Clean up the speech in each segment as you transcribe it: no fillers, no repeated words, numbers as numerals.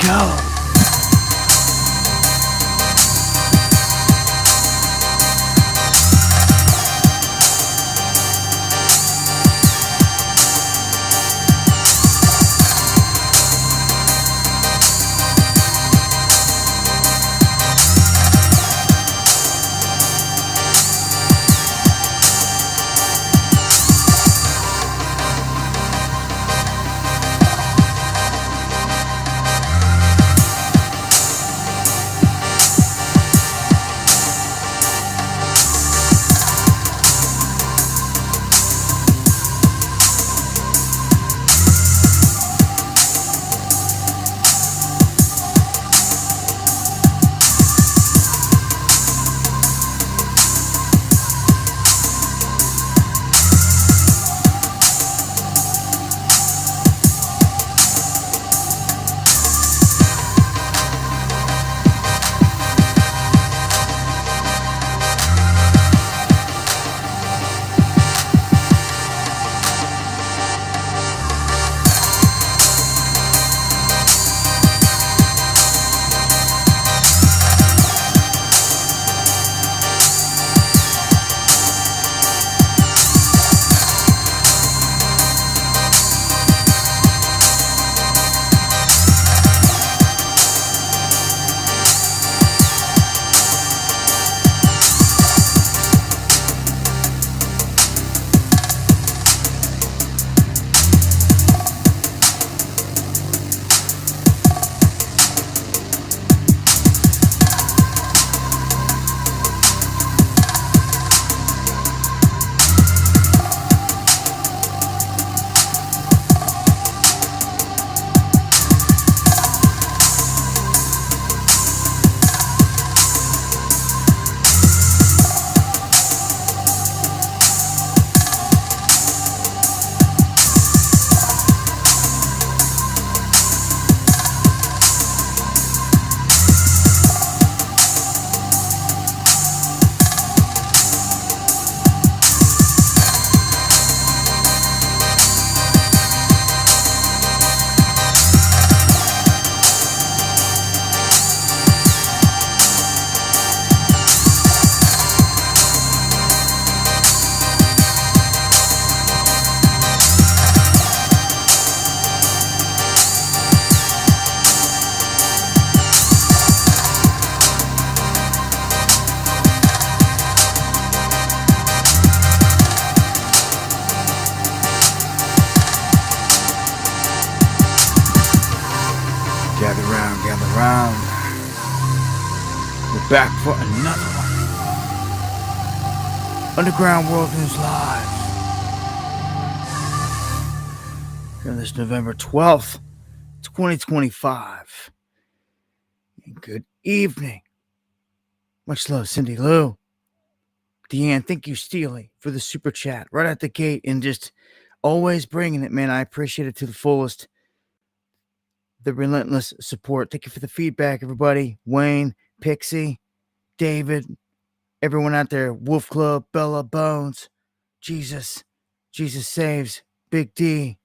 go. Gather round. We're back for another one. Underground World News Live. Here this November 12th, 2025. And good evening. Much love, Cindy Lou. Deanne, thank you, Steely, for the super chat right at the gate and just always bringing it, man. I appreciate it to the fullest. The relentless support. Thank you for the feedback, everybody. Wayne, Pixie, David, everyone out there. Wolf Club, Bella, Bones, Jesus Saves, Big D,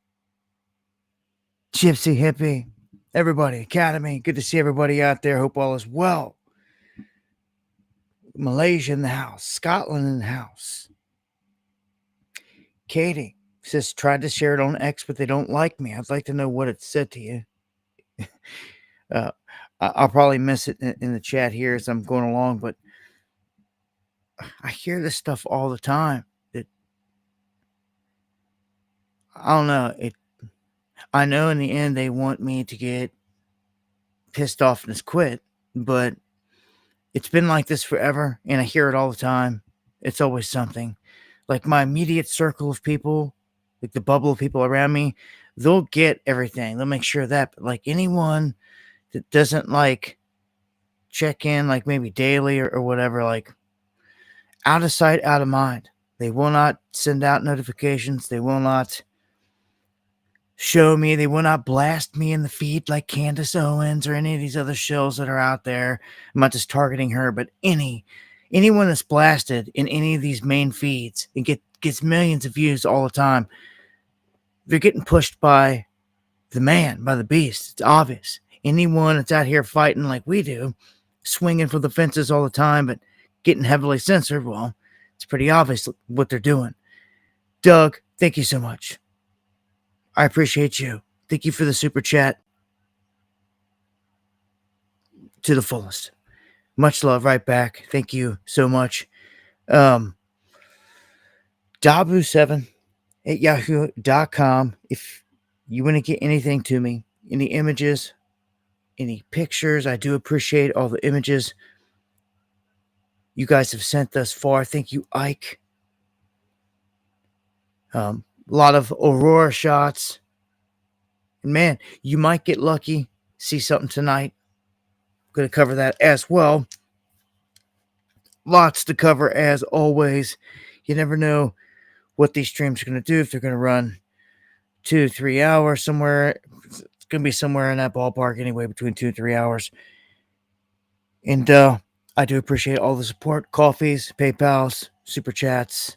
Gypsy Hippie, everybody, Academy. Good to see everybody out there. Hope all is well. Malaysia in the house. Scotland in the house. Katie says, tried to share it on X, but they don't like me. I'd like to know what it said to you. I'll probably miss it in the chat here as I'm going along, but I hear this stuff all the time. I don't know. I know in the end they want me to get pissed off and just quit, but it's been like this forever, and I hear it all the time. It's always something. Like my immediate circle of people, like the bubble of people around me, they'll get everything. They'll make sure of that. But like anyone that doesn't like check in, like maybe daily or whatever, like out of sight, out of mind. They will not send out notifications. They will not show me. They will not blast me in the feed like Candace Owens or any of these other shows that are out there. I'm not just targeting her, but anyone that's blasted in any of these main feeds and gets millions of views all the time, they're getting pushed by the man, by the beast. It's obvious. Anyone that's out here fighting like we do, swinging for the fences all the time, but getting heavily censored, well, it's pretty obvious what they're doing. Doug, thank you so much. I appreciate you. Thank you for the super chat to the fullest. Much love right back. Thank you so much. Dabu7 at yahoo.com. If you want to get anything to me, any images, any pictures, I do appreciate all the images you guys have sent thus far. Thank you, Ike. A lot of Aurora shots. And man, you might get lucky, see something tonight. I'm going to cover that as well. Lots to cover as always. You never know what these streams are going to do. If they're going to run 2-3 hours somewhere, it's going to be somewhere in that ballpark anyway, between 2 and 3 hours. And I do appreciate all the support, coffees, PayPals, super chats,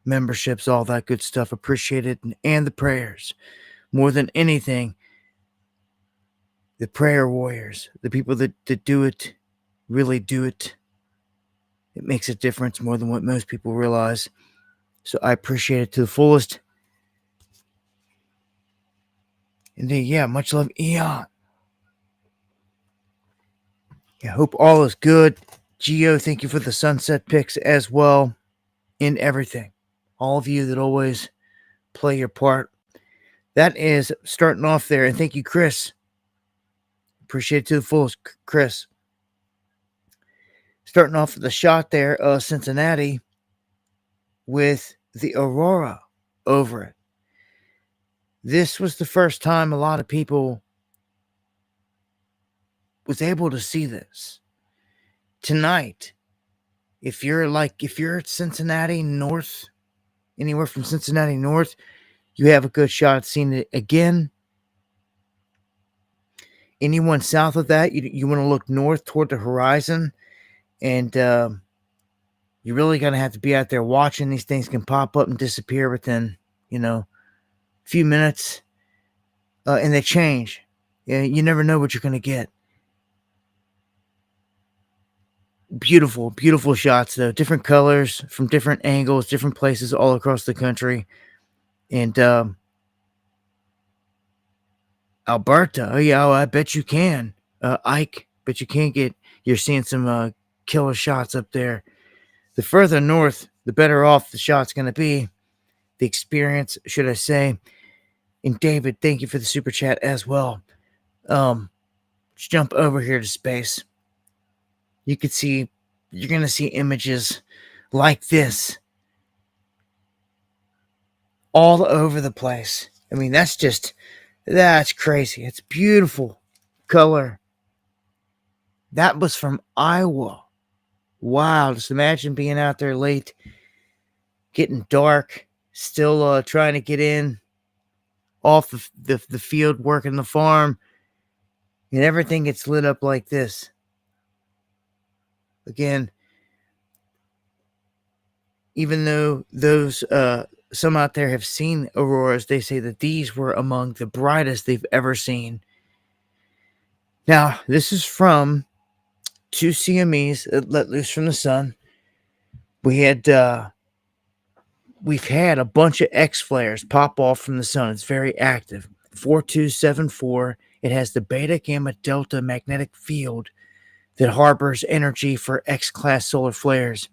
memberships, all that good stuff. Appreciate it. And the prayers. More than anything, the prayer warriors, the people that do it, really do it. It makes a difference more than what most people realize. So I appreciate it to the fullest. And yeah, much love, Eon. I hope all is good. Geo, thank you for the sunset pics as well. In everything. All of you that always play your part. That is starting off there. And thank you, Chris. Appreciate it to the fullest, Chris. Starting off with the shot there of Cincinnati with the Aurora over it. This was the first time a lot of people was able to see this. Tonight, if you're at Cincinnati North, anywhere from Cincinnati North, you have a good shot at seeing it again. Anyone south of that, you want to look north toward the horizon, and you're really going to have to be out there watching. These things can pop up and disappear within, a few minutes, and they change. You never know what you're going to get. Beautiful, beautiful shots, though. Different colors from different angles, different places all across the country. And Alberta, I bet you can. Ike, but you can you're seeing some killer shots up there. The further north, the better off the shot's going to be. The experience, should I say. And David, thank you for the super chat as well. Let's jump over here to space. You're going to see images like this all over the place. I mean, that's crazy. It's beautiful color. That was from Iowa. Wow, just imagine being out there late, getting dark, still trying to get in off the field, working the farm, and everything gets lit up like this. Again, even though those some out there have seen auroras, they say that these were among the brightest they've ever seen. Now, this is from 2 CMEs that let loose from the sun. We've had a bunch of X flares pop off from the sun. It's very active. 4274. It has the beta gamma delta magnetic field that harbors energy for X-class solar flares.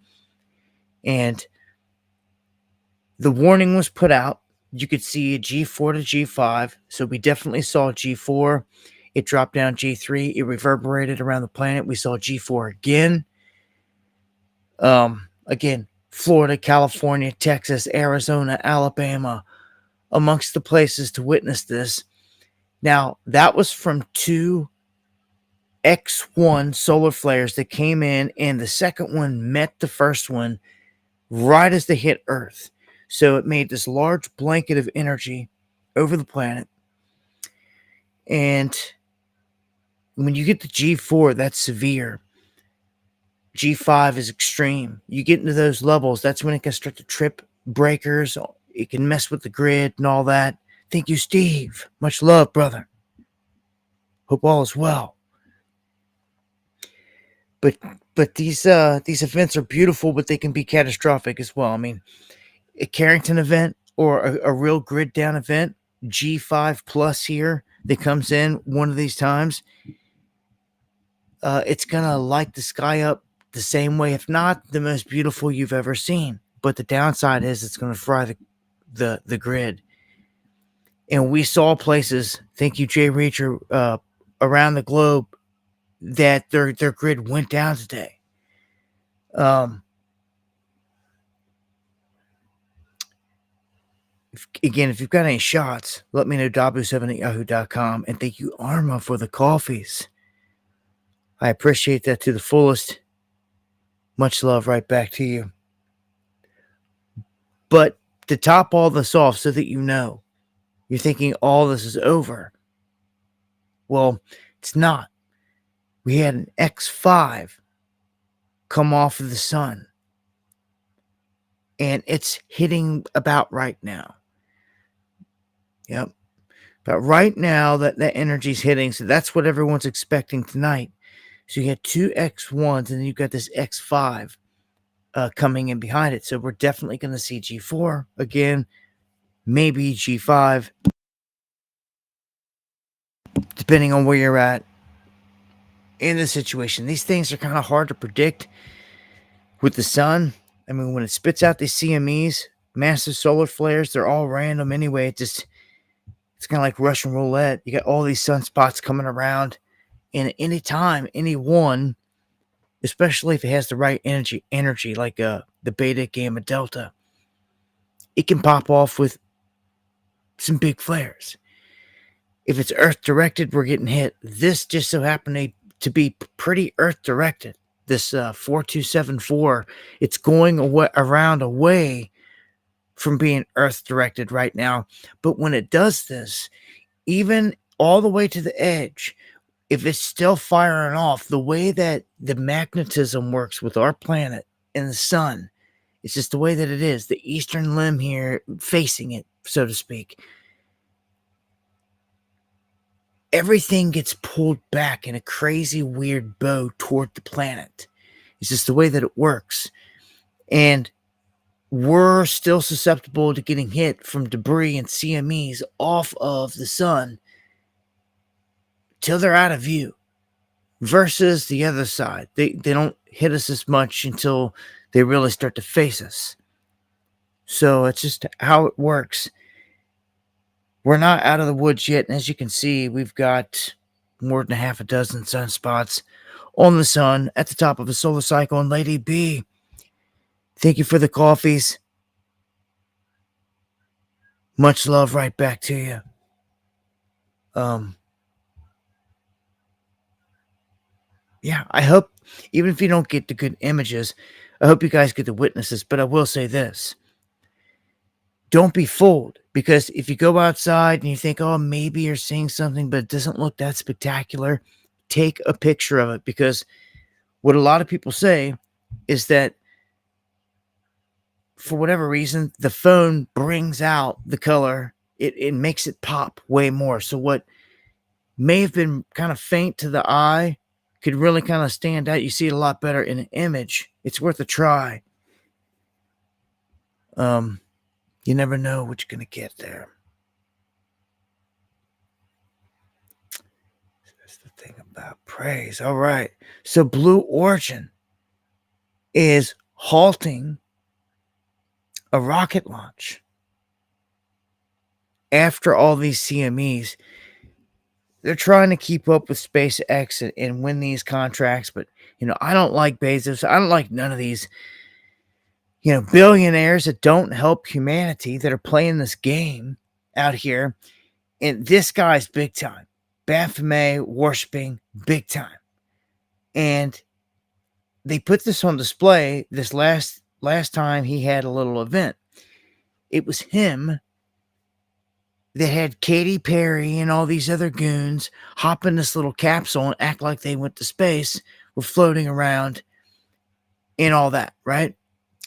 And the warning was put out. You could see a G4 to G5. So we definitely saw G4. It dropped down G3. It reverberated around the planet. We saw G4 again. Again, Florida, California, Texas, Arizona, Alabama, amongst the places to witness this. Now, that was from 2 X1 solar flares that came in, and the second one met the first one right as they hit Earth. So it made this large blanket of energy over the planet. And when you get to G4, that's severe. G5 is extreme. You get into those levels, that's when it can start to trip breakers. It can mess with the grid and all that. Thank you, Steve. Much love, brother. Hope all is well. But these events are beautiful, but they can be catastrophic as well. I mean, a Carrington event or a real grid down event, G5 plus here that comes in one of these times, it's gonna light the sky up the same way, if not the most beautiful you've ever seen. But the downside is it's gonna fry the grid. And we saw places, thank you, Jay Reacher, around the globe that their grid went down today. If you've got any shots, let me know, dabu7@yahoo.com. And thank you, Arma, for the coffees. I appreciate that to the fullest. Much love right back to you. But to top all this off, so that you know, you're thinking all this is over. Well, it's not. We had an X5 come off of the sun. And it's hitting about right now. Yep. But right now, that energy's hitting. So that's what everyone's expecting tonight. So you had two X1s, and then you've got this X5 coming in behind it. So we're definitely going to see G4 again, maybe G5, depending on where you're at in the situation. These things are kind of hard to predict with the sun. I mean, when it spits out these CMEs, massive solar flares, they're all random anyway. It's kind of like Russian roulette. You got all these sunspots coming around, and at any time, any one, especially if it has the right energy like the beta, gamma, delta, it can pop off with some big flares. If it's Earth directed, we're getting hit. This just so happened to be pretty Earth directed. This 4274, it's going away from being Earth directed right now. But when it does this, even all the way to the edge, if it's still firing off, the way that the magnetism works with our planet and the sun, it's just the way that it is. The eastern limb here facing it, so to speak. Everything gets pulled back in a crazy, weird bow toward the planet. It's just the way that it works. And we're still susceptible to getting hit from debris and CMEs off of the sun till they're out of view, versus the other side. They don't hit us as much until they really start to face us. So it's just how it works. We're not out of the woods yet, and as you can see, we've got more than half a dozen sunspots on the sun at the top of a solar cycle. And Lady B, thank you for the coffees. Much love right back to you. Yeah, I hope, even if you don't get the good images, I hope you guys get the witnesses. But I will say this. Don't be fooled, because if you go outside and you think, oh, maybe you're seeing something, but it doesn't look that spectacular, take a picture of it. Because what a lot of people say is that for whatever reason, the phone brings out the color. It makes it pop way more. So what may have been kind of faint to the eye could really kind of stand out. You see it a lot better in an image. It's worth a try. You never know what you're going to get there. That's the thing about praise. All right. So Blue Origin is halting a rocket launch after all these CMEs. They're trying to keep up with SpaceX and win these contracts. But, I don't like Bezos. I don't like none of these, billionaires that don't help humanity, that are playing this game out here. And this guy's big time. Baphomet worshiping big time. And they put this on display this last time he had a little event. It was him that had Katy Perry and all these other goons hop in this little capsule and act like they went to space, were floating around and all that, right?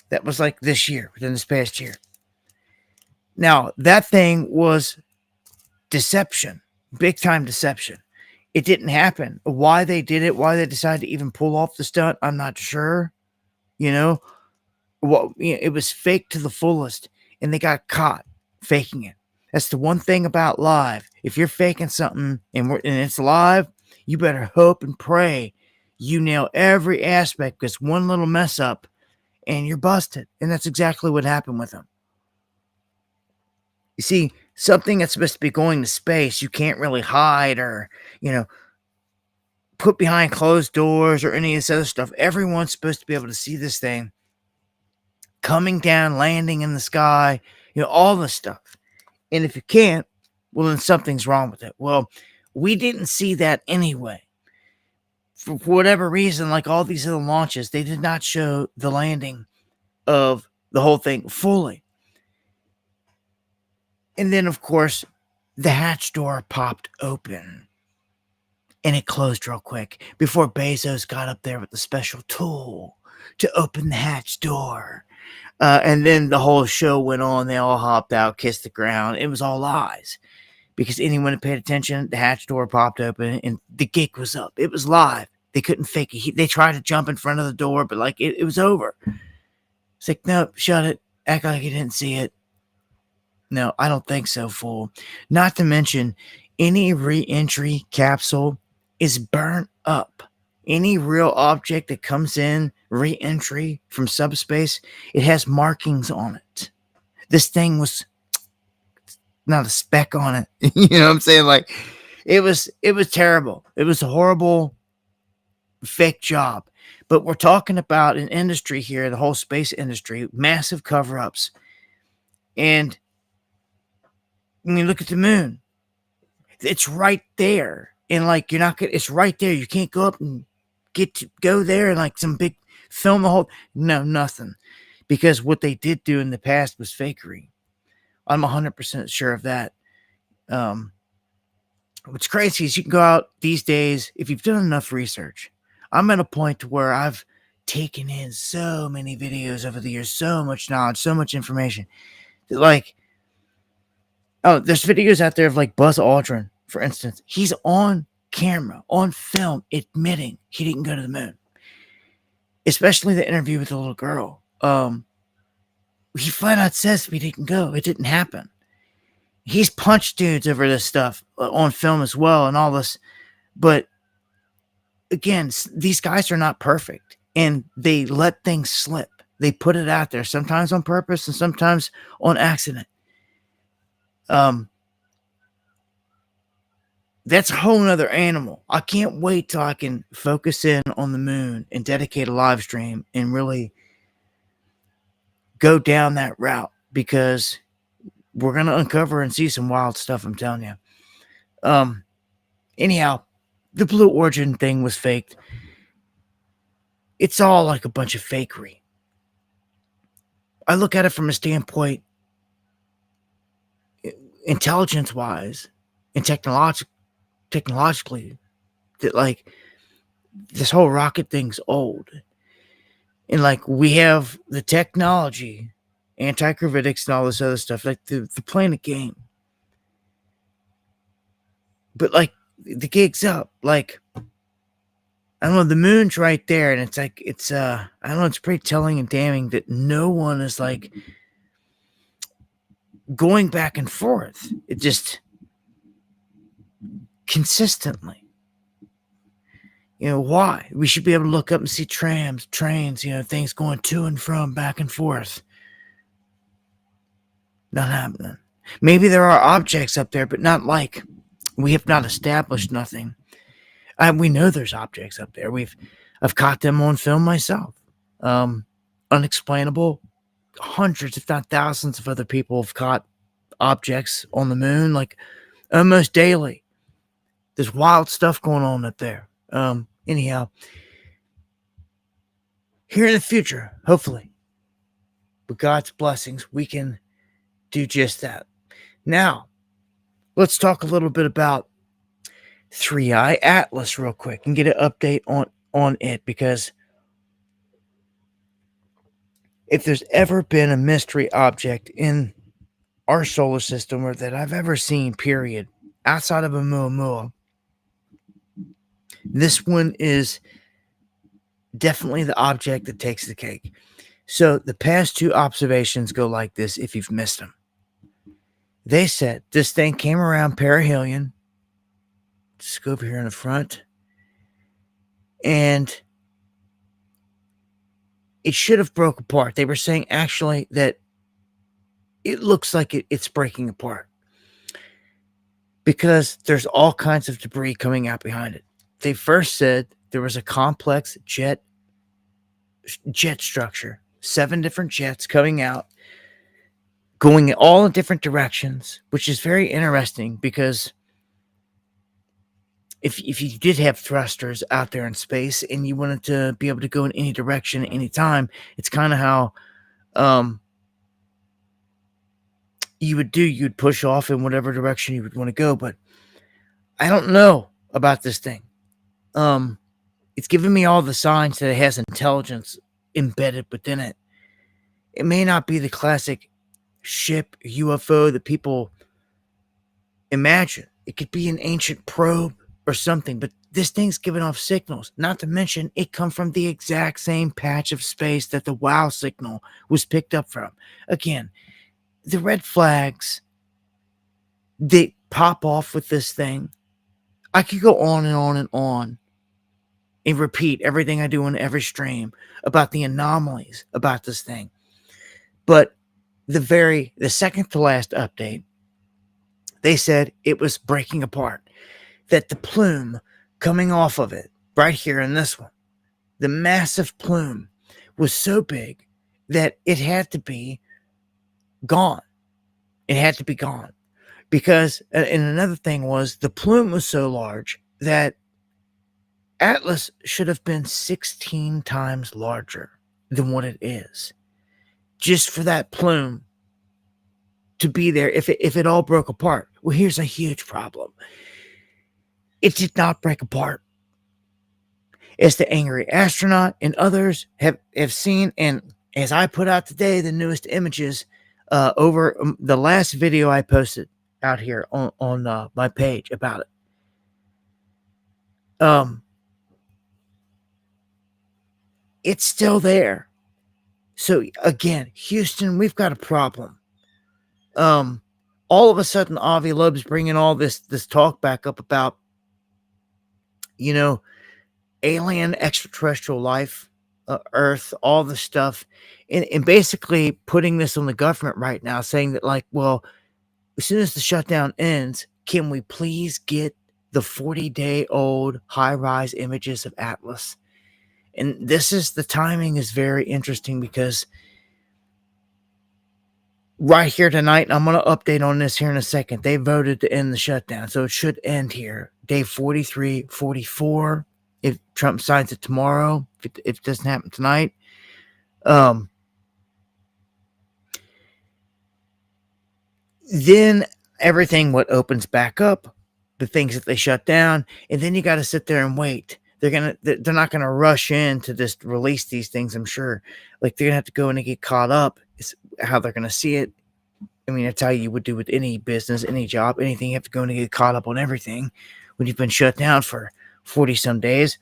That was like this year, within this past year. Now, that thing was deception, big time deception. It didn't happen. Why they did it, why they decided to even pull off the stunt, I'm not sure. You know, it was fake to the fullest, and they got caught faking it. That's the one thing about live. If you're faking something and it's live, you better hope and pray you nail every aspect, because one little mess up and you're busted. And that's exactly what happened with them. You see, something that's supposed to be going to space, you can't really hide or, you know, put behind closed doors or any of this other stuff. Everyone's supposed to be able to see this thing coming down, landing in the sky, all this stuff. And if you can't, well, then something's wrong with it. Well, we didn't see that anyway. For whatever reason, like all these other launches, they did not show the landing of the whole thing fully. And then, of course, the hatch door popped open. And it closed real quick before Bezos got up there with the special tool to open the hatch door. And then the whole show went on. They all hopped out, kissed the ground. It was all lies. Because anyone who paid attention, the hatch door popped open and the gig was up. It was live. They couldn't fake it. They tried to jump in front of the door, but like it was over. It's like, nope, shut it. Act like you didn't see it. No, I don't think so, fool. Not to mention, any re-entry capsule is burnt up. Any real object that comes in re-entry from subspace, it has markings on it. This thing was not a speck on it. You know what I'm saying? Like, it was terrible. It was a horrible fake job. But we're talking about an industry here, the whole space industry, massive cover-ups. And when you look at the moon, it's right there. And like, you're not gonna, it's right there. You can't go up and go there and like some big film the whole, no, nothing. Because what they did do in the past was fakery. I'm 100% sure of that. What's crazy is you can go out these days, if you've done enough research. I'm at a point to where I've taken in so many videos over the years, so much knowledge, so much information. That like, oh, there's videos out there of like Buzz Aldrin, for instance. He's on camera, on film, admitting he didn't go to the moon. Especially the interview with the little girl. He flat out says he didn't go. It didn't happen. He's punched dudes over this stuff on film as well and all this. But again, these guys are not perfect. And they let things slip. They put it out there, sometimes on purpose and sometimes on accident. That's a whole nother animal. I can't wait till I can focus in on the moon and dedicate a live stream and really go down that route, because we're going to uncover and see some wild stuff, I'm telling you. Anyhow, the Blue Origin thing was faked. It's all like a bunch of fakery. I look at it from a standpoint, intelligence-wise and technologically, that like this whole rocket thing's old. And like, we have the technology, anti-gravitics and all this other stuff, like the playing a game. But like, the gig's up. Like, I don't know, the moon's right there, and it's like, I don't know, it's pretty telling and damning that no one is like going back and forth. It just consistently. Why? We should be able to look up and see trams, trains, things going to and from, back and forth. Not happening. Maybe there are objects up there, but not like, we have not established nothing. We know there's objects up there. I've caught them on film myself. Unexplainable. Hundreds, if not thousands of other people have caught objects on the moon, like almost daily. There's wild stuff going on up there. Anyhow, here in the future, hopefully, with God's blessings, we can do just that. Now, let's talk a little bit about 3i Atlas real quick and get an update on it, because if there's ever been a mystery object in our solar system, or that I've ever seen, period, outside of Oumuamua, This one is definitely the object that takes the cake. So the past two observations go like this if you've missed them. They said this thing came around perihelion. Just go over here in the front. And it should have broke apart. They were saying actually that it looks like it's breaking apart because there's all kinds of debris coming out behind it. They first said there was a complex jet structure, 7 different jets coming out, going all in different directions, which is very interesting because if you did have thrusters out there in space and you wanted to be able to go in any direction at any time, it's kind of how you'd push off in whatever direction you would want to go. But I don't know about this thing. It's giving me all the signs that it has intelligence embedded within it. It may not be the classic ship UFO that people imagine. It could be an ancient probe or something, but this thing's giving off signals. Not to mention, it come from the exact same patch of space that the WOW signal was picked up from. Again, the red flags, they pop off with this thing. I could go on and on and on and repeat everything I do in every stream about the anomalies about this thing. But the second to last update, they said it was breaking apart. That the plume coming off of it, right here in this one, the massive plume was so big that it had to be gone. It had to be gone. Because, and another thing was, the plume was so large that Atlas should have been 16 times larger than what it is. Just for that plume to be there if it all broke apart. Well, here's a huge problem. It did not break apart. As the Angry Astronaut and others have seen, and as I put out today, the newest images over the last video I posted out here on my page about it. It's still there. So again, Houston, we've got a problem. All of a sudden, Avi Loeb's bringing all this talk back up about, alien extraterrestrial life, Earth, all the stuff, and basically putting this on the government right now, saying that, like, well, as soon as the shutdown ends, can we please get the 40-day-old high-rise images of Atlas? And the timing is very interesting because right here tonight, and I'm going to update on this here in a second, they voted to end the shutdown. So it should end here. Day 43, 44, if Trump signs it tomorrow, if it doesn't happen tonight. Then everything opens back up, the things that they shut down, and then you got to sit there and wait. They're not gonna rush in to just release these things. I'm sure, like, they're gonna have to go in and get caught up. Is how they're gonna see it. I mean, that's how you would do with any business, any job, anything. You have to go in and get caught up on everything when you've been shut down for 40 some days.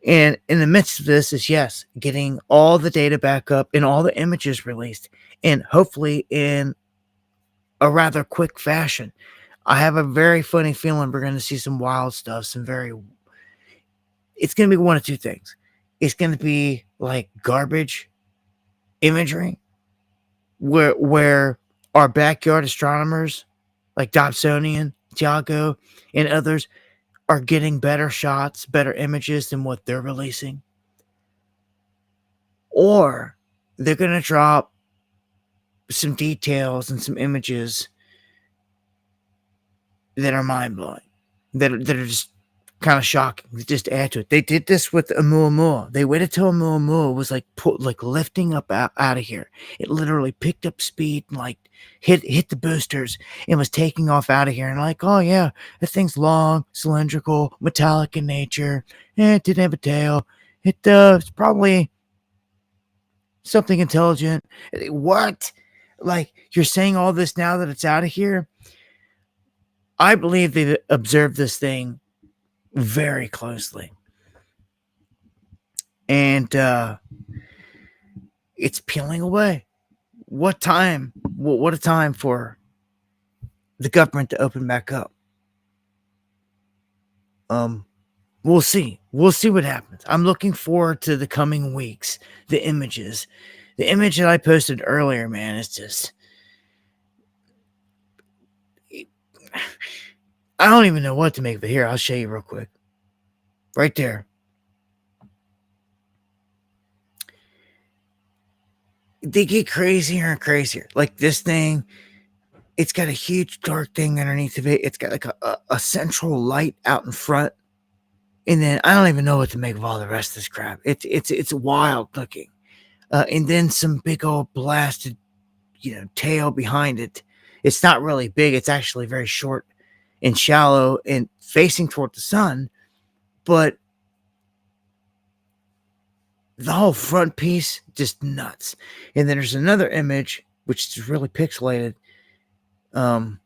And in the midst of this is, yes, getting all the data back up and all the images released, and hopefully in a rather quick fashion. I have a very funny feeling we're going to see some wild stuff, it's going to be one of two things. It's going to be like garbage imagery where our backyard astronomers like Dobsonian, Tiago, and others are getting better shots, better images than what they're releasing. Or they're going to drop some details and some images that are mind-blowing, that are just kind of shocking, just add to it. They did this with Oumuamua. They waited till Oumuamua was lifting up out of here. It literally picked up speed and hit the boosters and was taking off out of here. And oh yeah, that thing's long, cylindrical, metallic in nature. It didn't have a tail. It's probably something intelligent. What? You're saying all this now that it's out of here? I believe they've observed this thing very closely. And it's peeling away. What time? What a time for the government to open back up. Um, we'll see. We'll see what happens. I'm looking forward to the coming weeks. The images, the image that I posted earlier, man, is just. I don't even know what to make of it. Here, I'll show you real quick. Right there. They get crazier and crazier. Like this thing, it's got a huge dark thing underneath of it. It's got like a central light out in front. And then I don't even know what to make of all the rest of this crap. It's wild looking. And then some big old blasted, tail behind it. It's not really big. It's actually very short and shallow and facing toward the sun. But the whole front piece, just nuts. And then there's another image, which is really pixelated. Again,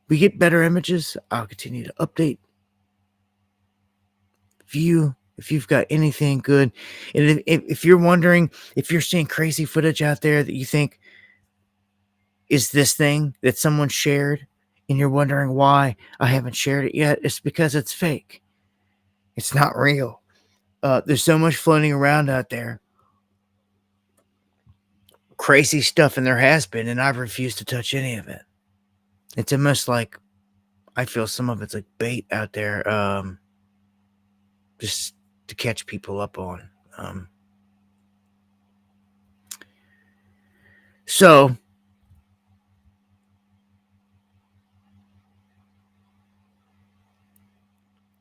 we get better images. I'll continue to update. If you've got anything good, and if you're wondering, if you're seeing crazy footage out there that you think is this thing that someone shared, and you're wondering why I haven't shared it yet, it's because it's fake. It's not real. There's so much floating around out there. Crazy stuff, and there has been, and I've refused to touch any of it. It's almost like I feel some of it's like bait out there, just to catch people up on. So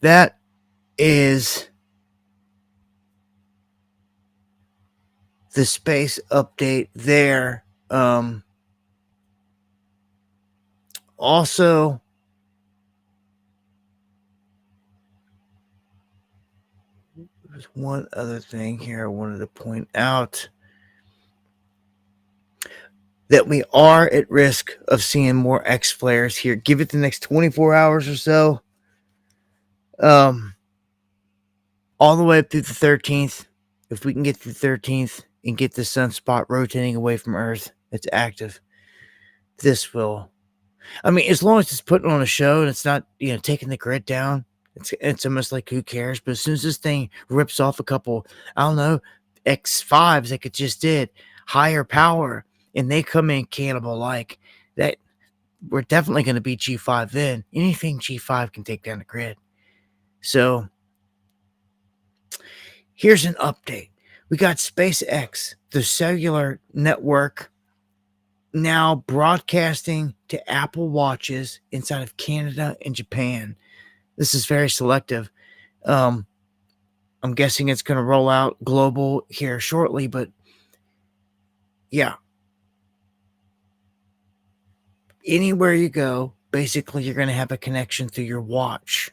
that is the space update there. Also, there's one other thing here I wanted to point out, that we are at risk of seeing more X flares here. Give it the next 24 hours or so. All the way up through the 13th. If we can get to the 13th and get the sunspot rotating away from Earth, it's active. This will, I mean, as long as it's putting on a show and it's not, taking the grid down, it's almost like who cares. But as soon as this thing rips off a couple, I don't know, X5s like it just did, higher power, and they come in cannibal like that, we're definitely going to be G5 then. Anything G5 can take down the grid. So here's an update. We got SpaceX, the cellular network, now broadcasting to Apple Watches inside of Canada and Japan. This is very selective. I'm guessing it's going to roll out global here shortly, but yeah. Anywhere you go, basically you're going to have a connection through your watch,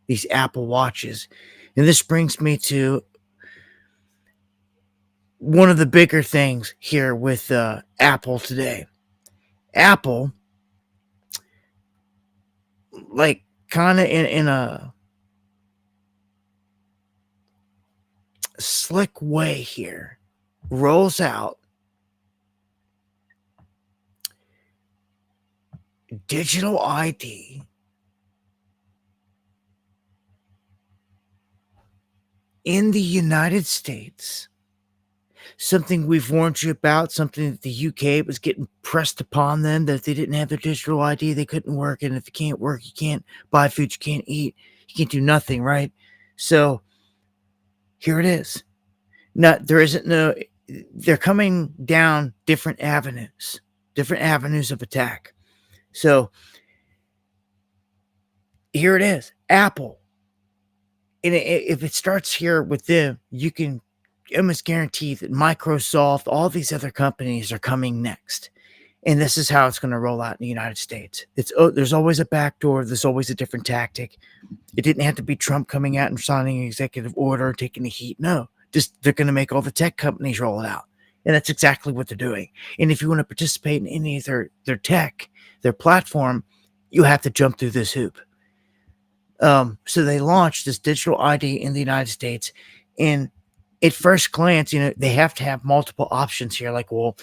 these Apple Watches. And this brings me to one of the bigger things here with Apple today. Apple, like kind of in a slick way here, rolls out digital ID in the United States. Something we've warned you about, something that the UK was getting pressed upon them, that if they didn't have their digital ID, they couldn't work. And if you can't work, you can't buy food, you can't eat, you can't do nothing, right? So here it is. Now, they're coming down different avenues of attack. So here it is, Apple. And if it starts here with them, you can almost guarantee that Microsoft, all these other companies are coming next. And this is how it's going to roll out in the United States. There's always a backdoor. There's always a different tactic. It didn't have to be Trump coming out and signing an executive order, taking the heat. No, just they're going to make all the tech companies roll it out. And that's exactly what they're doing. And if you want to participate in any of their tech, their platform, You have to jump through this hoop. So they launched this digital ID in the United States, and at first glance, they have to have multiple options here. Like, well,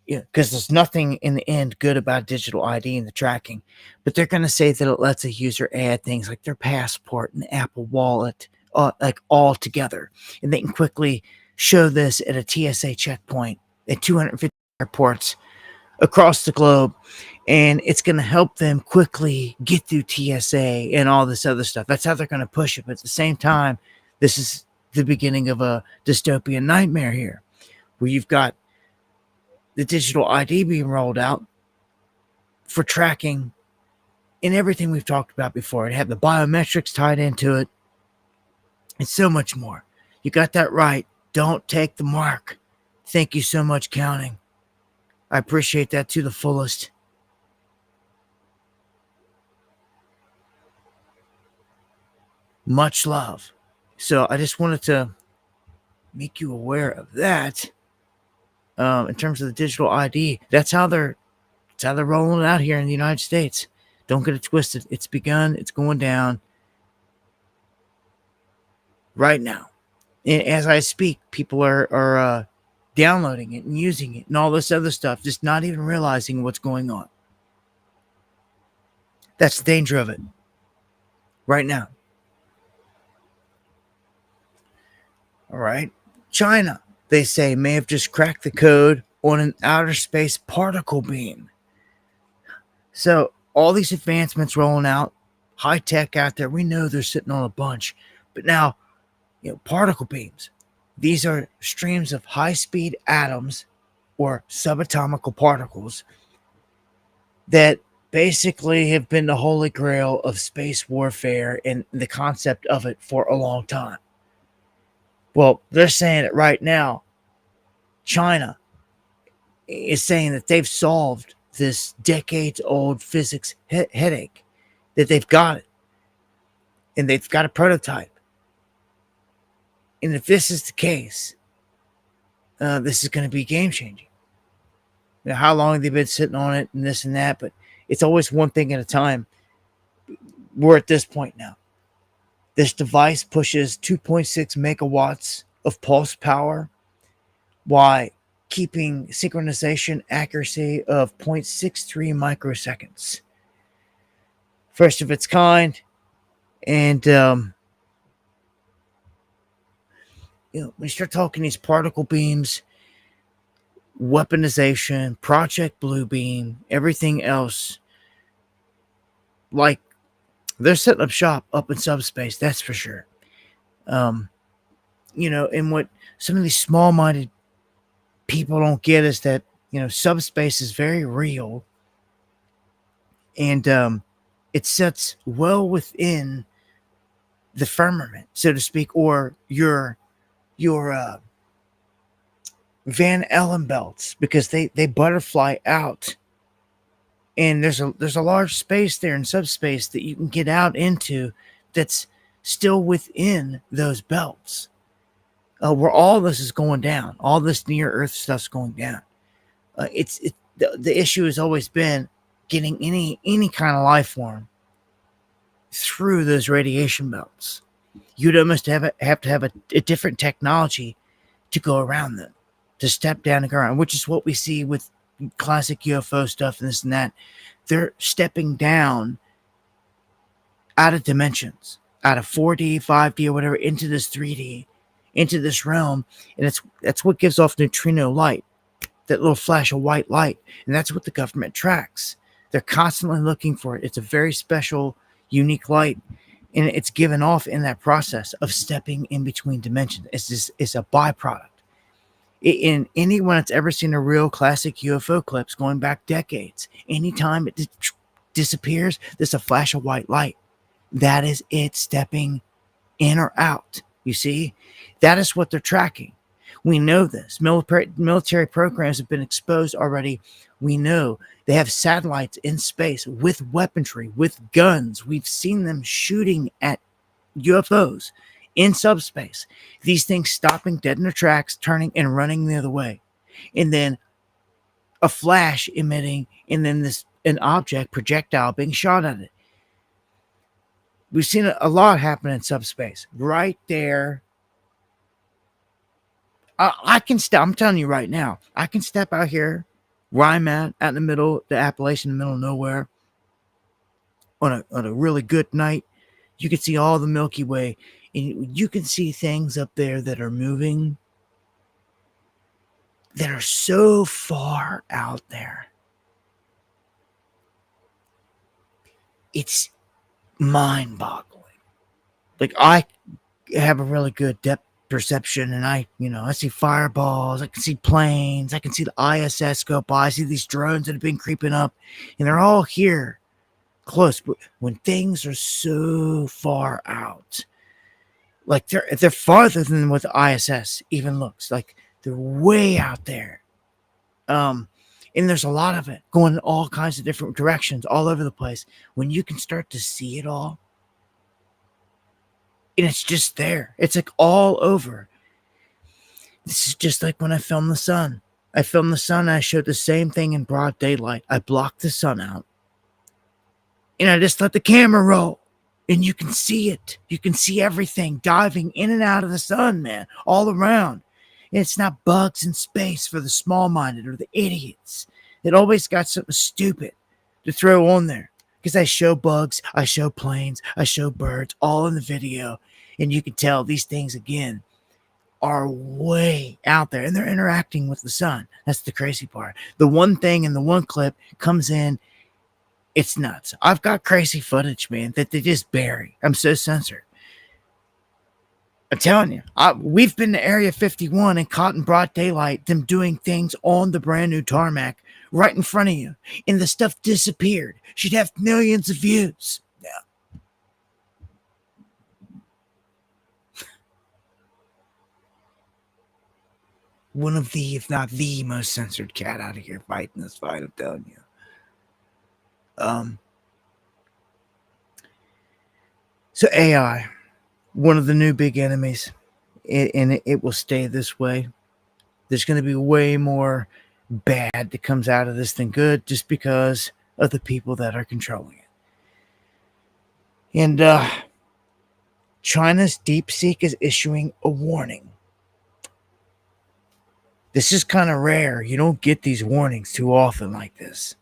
yeah, because there's nothing in the end good about digital ID and the tracking, but they're going to say that it lets a user add things like their passport and Apple Wallet, like all together, and they can quickly show this at a TSA checkpoint at 250 airports across the globe, and it's going to help them quickly get through TSA and all this other stuff. That's how they're going to push it. But at the same time, this is the beginning of a dystopian nightmare here, where you've got the digital ID being rolled out for tracking and everything we've talked about before. It had the biometrics tied into it and so much more. You got that right. Don't take the mark. Thank you so much, counting. I appreciate that to the fullest. Much love. So I just wanted to make you aware of that. In terms of the digital ID, that's how they're rolling it out here in the United States. Don't get it twisted. It's begun. It's going down right now. And as I speak, people are downloading it and using it and all this other stuff, just not even realizing what's going on. That's the danger of it right now. All right. China, they say, may have just cracked the code on an outer space particle beam. So all these advancements rolling out, high tech out there, we know they're sitting on a bunch. But now, particle beams. These are streams of high-speed atoms or subatomic particles that basically have been the holy grail of space warfare and the concept of it for a long time. Well, they're saying it right now. China is saying that they've solved this decades-old physics headache, that they've got it, and they've got a prototype. And if this is the case, this is going to be game-changing. How long have they been sitting on it and this and that, but it's always one thing at a time. We're at this point now. This device pushes 2.6 megawatts of pulse power while keeping synchronization accuracy of 0.63 microseconds. First of its kind, and when you start talking these particle beams, weaponization, Project Bluebeam, everything else, like, they're setting up shop up in subspace, that's for sure. And what some of these small-minded people don't get is that, subspace is very real, and it sits well within the firmament, so to speak, or your Van Allen belts, because they butterfly out, and there's a large space there in subspace that you can get out into that's still within those belts, where all this is going down, all this near Earth stuff's going down. The issue has always been getting any kind of life form through those radiation belts. You'd almost have to have a different technology to go around them, to step down and go around, which is what we see with classic UFO stuff and this and that. They're stepping down out of dimensions, out of 4D, 5D, or whatever, into this 3D, into this realm, and that's what gives off neutrino light, that little flash of white light, and that's what the government tracks. They're constantly looking for it. It's a very special, unique light, and it's given off in that process of stepping in between dimensions. It's a byproduct. In anyone that's ever seen a real classic UFO clips going back decades, anytime it disappears, there's a flash of white light. That is it stepping in or out. You see, that is what they're tracking. We know this. Military programs have been exposed already. We know they have satellites in space with weaponry, with guns. We've seen them shooting at UFOs in subspace. These things stopping dead in their tracks, turning and running the other way. And then a flash emitting, and then this an object projectile being shot at it. We've seen a lot happen in subspace. Right there, I can step. I'm telling you right now, I can step out here where I'm at in the middle, the Appalachian, in the middle of nowhere, on a really good night. You can see all the Milky Way, and you can see things up there that are moving that are so far out there. It's mind-boggling. Like, I have a really good depth perception, and I see fireballs, I can see planes, I can see the ISS go by, I see these drones that have been creeping up, and they're all here close. But when things are so far out, like they're farther than what the ISS even looks like, they're way out there. And there's a lot of it going in all kinds of different directions all over the place. When you can start to see it all, and it's just there. It's like all over. This is just like when I filmed the sun. I filmed the sun, and I showed the same thing in broad daylight. I blocked the sun out, and I just let the camera roll. And you can see it. You can see everything diving in and out of the sun, man, all around. And it's not bugs in space for the small-minded or the idiots that always got something stupid to throw on there. Because I show bugs, I show planes, I show birds, all in the video. And you can tell these things, again, are way out there. And they're interacting with the sun. That's the crazy part. The one thing in the one clip comes in, it's nuts. I've got crazy footage, man, that they just bury. I'm so censored. I'm telling you, we've been to Area 51 and caught in broad daylight them doing things on the brand new tarmac right in front of you. And the stuff disappeared. She'd have millions of views. Yeah. One of the, if not the most censored cat out of here fighting this fight, I'm telling you. So AI, one of the new big enemies, and it will stay this way. There's going to be way more bad that comes out of this than good, just because of the people that are controlling it. And China's DeepSeek is issuing a warning. This is kind of rare. You don't get these warnings too often like this.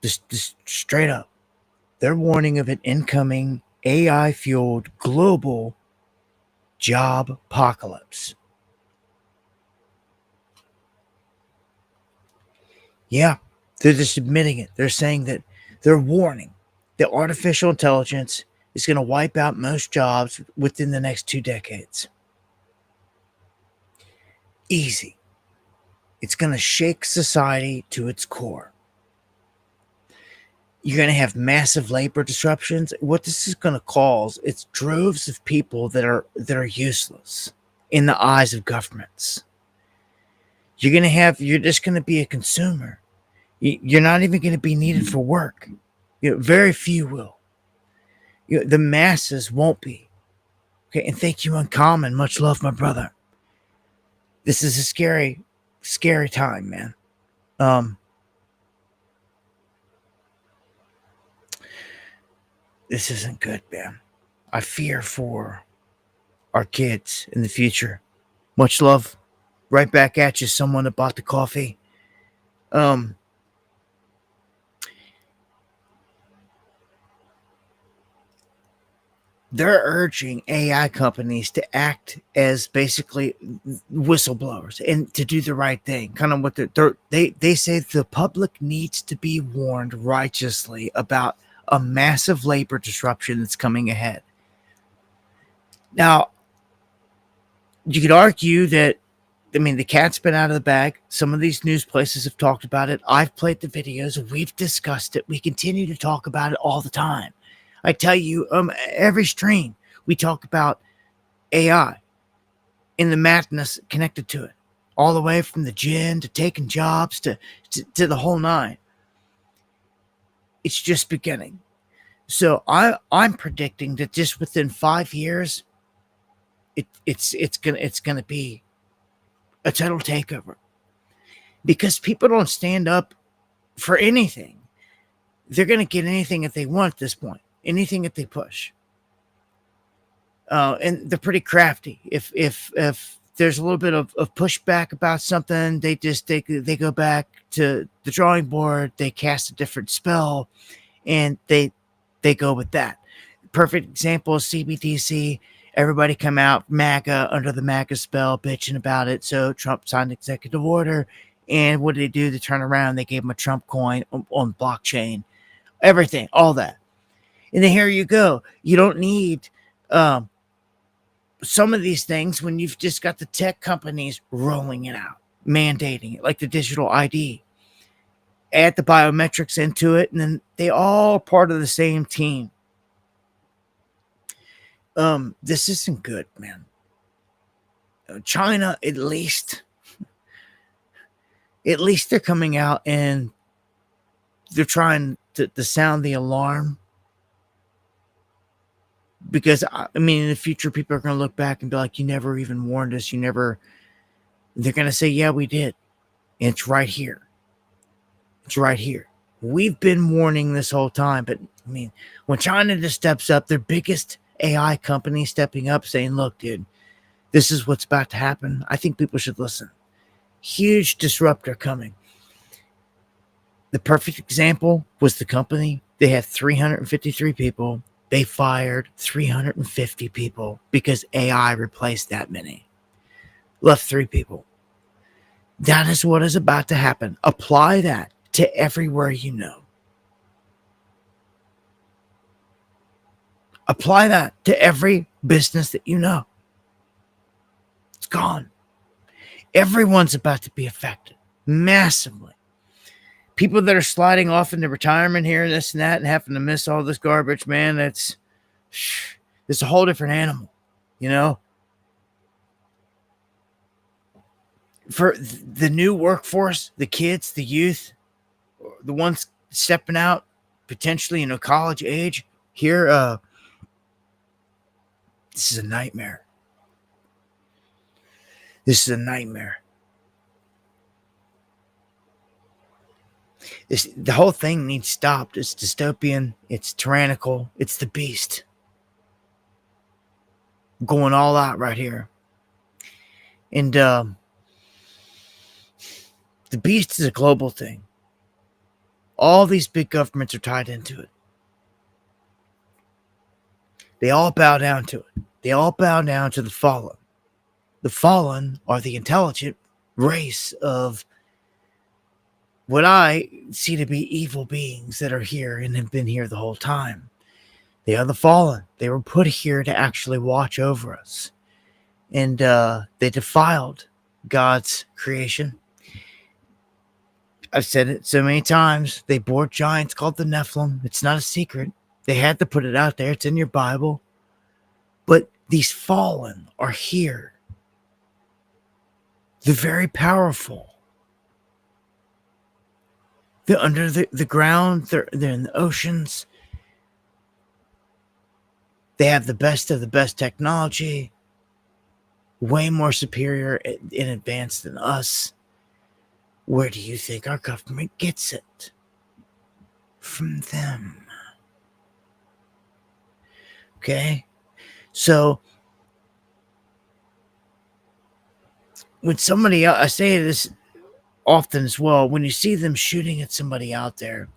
Just straight up. They're warning of an incoming AI-fueled global job apocalypse. Yeah, they're just admitting it. They're saying that they're warning that artificial intelligence is going to wipe out most jobs within the next 2 decades. Easy. It's going to shake society to its core. You're going to have massive labor disruptions. What this is going to cause, it's droves of people that are useless in the eyes of governments. You're just going to be a consumer. You're not even going to be needed for work. Very few will. The masses won't be. Okay, and thank you, Uncommon. Much love, my brother. This is a scary, scary time, man. This isn't good, man. I fear for our kids in the future. Much love. Right back at you, someone that bought the coffee. They're urging AI companies to act as basically whistleblowers and to do the right thing. Kind of what they say the public needs to be warned righteously about a massive labor disruption that's coming ahead. Now, you could argue that, the cat's been out of the bag. Some of these news places have talked about it. I've played the videos. We've discussed it. We continue to talk about it all the time. I tell you, every stream, we talk about AI and the madness connected to it, all the way from the gin to taking jobs to the whole nine. It's just beginning. So I'm predicting that just within 5 years, it's gonna be a total takeover, because people don't stand up for anything. They're going to get anything that they want at this point, anything that they push. And they're pretty crafty. If there's a little bit of pushback about something, they go back to the drawing board. They cast a different spell, and they go with that. Perfect example is CBDC. Everybody come out MAGA under the MAGA spell, bitching about it. So Trump signed executive order, and what did they do? They turn around, they gave him a Trump coin on blockchain, everything, all that. And then here you go. You don't need some of these things when you've just got the tech companies rolling it out, mandating it, like the digital ID. Add the biometrics into it, and then they all part of the same team. This isn't good, man. China, at least they're coming out and they're trying to sound the alarm. Because, I mean, in the future, people are going to look back and be like, you never even warned us. They're going to say, yeah, we did. And it's right here. It's right here. We've been warning this whole time. But, I mean, when China just steps up, their biggest AI company stepping up saying, look, dude, this is what's about to happen. I think people should listen. Huge disruptor coming. The perfect example was the company. They had 353 people. They fired 350 people because AI replaced that many. Left 3 people. That is what is about to happen. Apply that to everywhere you know. Apply that to every business that you know. It's gone. Everyone's about to be affected massively. People that are sliding off into retirement here and this and that and having to miss all this garbage, man, it's a whole different animal, you know? For the new workforce, the kids, the youth, the ones stepping out, potentially, college age, here, this is a nightmare. This is a nightmare. The whole thing needs stopped. It's dystopian. It's tyrannical. It's the beast. Going all out right here. And the beast is a global thing. All these big governments are tied into it. They all bow down to it. They all bow down to the fallen. The fallen are the intelligent race of what I see to be evil beings that are here and have been here the whole time. They are the fallen. They were put here to actually watch over us. And they defiled God's creation. I've said it so many times. They bore giants called the Nephilim. It's not a secret. They had to put it out there. It's in your Bible. But these fallen are here. They're very powerful. They're under the ground. They're in the oceans. They have the best of the best technology. Way more superior in advance than us. Where do you think our government gets it? From them. Okay? So, when somebody else, I say this often as well, when you see them shooting at somebody out there,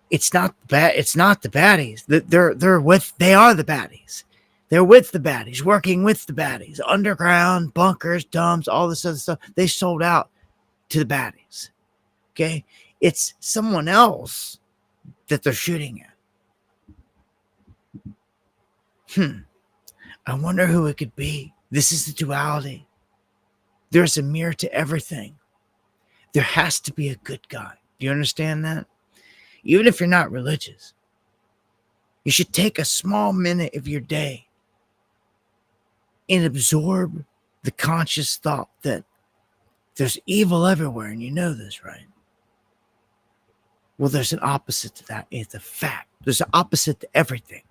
it's not bad. It's not the baddies. They are the baddies. They're with the baddies, working with the baddies, underground bunkers, dumps, all this other stuff. They sold out to the baddies. Okay, it's someone else that they're shooting at. I wonder who it could be. This is the duality. There's a mirror to everything. There has to be a good guy. Do you understand that? Even if you're not religious, you should take a small minute of your day and absorb the conscious thought that there's evil everywhere, and you know this, right? Well, there's an opposite to that. It's a fact. There's an opposite to everything.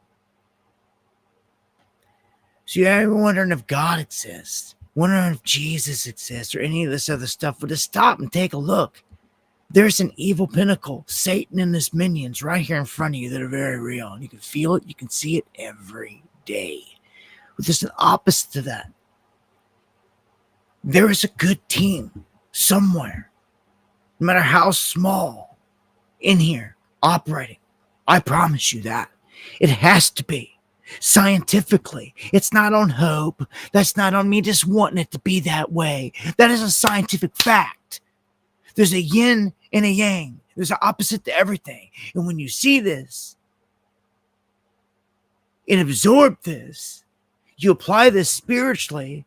So you're ever wondering if God exists, wondering if Jesus exists, or any of this other stuff. Well, just stop and take a look. There's an evil pinnacle, Satan and his minions, right here in front of you that are very real. And you can feel it, you can see it every day. But there's an opposite to that. There is a good team somewhere, no matter how small, in here, operating. I promise you that. It has to be. Scientifically, it's not on hope. That's not on me just wanting it to be that way. That is a scientific fact. There's a yin and a yang. There's an opposite to everything. And when you see this and absorb this, you apply this spiritually,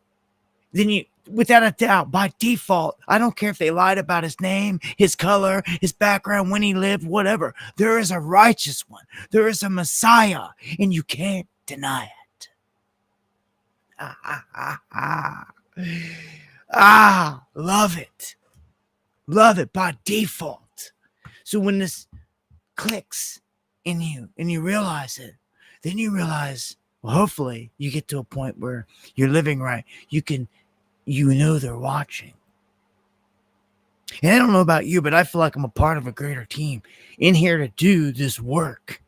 then you, without a doubt, by default, I don't care if they lied about his name, his color, his background, when he lived, whatever. There is a righteous one. There is a Messiah, and you can't deny it. Love it. Love it by default. So when this clicks in you and you realize it, then you realize, well, hopefully you get to a point where you're living right. You know they're watching. And I don't know about you, but I feel like I'm a part of a greater team in here to do this work,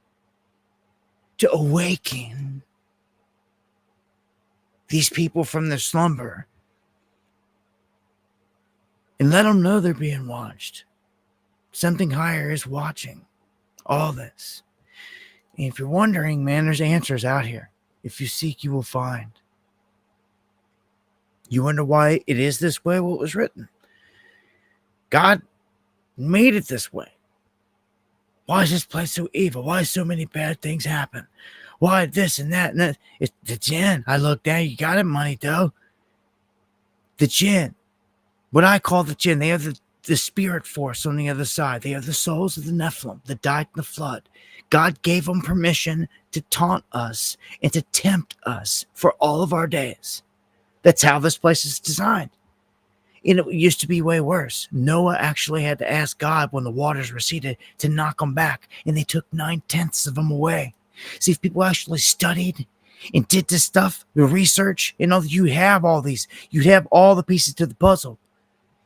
to awaken these people from their slumber and let them know they're being watched. Something higher is watching all this. And if you're wondering, man, there's answers out here. If you seek, you will find. You wonder why it is this way? Well, it was written. God made it this way. Why is this place so evil? Why so many bad things happen? Why this and that and that? It's the jinn. I looked down. You got it, money, though. The jinn. What I call the jinn. They are the spirit force on the other side. They are the souls of the Nephilim that died in the flood. God gave them permission to taunt us and to tempt us for all of our days. That's how this place is designed. And it used to be way worse. Noah actually had to ask God when the waters receded to knock them back, and they took 9/10 of them away. See, if people actually studied and did this stuff, the research, you know, you have all these, you'd have all the pieces to the puzzle.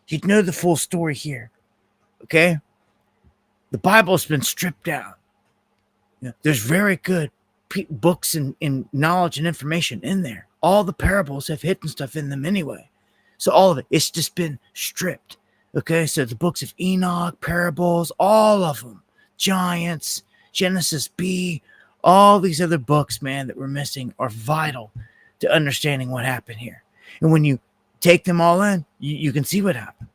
You'd know the full story here. Okay? The Bible's been stripped down. You know, there's very good books and knowledge and information in there. All the parables have hidden stuff in them anyway. So all of it, it's just been stripped. Okay, so the books of Enoch, parables, all of them, giants, Genesis B, all these other books, man, that we're missing are vital to understanding what happened here. And when you take them all in, you can see what happened.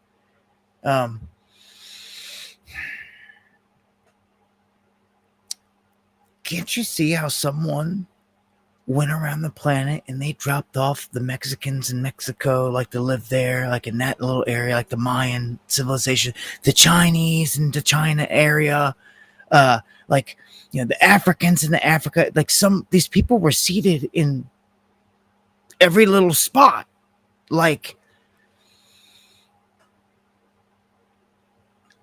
Can't you see how someone went around the planet and they dropped off the Mexicans in Mexico, like to live there, like in that little area, like the Mayan civilization, the Chinese in the China area, like, you know, the Africans in the Africa, like these people were seated in every little spot. Like,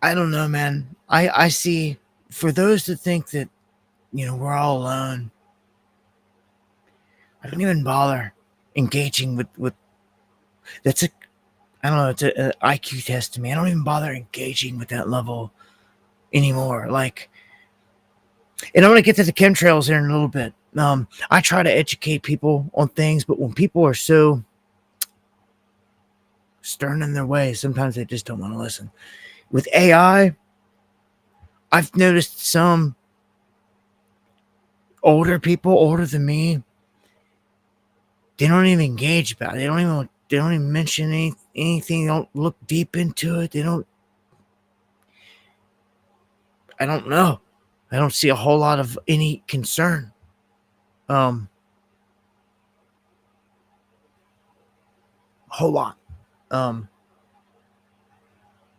I don't know, man. I see, for those that think that, you know, we're all alone, I don't even bother engaging with that's I don't know, it's an IQ test to me. I don't even bother engaging with that level anymore. Like, and I'm going to get to the chemtrails here in a little bit. I try to educate people on things, but when people are so stern in their ways, sometimes they just don't want to listen. With AI, I've noticed some older people, older than me, they don't even engage about it. They don't even mention anything. They don't look deep into it. I don't know. I don't see a whole lot of any concern. A whole lot.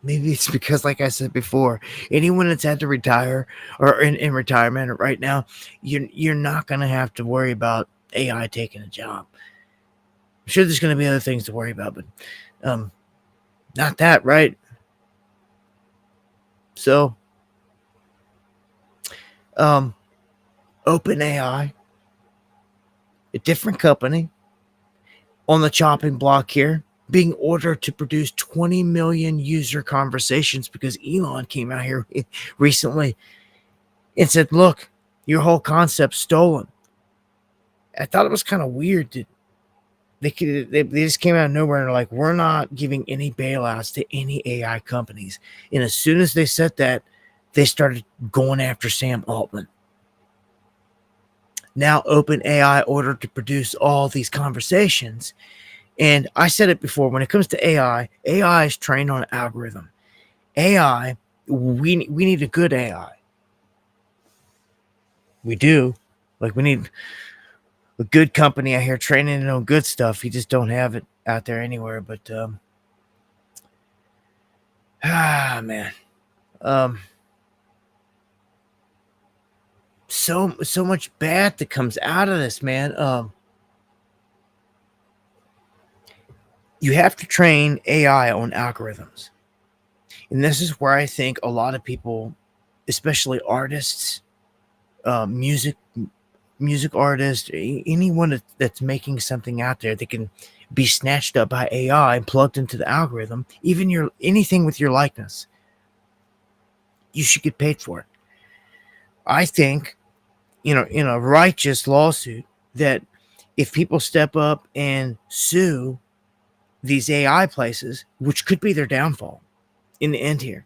Maybe it's because, like I said before, anyone that's had to retire or in retirement right now, you're not going to have to worry about AI taking a job. I'm sure there's going to be other things to worry about, but not that, right? So, OpenAI, a different company on the chopping block here. being ordered to produce 20 million user conversations because Elon came out here recently and said, look, your whole concept's stolen. I thought it was kind of weird that they just came out of nowhere and they're like, we're not giving any bailouts to any AI companies. And as soon as they said that, they started going after Sam Altman. Now OpenAI ordered to produce all these conversations. And I said it before, when it comes to AI is trained on an algorithm. AI, we need a good AI. We do. Like, we need a good company out here training it on good stuff. You just don't have it out there anywhere. But man. So much bad that comes out of this, man. You have to train AI on algorithms. And this is where I think a lot of people, especially artists, music artists, anyone that's making something out there that can be snatched up by AI and plugged into the algorithm, even anything with your likeness, you should get paid for it. I think, in a righteous lawsuit, that if people step up and sue these AI places, which could be their downfall in the end here,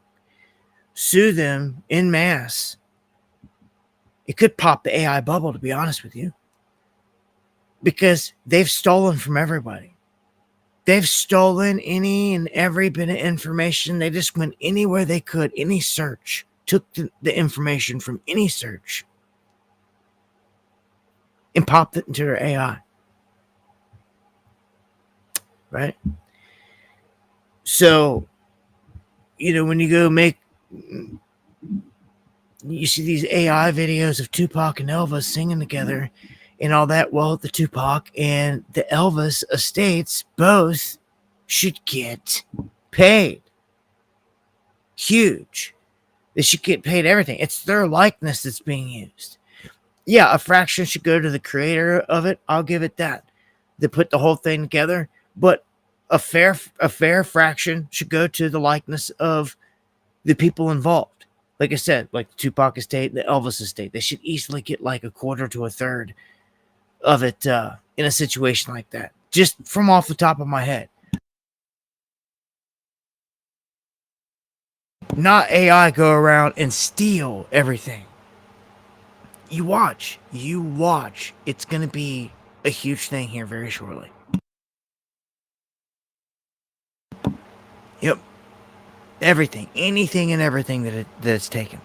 sue them en masse, it could pop the AI bubble, to be honest with you, because they've stolen from everybody. They've stolen any and every bit of information. They just went anywhere they could, any search, took the information from any search and popped it into their AI. Right? So, when you go you see these AI videos of Tupac and Elvis singing together and all that. Well, the Tupac and the Elvis estates both should get paid. Huge. They should get paid everything. It's their likeness that's being used. Yeah, a fraction should go to the creator of it. I'll give it that. They put the whole thing together. But a fair fraction should go to the likeness of the people involved. Like I said, like the Tupac estate, the Elvis estate, they should easily get like a quarter to a third of it in a situation like that. Just from off the top of my head. Not AI go around and steal everything. You watch. It's going to be a huge thing here very shortly. Yep. Everything. Anything and everything that it's taken.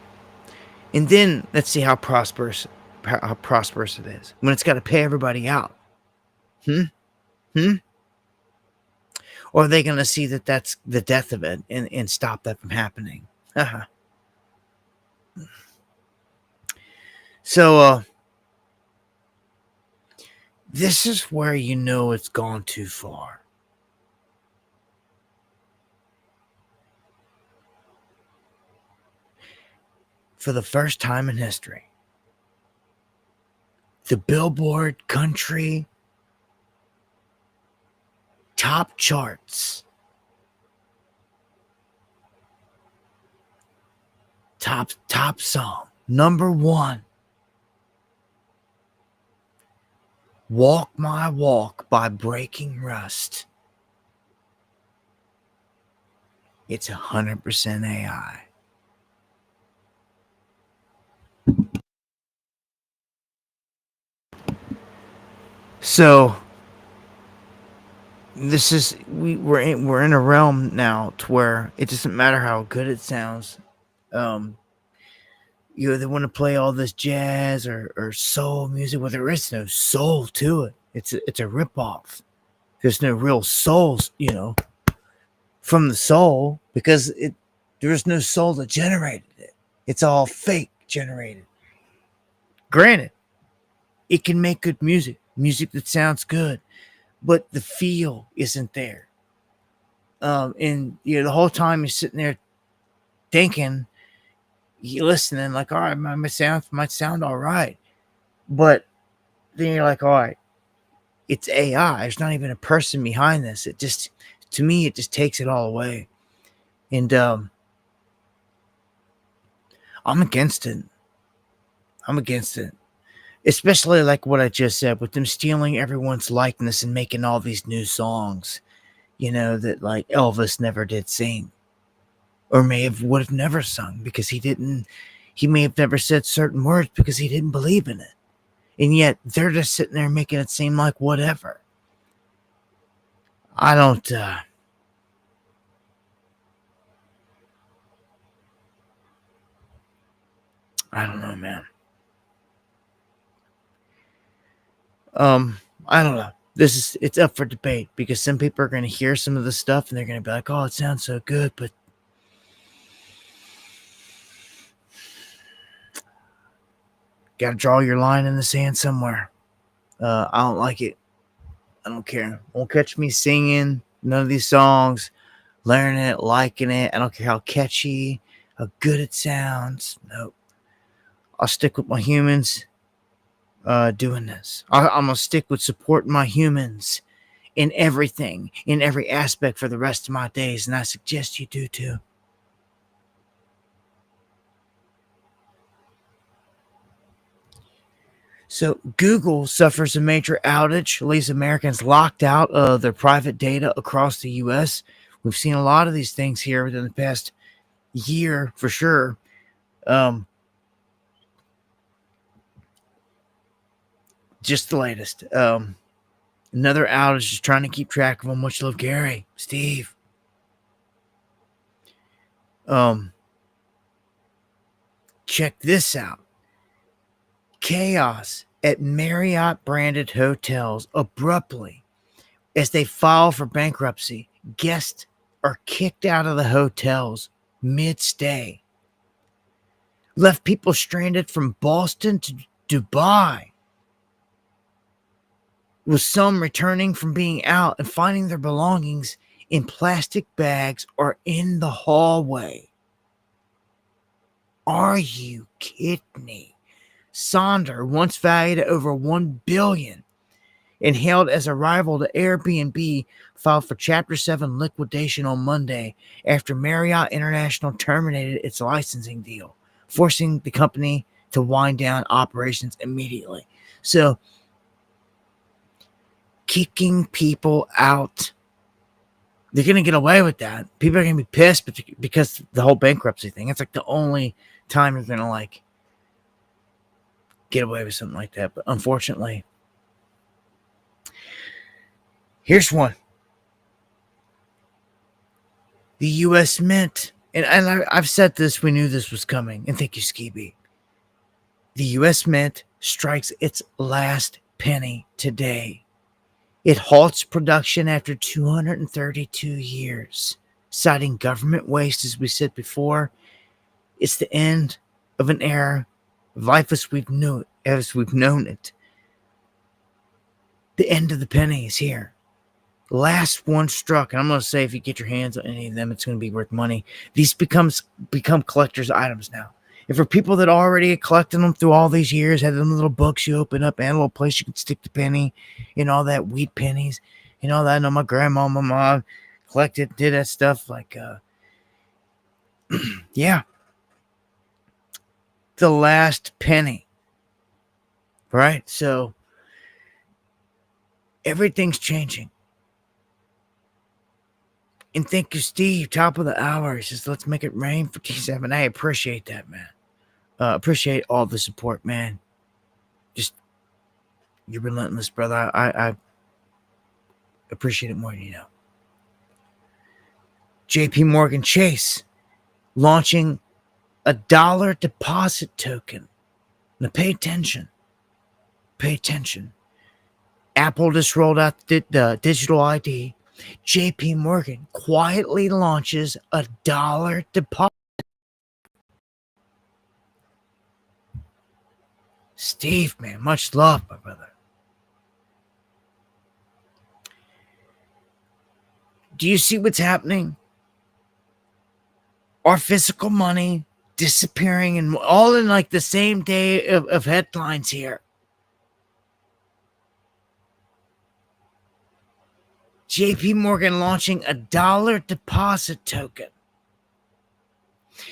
And then let's see how prosperous it is when it's got to pay everybody out. Or are they going to see that that's the death of it and stop that from happening? So this is where it's gone too far. For the first time in history, the Billboard country top charts, top song, number 1, Walk My Walk by Breaking Rust. It's 100% AI. So this is we're in a realm now to where it doesn't matter how good it sounds. They want to play all this jazz or soul music, well, there is no soul to it. It's a ripoff. There's no real souls, from the soul, because there's no soul that generated it. It's all fake generated. Granted, it can make good music that sounds good, but the feel isn't there. And the whole time you're sitting there thinking, you're listening, like, all right, might sound all right, but then you're like, all right, it's AI. There's not even a person behind this. It just to me, it just takes it all away. And I'm against it. I'm against it. Especially like what I just said, with them stealing everyone's likeness and making all these new songs, that like Elvis never did sing, or would have never sung, because he may have never said certain words because he didn't believe in it. And yet they're just sitting there making it seem like whatever. I don't know, man. I don't know. It's up for debate, because some people are going to hear some of the stuff and they're going to be like, "Oh, it sounds so good," but got to draw your line in the sand somewhere. I don't like it. I don't care. Won't catch me singing none of these songs, learning it, liking it. I don't care how catchy, how good it sounds. Nope. I'll stick with my humans doing this. I'm going to stick with supporting my humans in everything, in every aspect for the rest of my days, and I suggest you do too. So Google suffers a major outage, leaves Americans locked out of their private data across the U.S. We've seen a lot of these things here within the past year, for sure. Just the latest. Another outage is trying to keep track of them. Much love, Gary, Steve. Check this out. Chaos at Marriott branded hotels abruptly as they file for bankruptcy. Guests are kicked out of the hotels mid-stay. Left people stranded from Boston to Dubai, with some returning from being out and finding their belongings in plastic bags or in the hallway. Are you kidding me? Sonder, once valued at over $1 billion and hailed as a rival to Airbnb, filed for Chapter 7 liquidation on Monday after Marriott International terminated its licensing deal, forcing the company to wind down operations immediately. So, kicking people out, they're going to get away with that. People are going to be pissed because the whole bankruptcy thing. It's like the only time you're going to like get away with something like that. But unfortunately, here's one. The U.S. Mint, and I've said this, we knew this was coming, and thank you, Skeeby. The U.S. Mint strikes its last penny today. It halts production after 232 years, citing government waste, as we said before. It's the end of an era of life as we've known it. The end of the penny is here. Last one struck, and I'm going to say if you get your hands on any of them, it's going to be worth money. These become collector's items now. And for people that already collected them through all these years, had them little books you open up and a little place you could stick the penny, and all that, wheat pennies, and all that. I know my grandma, my mom collected, did that stuff. Like, yeah. The last penny. Right? So, everything's changing. And thank you, Steve, top of the hour. He says, let's make it rain for T7. I appreciate that, man. Appreciate all the support, man. Just, you're relentless, brother. I appreciate it more than you know. JP Morgan Chase launching a $1 deposit token. Now pay attention. Pay attention. Apple just rolled out the digital ID. JP Morgan quietly launches a $1 deposit. Steve, man, much love, my brother. Do you see what's happening? Our physical money disappearing, and all in like the same day of headlines here. JP Morgan launching a dollar deposit token.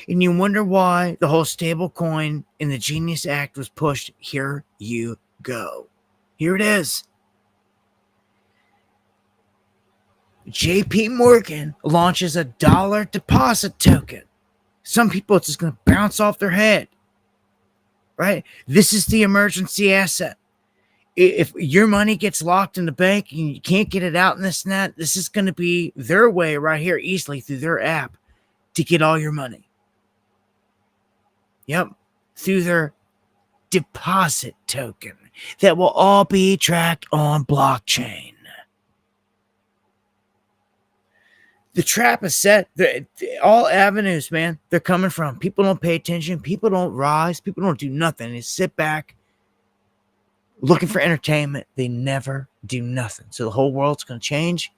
And you wonder why the whole stable coin in the Genius Act was pushed. Here you go. Here it is. JP Morgan launches a dollar deposit token. Some people, it's just going to bounce off their head, right? This is the emergency asset. If your money gets locked in the bank and you can't get it out in this and that, this is going to be their way right here easily through their app to get all your money. Yep. Through their deposit token that will all be tracked on blockchain. The trap is set. All avenues, man, they're coming from. People don't pay attention. People don't rise. People don't do nothing. They sit back looking for entertainment. They never do nothing. So the whole world's going to change.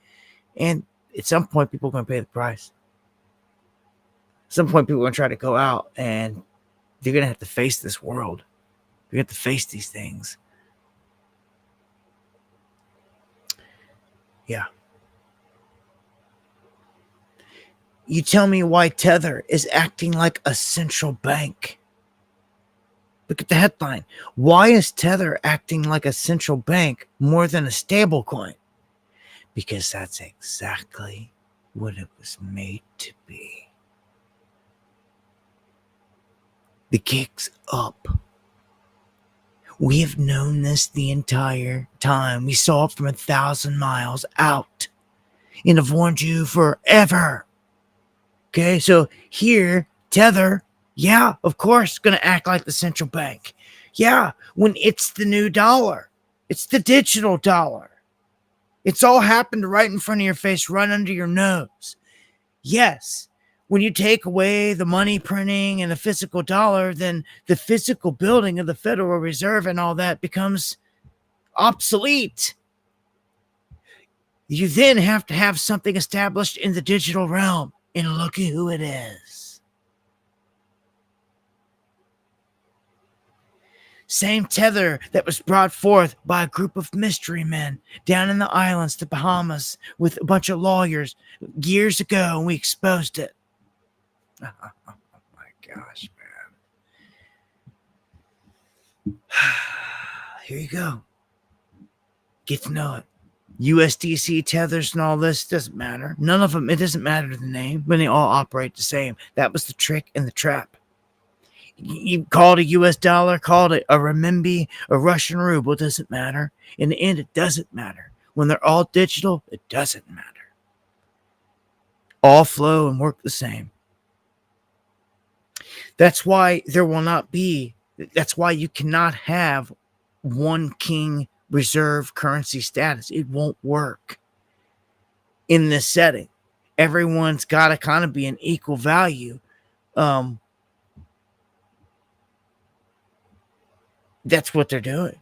And at some point, people are going to pay the price. At some point, people are going to try to go out and they're going to have to face this world. They're going to have to face these things. Yeah. You tell me why Tether is acting like a central bank. Look at the headline. Why is Tether acting like a central bank more than a stable coin? Because that's exactly what it was made to be. The gig's up. We have known this the entire time. We saw it from 1,000 miles out. And have warned you forever. Okay, so here, Tether, yeah, of course, going to act like the central bank. Yeah, when it's the new dollar. It's the digital dollar. It's all happened right in front of your face, right under your nose. Yes, when you take away the money printing and the physical dollar, then the physical building of the Federal Reserve and all that becomes obsolete. You then have to have something established in the digital realm. And look at who it is. Same Tether that was brought forth by a group of mystery men down in the islands, the Bahamas, with a bunch of lawyers years ago, and we exposed it. Oh my gosh, man. Here you go. Get to know it. USDC tethers and all this doesn't matter. None of them, it doesn't matter the name, when they all operate the same. That was the trick and the trap. You call it a US dollar, call it a renminbi, a Russian ruble, it doesn't matter. In the end, it doesn't matter. When they're all digital, it doesn't matter. All flow and work the same. That's why there will not be, that's why you cannot have one king reserve currency status. It won't work in this setting. Everyone's got to kind of be an equal value. That's what they're doing.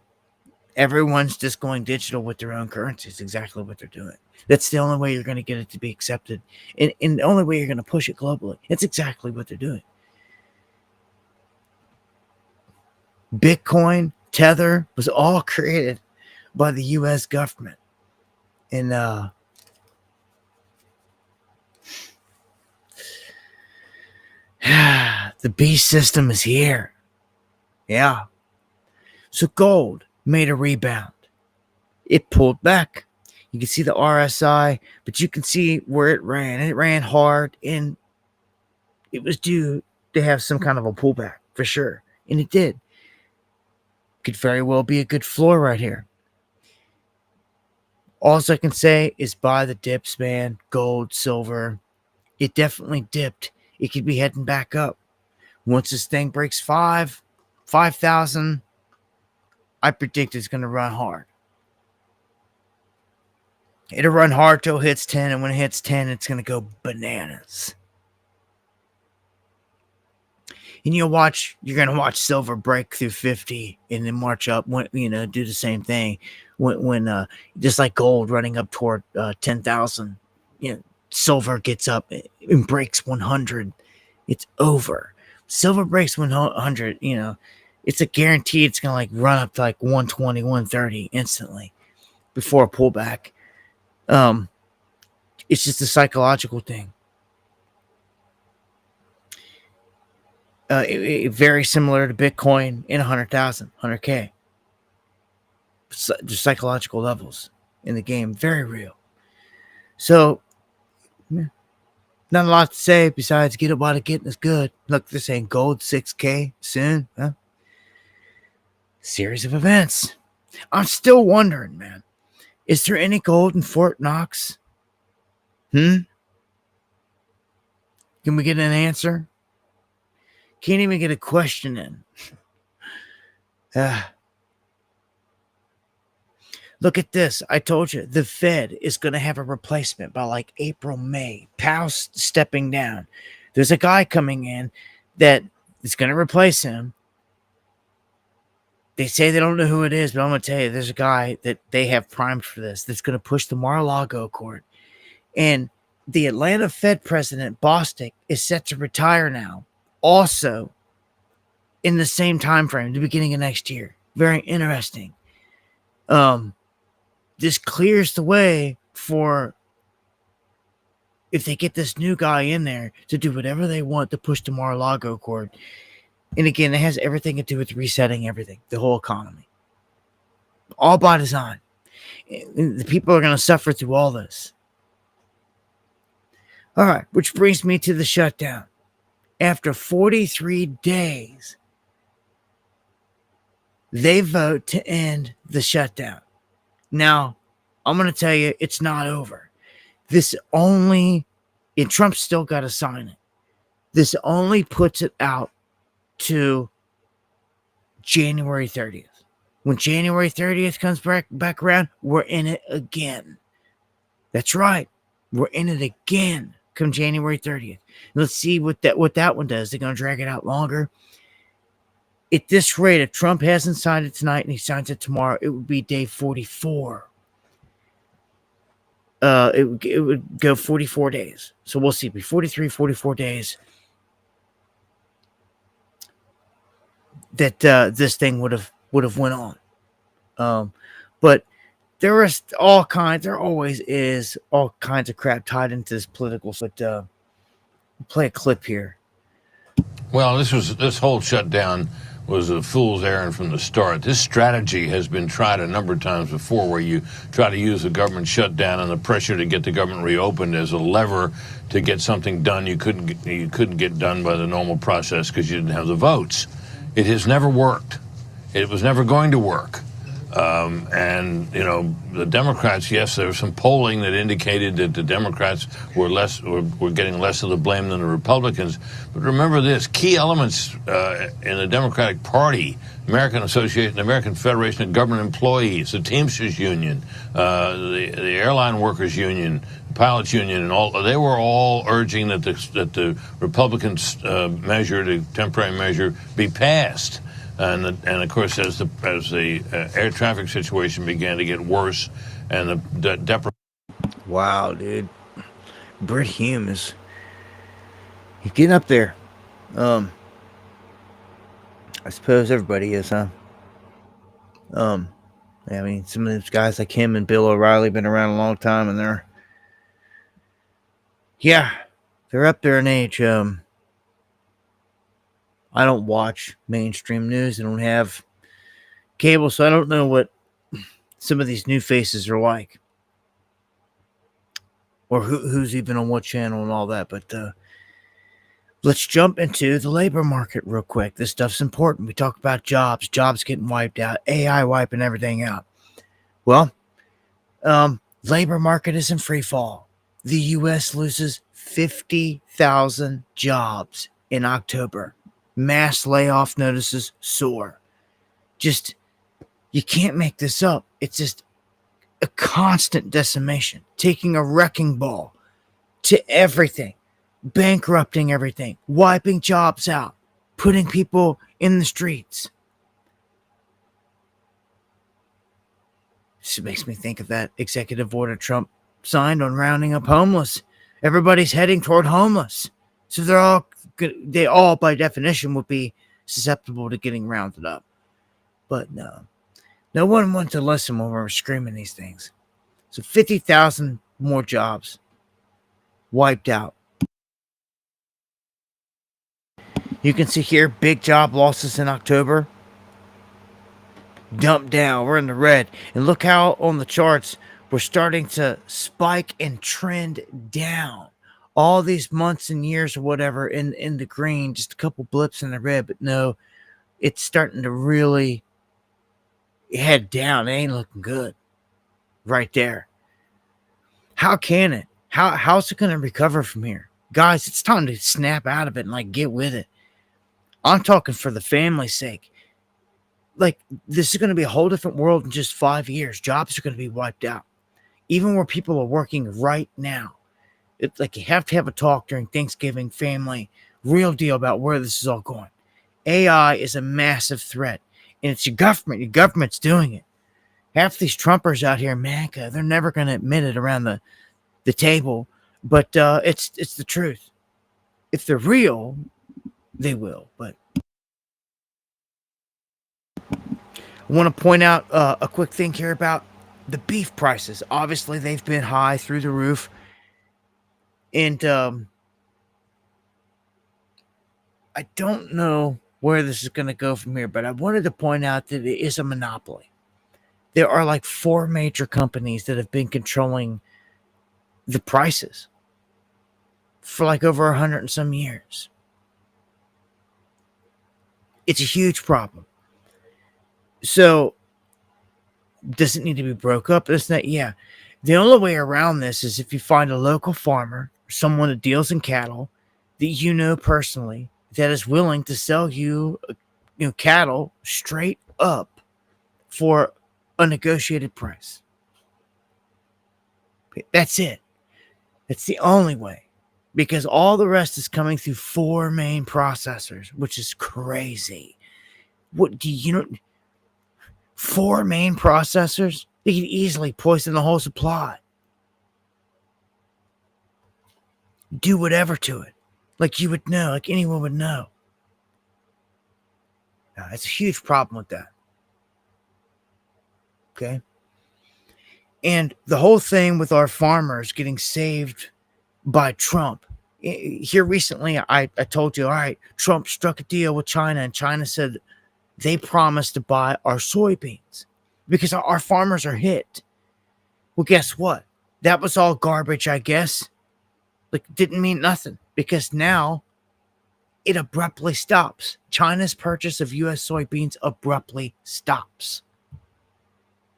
Everyone's just going digital with their own currency. It's exactly what they're doing. That's the only way you're going to get it to be accepted. And the only way you're going to push it globally. It's exactly what they're doing. Bitcoin, Tether was all created by the U.S. government. And the beast system is here. Yeah. So gold made a rebound. It pulled back. You can see the RSI, but you can see where it ran. It ran hard, and it was due to have some kind of a pullback for sure. And it did. Could very well be a good floor right here. All I can say is buy the dips, man. Gold, silver. It definitely dipped. It could be heading back up. Once this thing breaks 5,000, I predict it's going to run hard. It'll run hard till it hits 10, and when it hits 10, it's going to go bananas. And you're going to watch silver break through 50 and then march up, do the same thing. When just like gold running up toward 10,000, silver gets up and breaks 100. It's over. Silver breaks 100, it's a guarantee it's going to like run up to like 120, 130 instantly before a pullback. It's just a psychological thing. Very similar to Bitcoin in 100,000, 100K. Just psychological levels in the game. Very real. So, not a lot to say besides get it while the getting is good. Look, they're saying gold 6K soon. Huh? Series of events. I'm still wondering, man. Is there any gold in Fort Knox? Can we get an answer? Can't even get a question in. Look at this. I told you, the Fed is going to have a replacement by like April, May. Powell's stepping down. There's a guy coming in that is going to replace him. They say they don't know who it is, but I'm going to tell you, there's a guy that they have primed for this that's going to push the Mar-a-Lago court. And the Atlanta Fed president, Bostic, is set to retire now. Also, in the same time frame, the beginning of next year. Very interesting. This clears the way for, if they get this new guy in there, to do whatever they want to push the Mar-a-Lago court. And again, it has everything to do with resetting everything, the whole economy. All by design. The people are going to suffer through all this. All right, which brings me to the shutdown. After 43 days, they vote to end the shutdown. Now, I'm going to tell you, it's not over. And Trump's still got to sign it. This only puts it out to January 30th. When January 30th comes back around, we're in it again. That's right. We're in it again come January 30th. Let's see what that one does. They're going to drag it out longer. At this rate, if Trump hasn't signed it tonight and he signs it tomorrow, it would be day 44. It would go 44 days. So we'll see. It'll be 43, 44 days that this thing would have went on. But there always is all kinds of crap tied into this political. But we'll play a clip here. Well, this whole shutdown was a fool's errand from the start. This strategy has been tried a number of times before, where you try to use the government shutdown and the pressure to get the government reopened as a lever to get something done you couldn't get done by the normal process because you didn't have the votes. It has never worked. It was never going to work. And the Democrats, yes, there was some polling that indicated that the Democrats were getting less of the blame than the Republicans. But remember this: key elements in the Democratic Party, American Association, the American Federation of Government Employees, the Teamsters Union, the Airline Workers Union, the Pilots Union, and all, they were all urging that the Republicans' the temporary measure, be passed. And of course, as the air traffic situation began to get worse, and wow, dude, Brit Hume he's getting up there. I suppose everybody is, huh? I mean, some of those guys like him and Bill O'Reilly have been around a long time, and they're up there in age. I don't watch mainstream news. I don't have cable, so I don't know what some of these new faces are like, or who's even on what channel and all that. But let's jump into the labor market real quick. This stuff's important. We talk about jobs getting wiped out, AI wiping everything out. Well, labor market is in free fall. The U.S. loses 50,000 jobs in October. Mass layoff notices soar. Just, you can't make this up. It's just a constant decimation, taking a wrecking ball to everything, bankrupting everything, wiping jobs out, putting people in the streets. This makes me think of that executive order Trump signed on rounding up homeless. Everybody's heading toward homeless. So they all by definition would be susceptible to getting rounded up. But no one wanted to listen when we were screaming these things. So 50,000 more jobs wiped out. You can see here big job losses in October. Dumped down. We're in the red. And look how on the charts we're starting to spike and trend down. All these months and years or whatever in the green, just a couple blips in the red, but no, it's starting to really head down. It ain't looking good right there. How can it? How's it going to recover from here? Guys, it's time to snap out of it and like get with it. I'm talking for the family's sake. Like, this is going to be a whole different world in just 5 years. Jobs are going to be wiped out. Even where people are working right now. It's like you have to have a talk during Thanksgiving, family, real deal about where this is all going. AI is a massive threat. And it's your government. Your government's doing it. Half these Trumpers out here in America, they're never going to admit it around the table. But it's the truth. If they're real, they will. But I want to point out a quick thing here about the beef prices. Obviously, they've been high through the roof. And I don't know where this is going to go from here, but I wanted to point out that it is a monopoly. There are like 4 major companies that have been controlling the prices for like over 100 and some years. It's a huge problem. So, does it need to be broke up? This, that, yeah. The only way around this is if you find a local farmer, someone that deals in cattle that you know personally, that is willing to sell you, cattle straight up for a negotiated price. That's it. That's the only way. Because all the rest is coming through 4 main processors, which is crazy. What do you know? 4 main processors? They could easily poison the whole supply. Do whatever to it. Like you would know, like anyone would know. Now, that's a huge problem with that. Okay? And the whole thing with our farmers getting saved by Trump. Here recently, I told you, all right, Trump struck a deal with China, and China said they promised to buy our soybeans because our farmers are hit. Well, guess what? That was all garbage, I guess. Like, didn't mean nothing because now it abruptly stops. China's purchase of U.S. soybeans abruptly stops.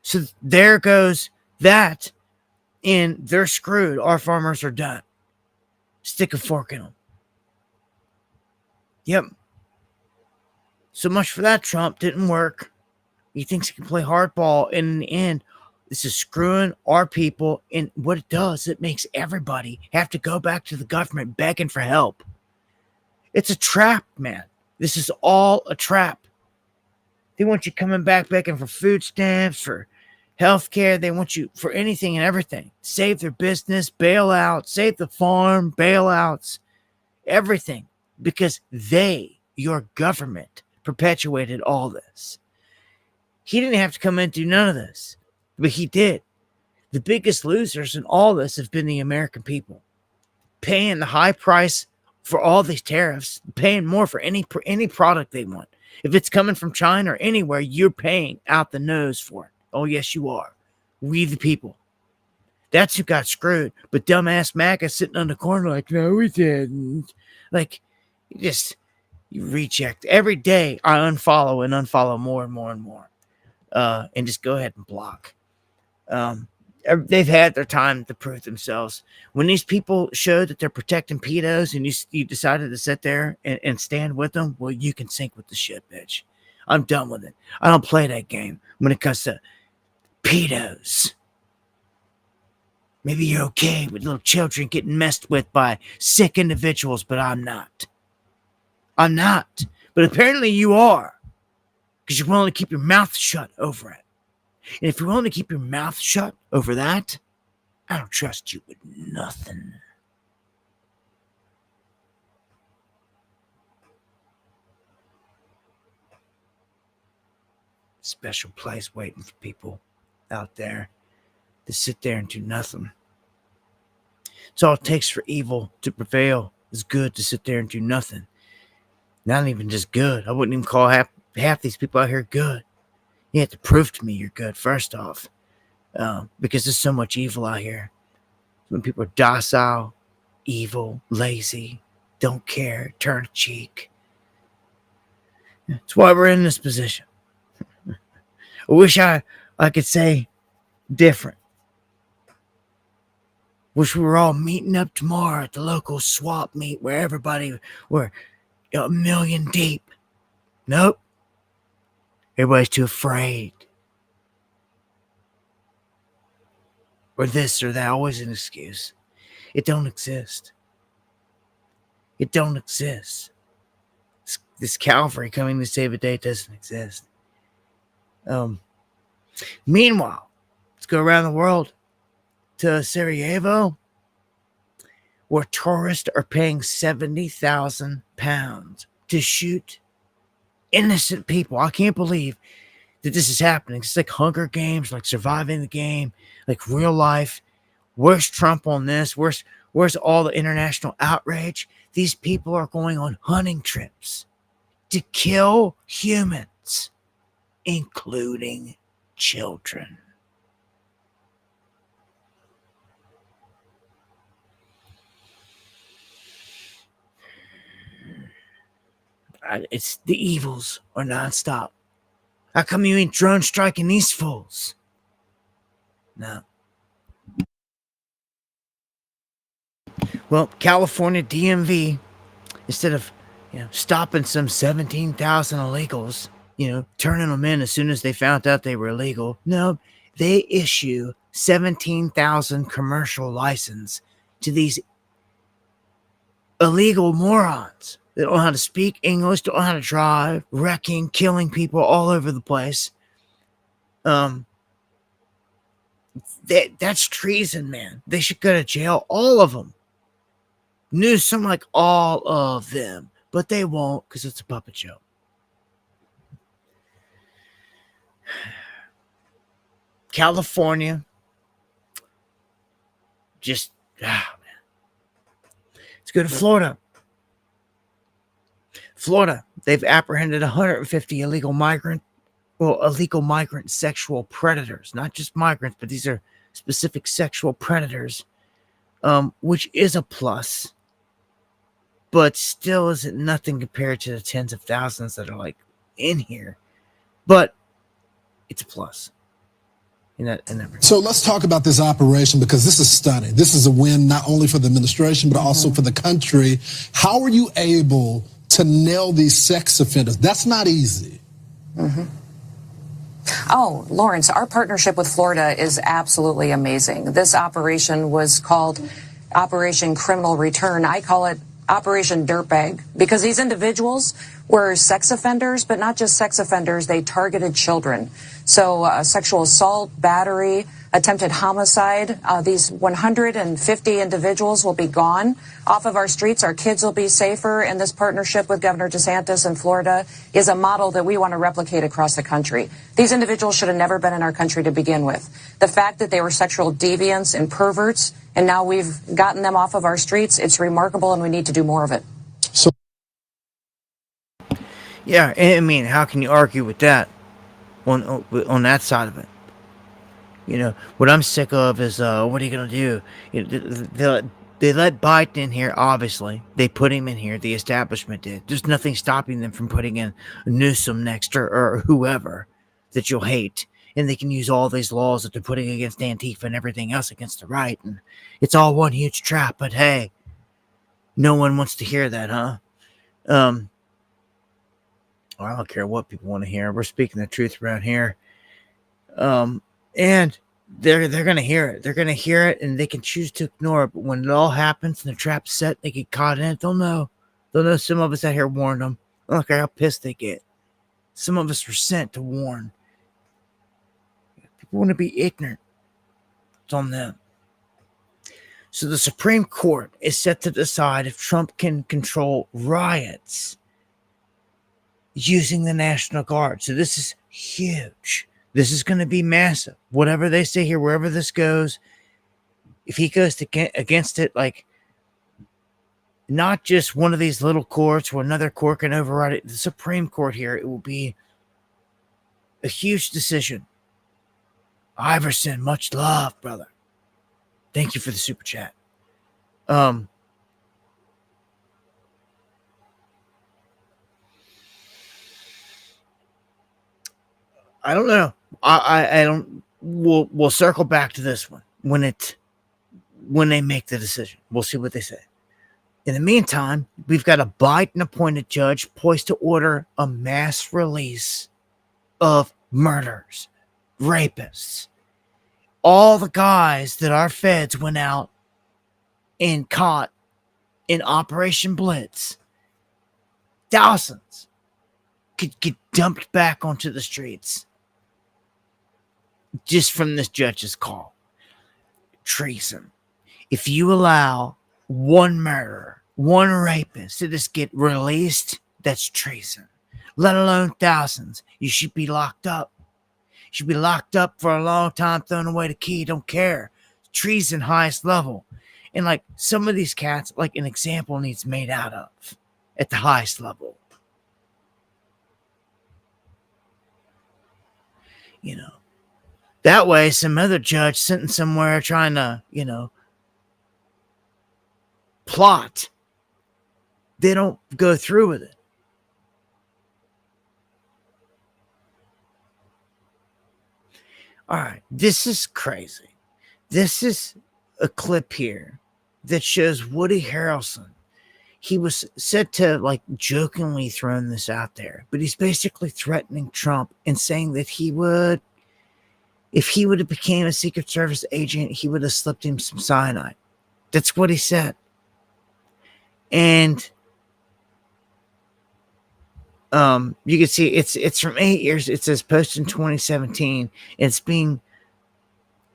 So there goes that, and they're screwed. Our farmers are done. Stick a fork in them. Yep. So much for that, Trump. Didn't work. He thinks he can play hardball, and in the end, this is screwing our people. And what it does, it makes everybody have to go back to the government begging for help. It's a trap, man. This is all a trap. They want you coming back begging for food stamps, for health care. They want you for anything and everything. Save their business, bailouts, save the farm, bailouts, everything. Because they, your government, perpetuated all this. He didn't have to come in and do none of this, but he did. The biggest losers in all this have been the American people, paying the high price for all these tariffs, paying more for any product they want. If it's coming from China or anywhere, you're paying out the nose for it. Oh, yes, you are. We the people. That's who got screwed. But dumbass MAGA sitting on the corner like, no, we didn't. Like, you reject. Every day I unfollow and unfollow more and more and more. And just go ahead and block. They've had their time to prove themselves. When these people show that they're protecting pedos and you decided to sit there and stand with them, well, you can sink with the shit, bitch. I'm done with it. I don't play that game when it comes to pedos. Maybe you're okay with little children getting messed with by sick individuals, but I'm not. I'm not. But apparently you are. Because you're willing to keep your mouth shut over it. And if you're willing to keep your mouth shut over that, I don't trust you with nothing. Special place waiting for people out there to sit there and do nothing. It's all it takes for evil to prevail. It's good to sit there and do nothing. Not even just good. I wouldn't even call half these people out here good. You have to prove to me you're good, first off. Because there's so much evil out here. When people are docile, evil, lazy, don't care, turn a cheek. That's why we're in this position. I wish I could say different. Wish we were all meeting up tomorrow at the local swap meet where everybody were a million deep. Nope. Everybody's too afraid. Or this or that, always an excuse. It don't exist. It don't exist. This Calvary coming to save a day doesn't exist. Meanwhile, let's go around the world to Sarajevo, where tourists are paying 70,000 pounds to shoot innocent people. I can't believe that this is happening. It's like Hunger Games, like surviving the game, like real life. Where's Trump on this? Where's all the international outrage? These people are going on hunting trips to kill humans, including children. It's the evils are nonstop. How come you ain't drone striking these fools? No. Well, California DMV, instead of stopping some 17,000 illegals, turning them in as soon as they found out they were illegal, no, they issue 17,000 commercial license to these illegal morons. They don't know how to speak English, don't know how to drive, wrecking, killing people all over the place. That's treason, man. They should go to jail, all of them. Newsom, like all of them. But they won't, because it's a puppet show. California, just, man. Let's go to Florida. Florida, they've apprehended 150 illegal migrant sexual predators. Not just migrants, but these are specific sexual predators, which is a plus, but still isn't nothing compared to the tens of thousands that are like in here. But it's a plus. So let's talk about this operation, because this is stunning. This is a win not only for the administration, but also for the country. How are you able to nail these sex offenders? That's not easy. Oh, Lawrence, our partnership with Florida is absolutely amazing. This operation was called Operation Criminal Return. I call it Operation Dirtbag, because these individuals were sex offenders, but not just sex offenders. They targeted children. So sexual assault, battery, attempted homicide. These 150 individuals will be gone off of our streets. Our kids will be safer. And this partnership with Governor DeSantis in Florida is a model that we want to replicate across the country. These individuals should have never been in our country to begin with. The fact that they were sexual deviants and perverts, and now we've gotten them off of our streets, it's remarkable, and we need to do more of it. So, yeah, I mean, how can you argue with that on that side of it? What I'm sick of is, what are you going to do? They let Biden in here, obviously. They put him in here. The establishment did. There's nothing stopping them from putting in Newsom next or whoever that you'll hate. And they can use all these laws that they're putting against Antifa and everything else against the right. And it's all one huge trap. But hey, no one wants to hear that, huh? I don't care what people want to hear. We're speaking the truth around here. And they're going to hear it. They're going to hear it, and they can choose to ignore it. But when it all happens and the trap's set, they get caught in it. They'll know. They'll know some of us out here warned them. I don't care how pissed they get. Some of us were sent to warn. People want to be ignorant. It's on them. So the Supreme Court is set to decide if Trump can control riots using the National Guard. So this is huge. This is going to be massive. Whatever they say here, wherever this goes, if he goes against it, like, not just one of these little courts or another court can override it, the Supreme Court here, it will be a huge decision. Iverson, much love, brother. Thank you for the super chat. I don't know. I don't. We'll circle back to this one when they make the decision. We'll see what they say. In the meantime, we've got a Biden-appointed judge poised to order a mass release of murderers, rapists, all the guys that our feds went out and caught in Operation Blitz. Thousands could get dumped back onto the streets just from this judge's call. Treason. If you allow one murderer, one rapist to just get released, that's treason. Let alone thousands. You should be locked up. You should be locked up for a long time, throwing away the key. Don't care. Treason, highest level. And like some of these cats, like an example needs made out of at the highest level. You know, that way some other judge sitting somewhere trying to, plot, they don't go through with it. All right, this is crazy. This is a clip here that shows Woody Harrelson. He was said to like jokingly thrown this out there, but he's basically threatening Trump and saying that if he would have became a Secret Service agent, he would have slipped him some cyanide. That's what he said. And you can see it's from 8 years. It says posted in 2017. It's being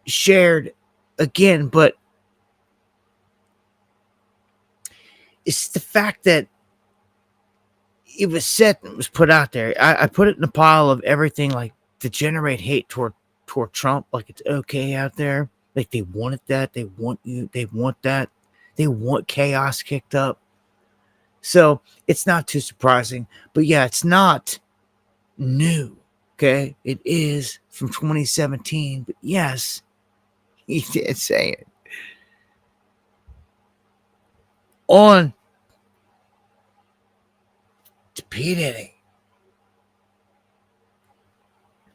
shared again, but it's the fact that it was said and it was put out there. I put it in a pile of everything like to generate hate toward Trump. Like it's okay out there. Like they wanted that. They want you. They want that. They want chaos kicked up. So it's not too surprising. But yeah, it's not new. Okay. It is from 2017. But yes, he did say it. On to P. Diddy.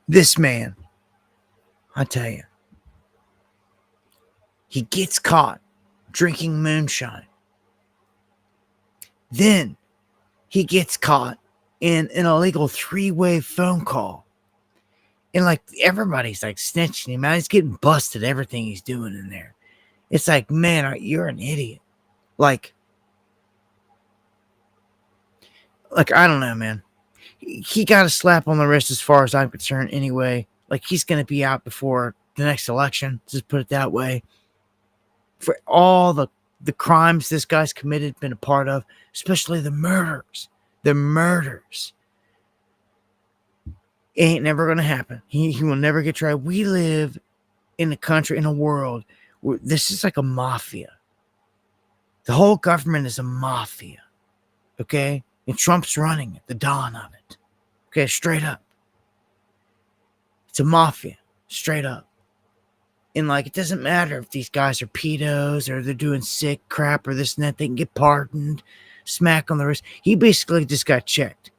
This man, I tell you, he gets caught drinking moonshine. Then he gets caught in an illegal 3-way phone call. And like everybody's like snitching him out. He's getting busted, everything he's doing in there. It's like, man, you're an idiot. Like, I don't know, man. He got a slap on the wrist as far as I'm concerned anyway. Like, he's going to be out before the next election. Just put it that way. For all the crimes this guy's committed, been a part of, especially the murders. The murders. It ain't never going to happen. He will never get tried. We live in a country, in a world where this is like a mafia. The whole government is a mafia. Okay? And Trump's running it, the dawn of it. Okay, straight up. It's a mafia, straight up. And like, it doesn't matter if these guys are pedos or they're doing sick crap or this and that. They can get pardoned, smack on the wrist. He basically just got checked.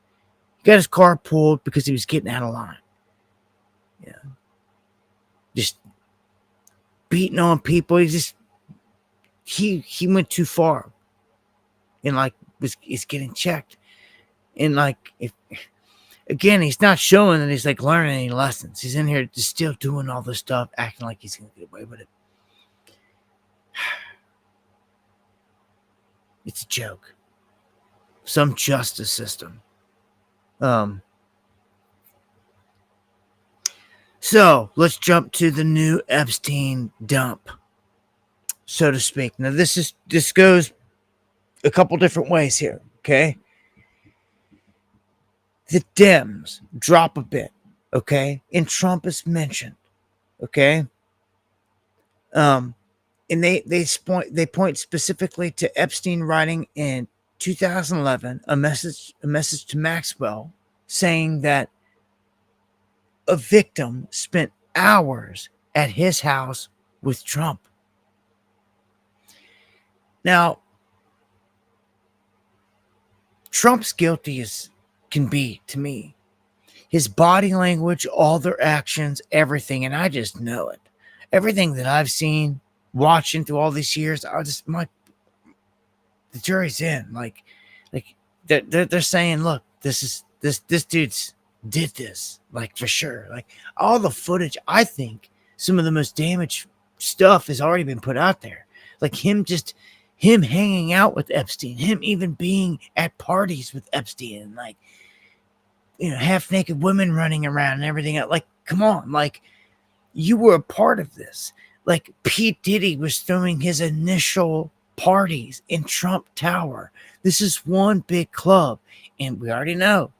He got his car pulled because he was getting out of line. Yeah. Just beating on people. He went too far. And like, is getting checked. And like, again, he's not showing that he's like learning any lessons. He's in here just still doing all this stuff, acting like he's gonna get away with it. It's a joke. Some justice system. So let's jump to the new Epstein dump, so to speak. Now this goes a couple different ways here, okay? The Dems drop a bit, okay? And Trump is mentioned, okay? And they point specifically to Epstein writing in 2011 a message to Maxwell saying that a victim spent hours at his house with Trump. Now, Trump's guilty as can be to me. His body language, all their actions, everything, and I just know it. Everything that I've seen, watching through all these years, the jury's in. Like they're saying, look, this dude's did this, like, for sure. Like, all the footage, I think some of the most damaged stuff has already been put out there. Like him hanging out with Epstein, him even being at parties with Epstein, like, half naked women running around and everything else. Like, come on, like, you were a part of this. Like, Pete Diddy was throwing his initial parties in Trump Tower. This is one big club, and we already know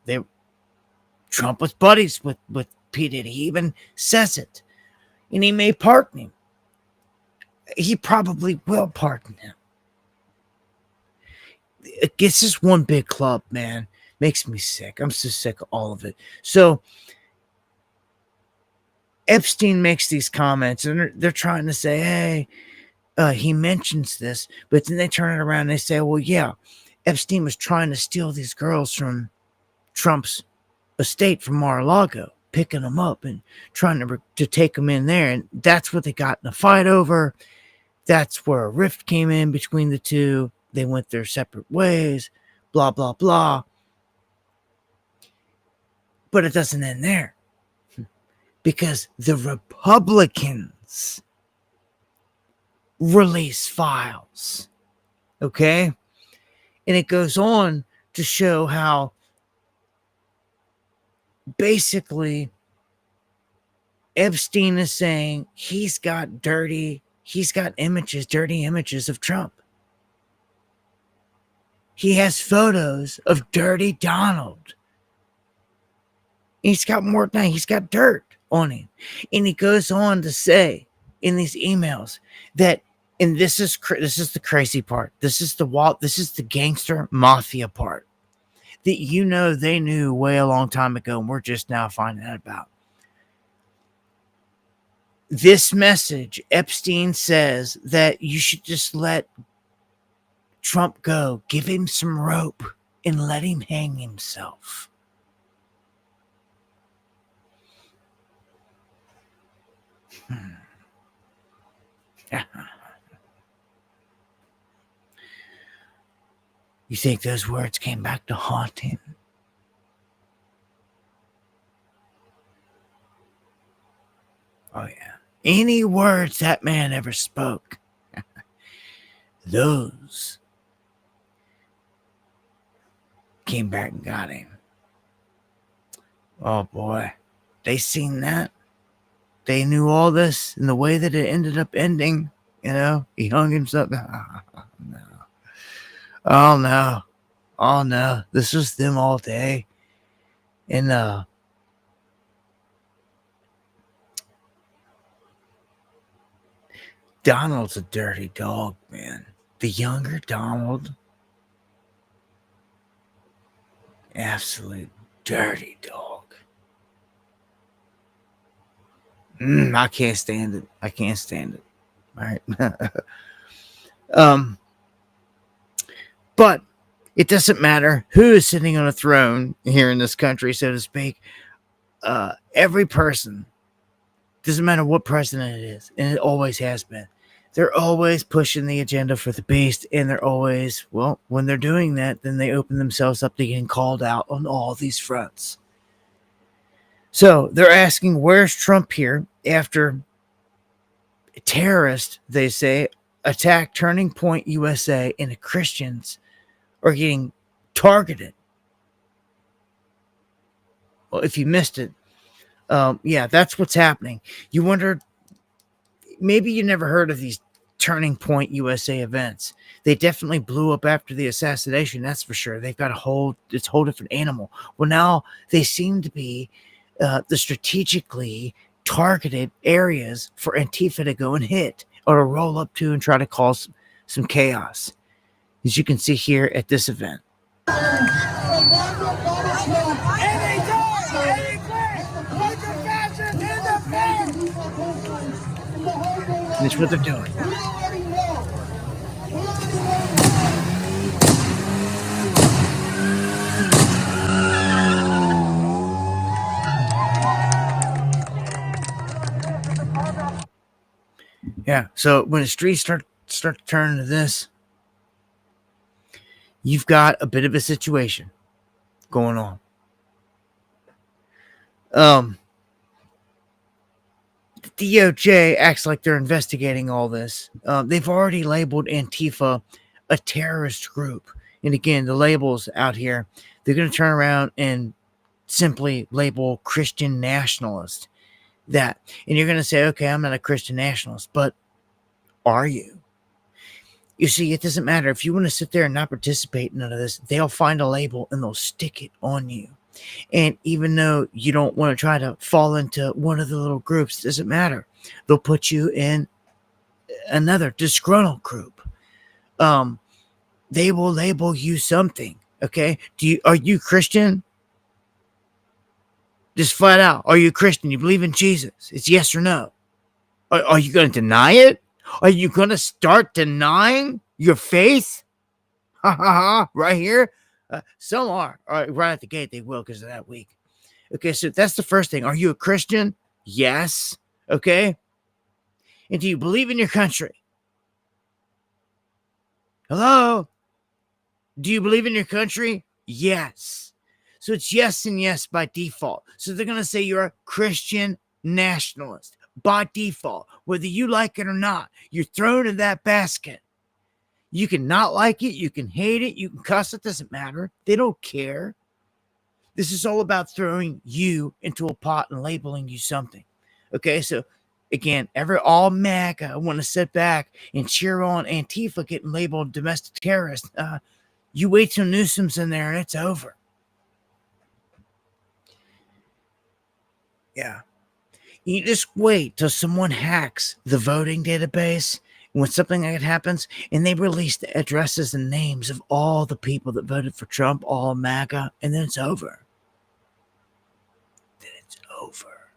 Trump was buddies with P. Diddy. He even says it. And he may pardon him. He probably will pardon him. This is one big club, man. Makes me sick. I'm so sick of all of it. So Epstein makes these comments, and they're trying to say, hey, he mentions this, but then they turn it around and they say, well, yeah, Epstein was trying to steal these girls from Trump's estate from Mar-a-Lago, picking them up and trying to take them in there. And that's what they got in a fight over. That's where a rift came in between the two. They went their separate ways, blah, blah, blah. But it doesn't end there, because the Republicans release files. Okay? And it goes on to show how basically Epstein is saying he's got dirty images of Trump. He has photos of dirty Donald. He's got more than that. He's got dirt on him. And he goes on to say in these emails that, and this is the crazy part. This is the gangster mafia part that they knew way a long time ago, and we're just now finding out about. This message, Epstein says that you should just let Trump go, give him some rope, and let him hang himself. You think those words came back to haunt him? Oh, yeah. Any words that man ever spoke, those came back and got him. Oh, boy. They seen that. They knew all this, and the way that it ended up ending, he hung himself. No. Oh, no. Oh, no. This was them all day. And, Donald's a dirty dog, man. The younger Donald, absolute dirty dog. I can't stand it. All right. But it doesn't matter who is sitting on a throne here in this country, so to speak. Every person, doesn't matter what president it is, and it always has been, they're always pushing the agenda for the beast, and they're always, well, when they're doing that, then they open themselves up to getting called out on all these fronts. So they're asking, where's Trump here after terrorists, they say, attack Turning Point USA, and the Christians are getting targeted? Well, if you missed it, yeah, that's what's happening. You wonder, maybe you never heard of these Turning Point USA events. They definitely blew up after the assassination, that's for sure. They've got it's a whole different animal. Well, now they seem to be the strategically targeted areas for Antifa to go and hit or to roll up to and try to cause some chaos, as you can see here at this event. That's what they're doing. Yeah, so when the streets start to turn into this, you've got a bit of a situation going on. The DOJ acts like they're investigating all this. They've already labeled Antifa a terrorist group. And again, the labels out here, they're going to turn around and simply label Christian nationalist that. And you're going to say, okay, I'm not a Christian nationalist, but are you? You see, it doesn't matter. If you want to sit there and not participate in none of this, they'll find a label and they'll stick it on you. And even though you don't want to try to fall into one of the little groups, it doesn't matter. They'll put you in another disgruntled group. They will label you something. Okay. Are you Christian? Just flat out. Are you Christian? You believe in Jesus? It's yes or no. Are you going to deny it? Are you going to start denying your faith? Ha ha ha. Right here. Some are. Right at the gate, they will because of that week. Okay, so that's the first thing. Are you a Christian? Yes. Okay. And do you believe in your country? Hello? Do you believe in your country? Yes. So it's yes and yes by default. So they're going to say you're a Christian nationalist by default. Whether you like it or not, you're thrown in that basket. You can not like it. You can hate it. You can cuss. It doesn't matter. They don't care. This is all about throwing you into a pot and labeling you something. Okay, so again, all MAGA want to sit back and cheer on Antifa getting labeled domestic terrorist. You wait till Newsom's in there and it's over. Yeah. You just wait till someone hacks the voting database when something like that happens and they release the addresses and names of all the people that voted for Trump, all MAGA, and then it's over. Then it's over.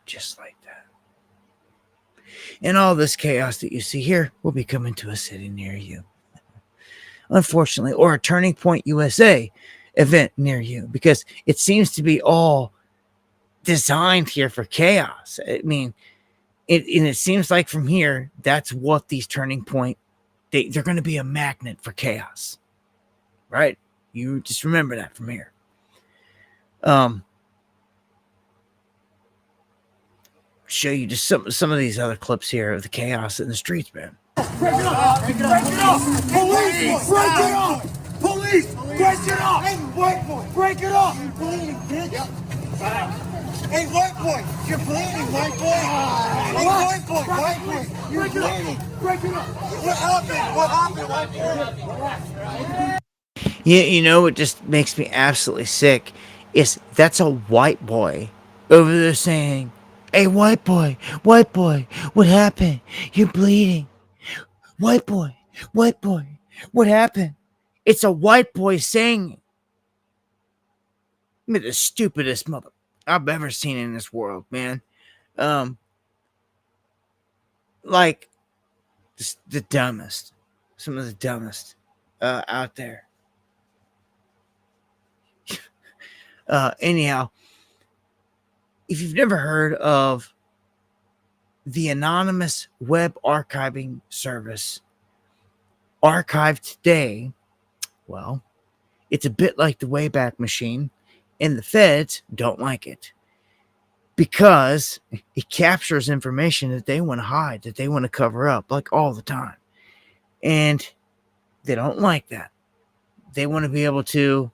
Just like that. And all this chaos that you see here will be coming to a city near you. Unfortunately, or a Turning Point USA event near you, because it seems to be all designed here for chaos. I mean, it seems like from here, that's what these Turning Point, they're going to be a magnet for chaos, right? You just remember that from here. Show you just some of these other clips here of the chaos in the streets, man. Break it up! Break it up! Police! Break it up! Police! Break it up! Hey, white boy! Break it up! You're bleeding, bitch! Hey, white boy! You're bleeding, white boy! Hey, white boy! White boy! You're bleeding! Break it up! What happened? What happened, white boy? Yeah, you know what just makes me absolutely sick is that's a white boy over there saying, "Hey, white boy, what happened? You're bleeding. White boy, what happened?" It's a white boy saying it. I mean, the stupidest mother I've ever seen in this world, man. Like the dumbest, some of the dumbest out there. Anyhow, if you've never heard of the anonymous web archiving service, Archive Today, well, it's a bit like the Wayback Machine, and the feds don't like it because it captures information that they want to hide, that they want to cover up, like all the time. And they don't like that. They want to be able to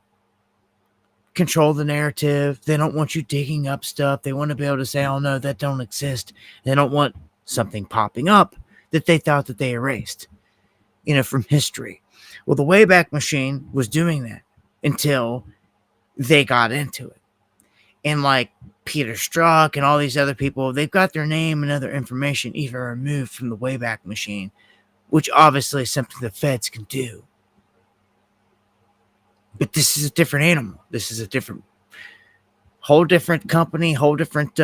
control the narrative. They don't want you digging up stuff. They want to be able to say, "Oh no, that don't exist." They don't want something popping up that they thought that they erased, from history. Well, the Wayback Machine was doing that until they got into it. And like Peter Strzok and all these other people, they've got their name and other information even removed from the Wayback Machine, which obviously is something the feds can do. But this is a different animal. This is a whole different company, whole different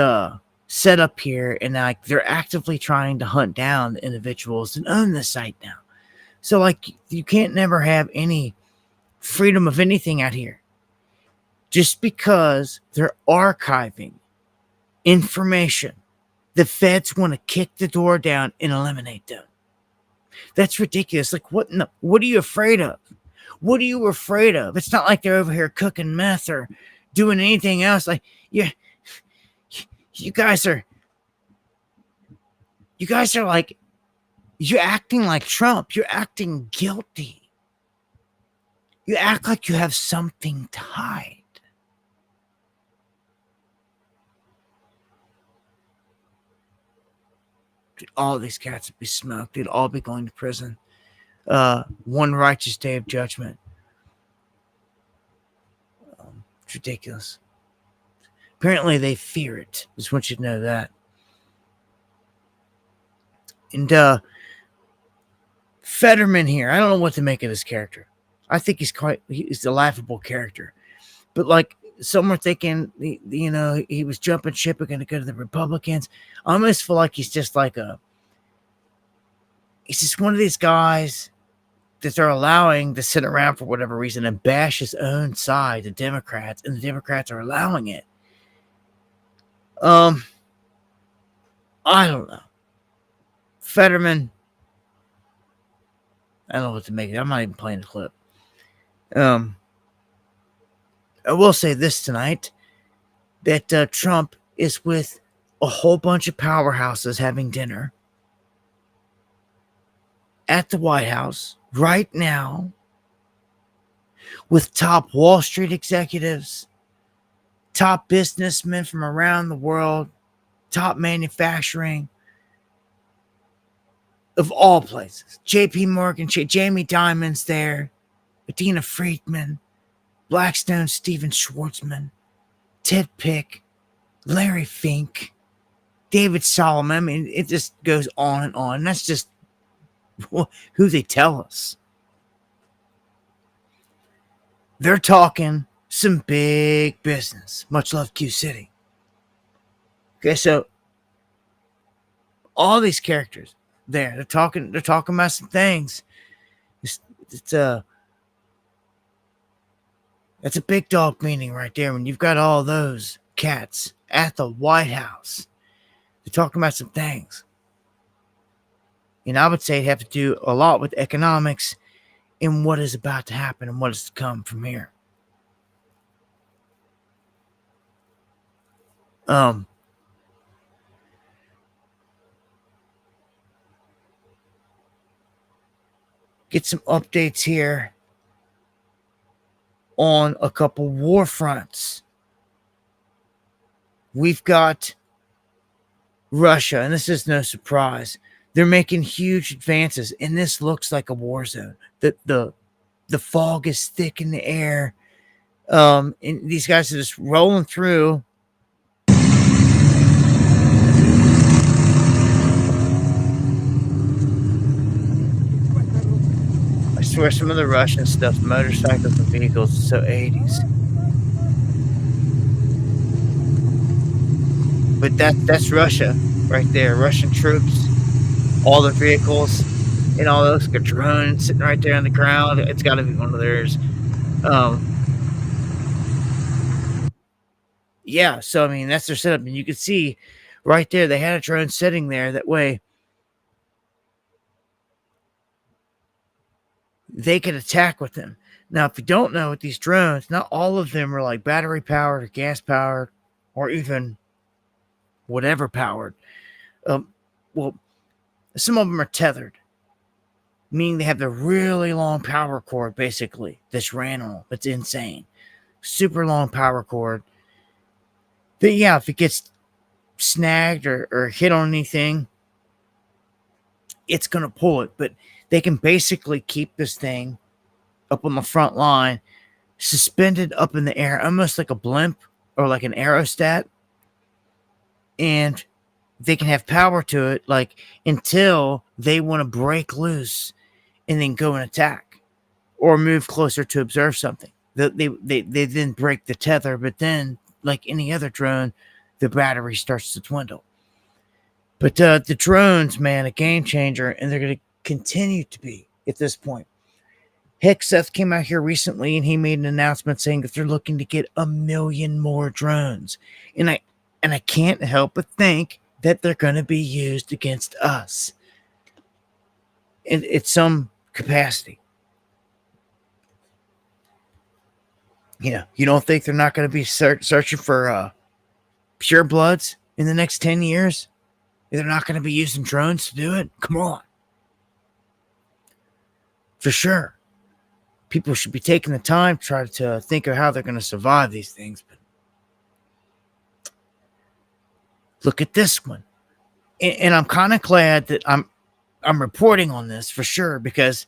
setup here. And like they're actively trying to hunt down the individuals and own the site now. So like you can't never have any freedom of anything out here. Just because they're archiving information, the feds want to kick the door down and eliminate them. That's ridiculous. Like, what are you afraid of? What are you afraid of? It's not like they're over here cooking meth or doing anything else. Like, you guys are like, you're acting like Trump. You're acting guilty. You act like you have something to hide. Dude, all these cats would be smoked. They'd all be going to prison. One righteous day of judgment. It's ridiculous. Apparently they fear it. Just want you to know that. And Fetterman here, I don't know what to make of this character. I think he's a laughable character. But like, some were thinking, he was jumping ship and going to go to the Republicans. I almost feel like he's just one of these guys that they're allowing to sit around for whatever reason and bash his own side, the Democrats, and the Democrats are allowing it. I don't know. Fetterman, I don't know what to make of it. I'm not even playing the clip. I will say this tonight, that Trump is with a whole bunch of powerhouses having dinner at the White House right now with top Wall Street executives, top businessmen from around the world, top manufacturing of all places. JP Morgan, Jamie Dimon's there, Adina Friedman, Blackstone, Steven Schwartzman, Ted Pick, Larry Fink, David Solomon. I mean, it just goes on and on. And that's just who they tell us. They're talking some big business. Much love, Q City. Okay, so all these characters there, they're talking about some things. That's a big dog meeting right there when you've got all those cats at the White House. They're talking about some things. And I would say it'd have to do a lot with economics and what is about to happen and what is to come from here. Get some updates here on a couple war fronts. We've got Russia, and this is no surprise. They're making huge advances, and this looks like a war zone. The fog is thick in the air. And these guys are just rolling through. I swear some of the Russian stuff, motorcycles and vehicles, is so 80s. But that's Russia right there. Russian troops, all the vehicles, and all those drones sitting right there on the ground. It's got to be one of theirs. Yeah, so I mean, that's their setup. And you can see right there, they had a drone sitting there. That way they could attack with them. Now, if you don't know, with these drones, not all of them are like battery powered or gas powered or even whatever powered. Well, some of them are tethered, meaning they have the really long power cord, basically, that's ran on. It's insane. Super long power cord. But yeah, if it gets snagged or hit on anything, it's going to pull it. But they can basically keep this thing up on the front line, suspended up in the air, almost like a blimp, or like an aerostat, and they can have power to it, like until they want to break loose and then go and attack or move closer to observe something. They then break the tether, but then, like any other drone, the battery starts to dwindle. But the drones, man, a game changer, and they're going to continue to be at this point. Heck, Seth came out here recently and he made an announcement saying that they're looking to get 1 million more drones. And I can't help but think that they're going to be used against us in some capacity. You don't think they're not going to be searching for purebloods in the next 10 years? They're not going to be using drones to do it? Come on. For sure. People should be taking the time to try to think of how they're going to survive these things. But look at this one. And I'm kind of glad that I'm reporting on this for sure, because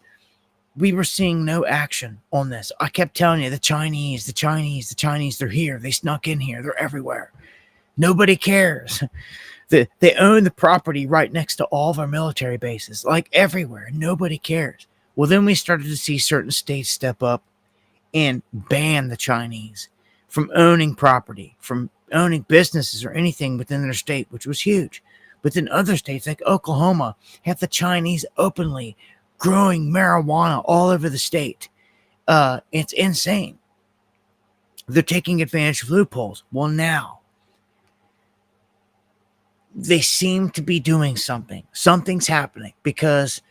we were seeing no action on this. I kept telling you, the Chinese, they're here. They snuck in here. They're everywhere. Nobody cares. They own the property right next to all of our military bases, like everywhere. Nobody cares. Well, then we started to see certain states step up and ban the Chinese from owning property, from owning businesses or anything within their state, which was huge. But then other states like Oklahoma have the Chinese openly growing marijuana all over the state. It's insane. They're taking advantage of loopholes. Well, now they seem to be doing something. Something's happening, because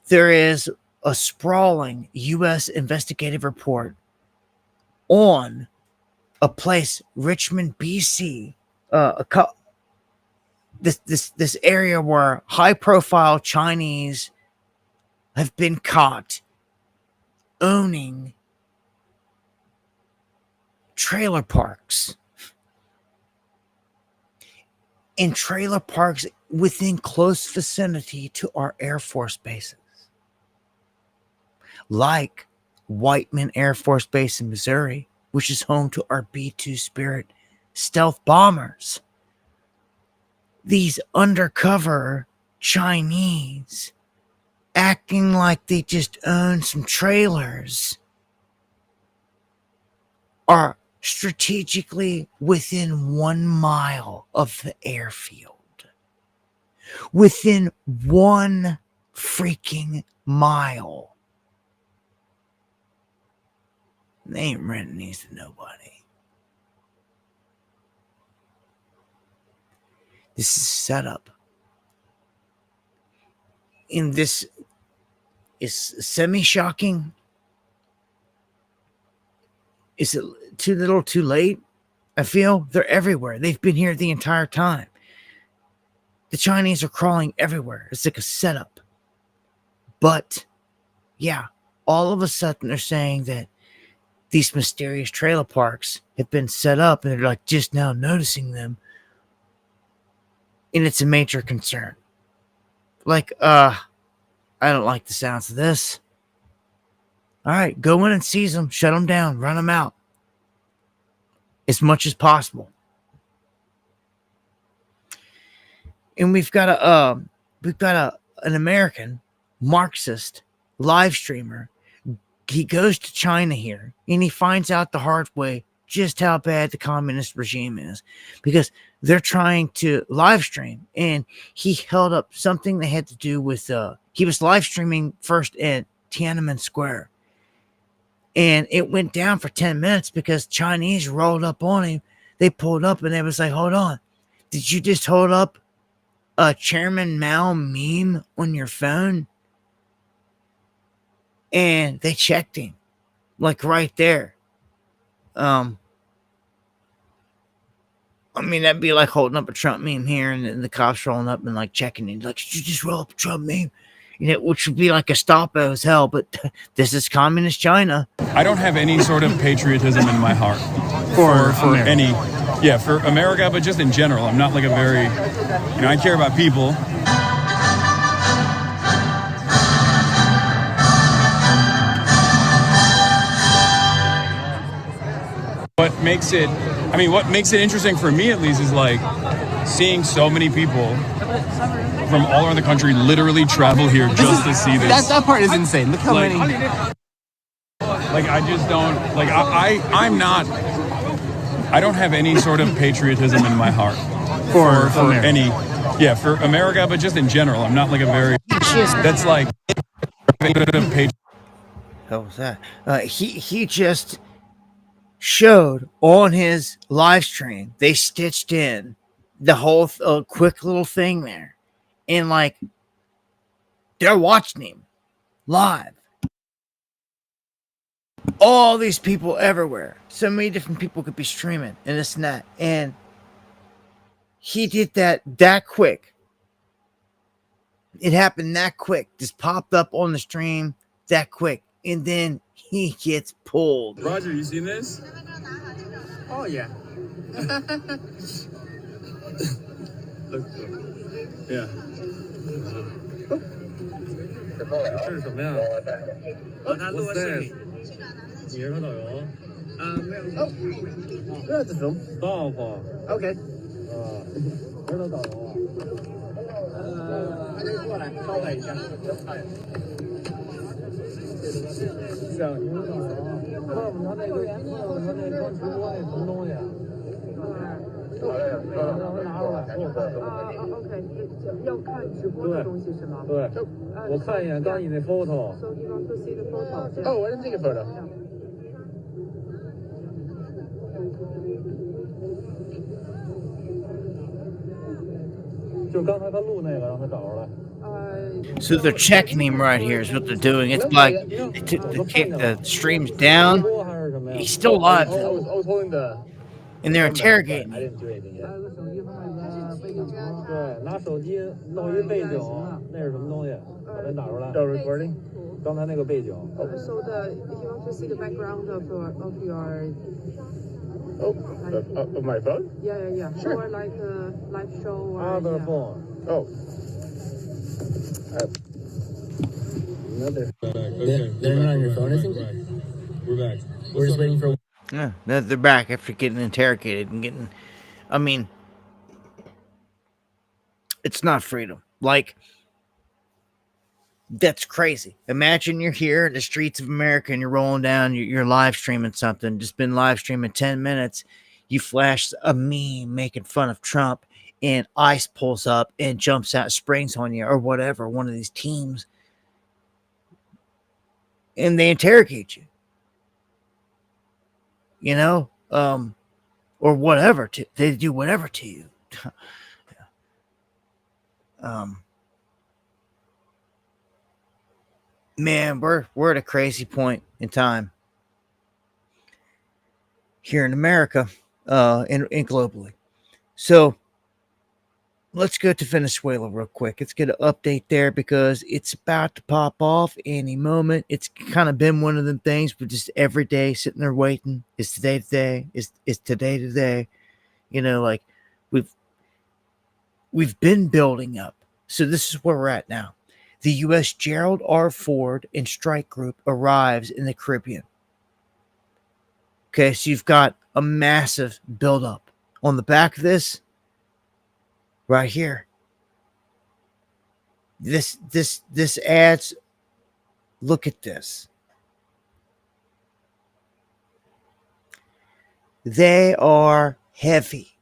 there is a sprawling U.S. investigative report on a place, Richmond, BC, this area where high-profile Chinese have been caught owning trailer parks. In trailer parks within close vicinity to our Air Force bases. Like Whiteman Air Force Base in Missouri, which is home to our B-2 Spirit stealth bombers. These undercover Chinese acting like they just own some trailers are strategically within 1 mile of the airfield. Within 1 freaking mile. They ain't renting these to nobody. This is set up. And this is semi-shocking. Is it too little, too late? I feel they're everywhere. They've been here the entire time. The Chinese are crawling everywhere. It's like a setup. But, yeah, all of a sudden they're saying that these mysterious trailer parks have been set up, and they're like just now noticing them. And it's a major concern. Like, I don't like the sounds of this. All right, go in and seize them, shut them down, run them out as much as possible. And we've got an American Marxist live streamer. He goes to China here and he finds out the hard way just how bad the communist regime is, because they're trying to live stream, and he held up something that had to do with he was live streaming first at Tiananmen Square, and it went down for 10 minutes because Chinese rolled up on him. They pulled up and they was like, hold on, did you just hold up a Chairman Mao meme on your phone? And they checked him, like right there. I mean, that'd be like holding up a Trump meme here, and the cops rolling up and like checking it. Like, did you just roll up a Trump meme? Which would be like Gestapo as hell, but this is communist China. I don't have any sort of patriotism in my heart for any, for America, but just in general. I'm not like a very, I care about people. what makes it interesting for me at least is like seeing so many people from all around the country literally travel here just to see this. That part is insane. Look how Like, many. Like I just don't like I'm not. I don't have any sort of patriotism in my heart for any. Yeah, for America, but just in general, I'm not like a very. That's like. Hell was that? He just showed on his live stream. They stitched in the whole quick little thing there, and like they're watching him live. All these people everywhere. So many different people could be streaming and this and that. And he did that quick. It happened that quick. Just popped up on the stream that quick. And then he gets pulled. Roger, you seen this? Oh yeah. Yeah. 这是什么呀？他录的视频。你是他导游？没有。这是什么？导游。OK。不是他导游啊。他就过来招待一下。是啊，你是导游啊？问问他那个直播那什么东西。让他拿出来给我看。OK， 要看直播的东西是吗？对。我看一眼刚你那 photo。So you want to see the photo? Oh, I didn't take a photo. 就刚才他录那个，让他找出来。So they're checking him right here is what they're doing. It's like they took the streams down. He's still alive though. I was holding the. And they're interrogating I him. didn't do anything yet. 对，拿手机弄一背景，那是什么东西？把它打出来。recording。刚才那个背景。So if you want to see the background of your. Of my phone? Yeah. Sure. Or like a live show or. Other phone. Oh. They're not on your phone, isn't it? We're back. We're just waiting for. Yeah, they're back after getting interrogated and getting. I mean, it's not freedom. Like, that's crazy. Imagine you're here in the streets of America and you're rolling down, you're live streaming something, just been live streaming 10 minutes. You flash a meme making fun of Trump, and ICE pulls up and jumps out, springs on you, or whatever, one of these teams, and they interrogate you. You know, or whatever. They do whatever to you. Man, we're at a crazy point in time here in America, and globally. So let's go to Venezuela real quick. Let's get an update there because it's about to pop off any moment. It's kind of been one of them things, but just every day sitting there waiting. Is today today? Is today today? You know, like we've been building up. So this is where we're at now. The U.S. Gerald R. Ford and Strike Group arrives in the Caribbean. Okay, so you've got a massive buildup. On the back of this, right here, this adds, look at this. They are heavy.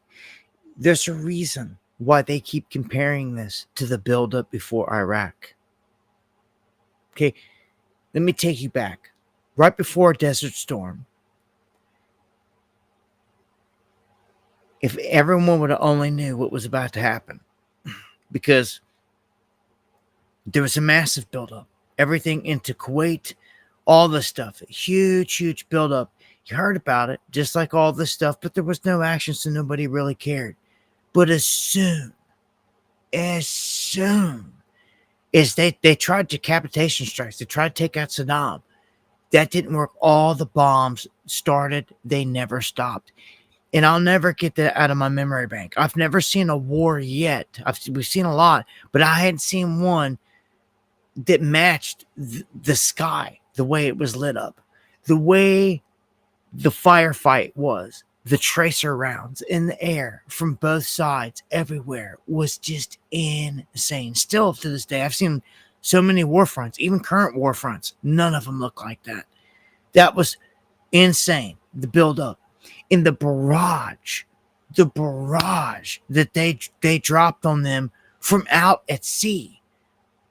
There's a reason why they keep comparing this to the buildup before Iraq. Okay, let me take you back. Right before Desert Storm, if everyone would have only knew what was about to happen, because there was a massive buildup, everything into Kuwait, all this stuff, a huge buildup. You heard about it, just like all this stuff, but there was no action, so nobody really cared. But as soon as they tried decapitation strikes, they tried to take out Saddam, that didn't work. All the bombs started, they never stopped. And I'll never get that out of my memory bank. I've never seen a war yet. We've seen a lot, but I hadn't seen one that matched the sky, the way it was lit up, the way the firefight was. The tracer rounds in the air from both sides everywhere was just insane. Still to this day, I've seen so many war fronts, even current war fronts. None of them look like that. That was insane. The buildup in the barrage that they dropped on them from out at sea.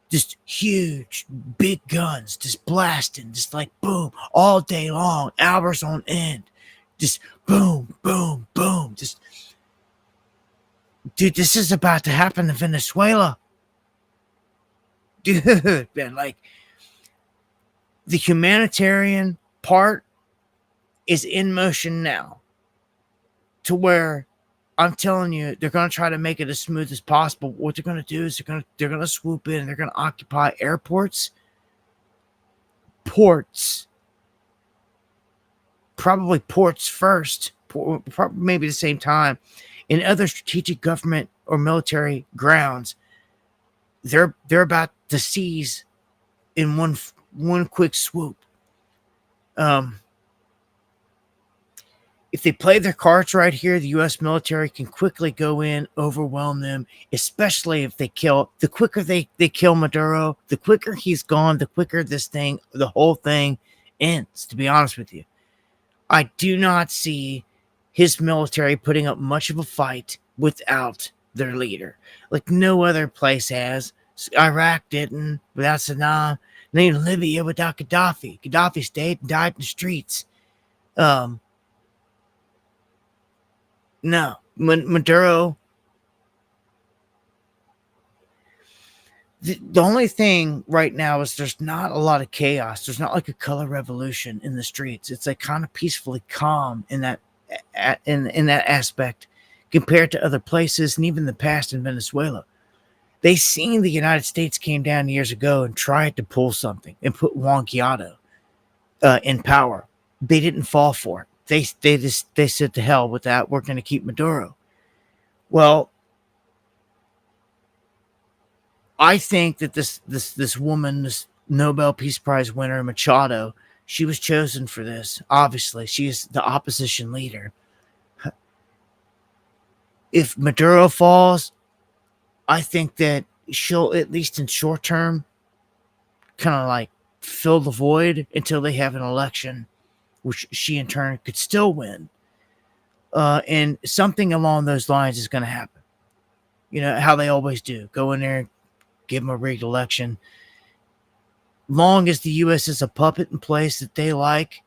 Just huge, big guns, just blasting, just like boom, all day long, hours on end. Just boom, boom, boom. Just, dude, this is about to happen in Venezuela. Dude, man, like, the humanitarian part is in motion now. To where, I'm telling you, they're going to try to make it as smooth as possible. What they're going to do is they're going to swoop in and they're going to occupy airports, ports, probably ports first, probably maybe the same time, in other strategic government or military grounds. They're about to seize in one quick swoop. If they play their cards right here, the U.S. military can quickly go in, overwhelm them, especially if they kill. The quicker they kill Maduro, the quicker he's gone, the quicker the whole thing ends, to be honest with you. I do not see his military putting up much of a fight without their leader. Like no other place has. Iraq didn't without Saddam. And even Libya without Gaddafi. Gaddafi stayed and died in the streets. No. Maduro. The only thing right now is there's not a lot of chaos. There's not like a color revolution in the streets. It's like kind of peacefully calm in that aspect compared to other places and even the past in Venezuela. They seen the United States came down years ago and tried to pull something and put Juan Guaido in power. They didn't fall for it. They said to hell with that. We're going to keep Maduro. Well, I think that this woman, this Nobel Peace Prize winner, Machado, she was chosen for this. Obviously, she is the opposition leader. If Maduro falls, I think that she'll, at least in short term, kind of like fill the void until they have an election, which she in turn could still win. And something along those lines is going to happen. You know, how they always do. Go in there, give them a rigged election. Long as the U.S. is a puppet in place that they like,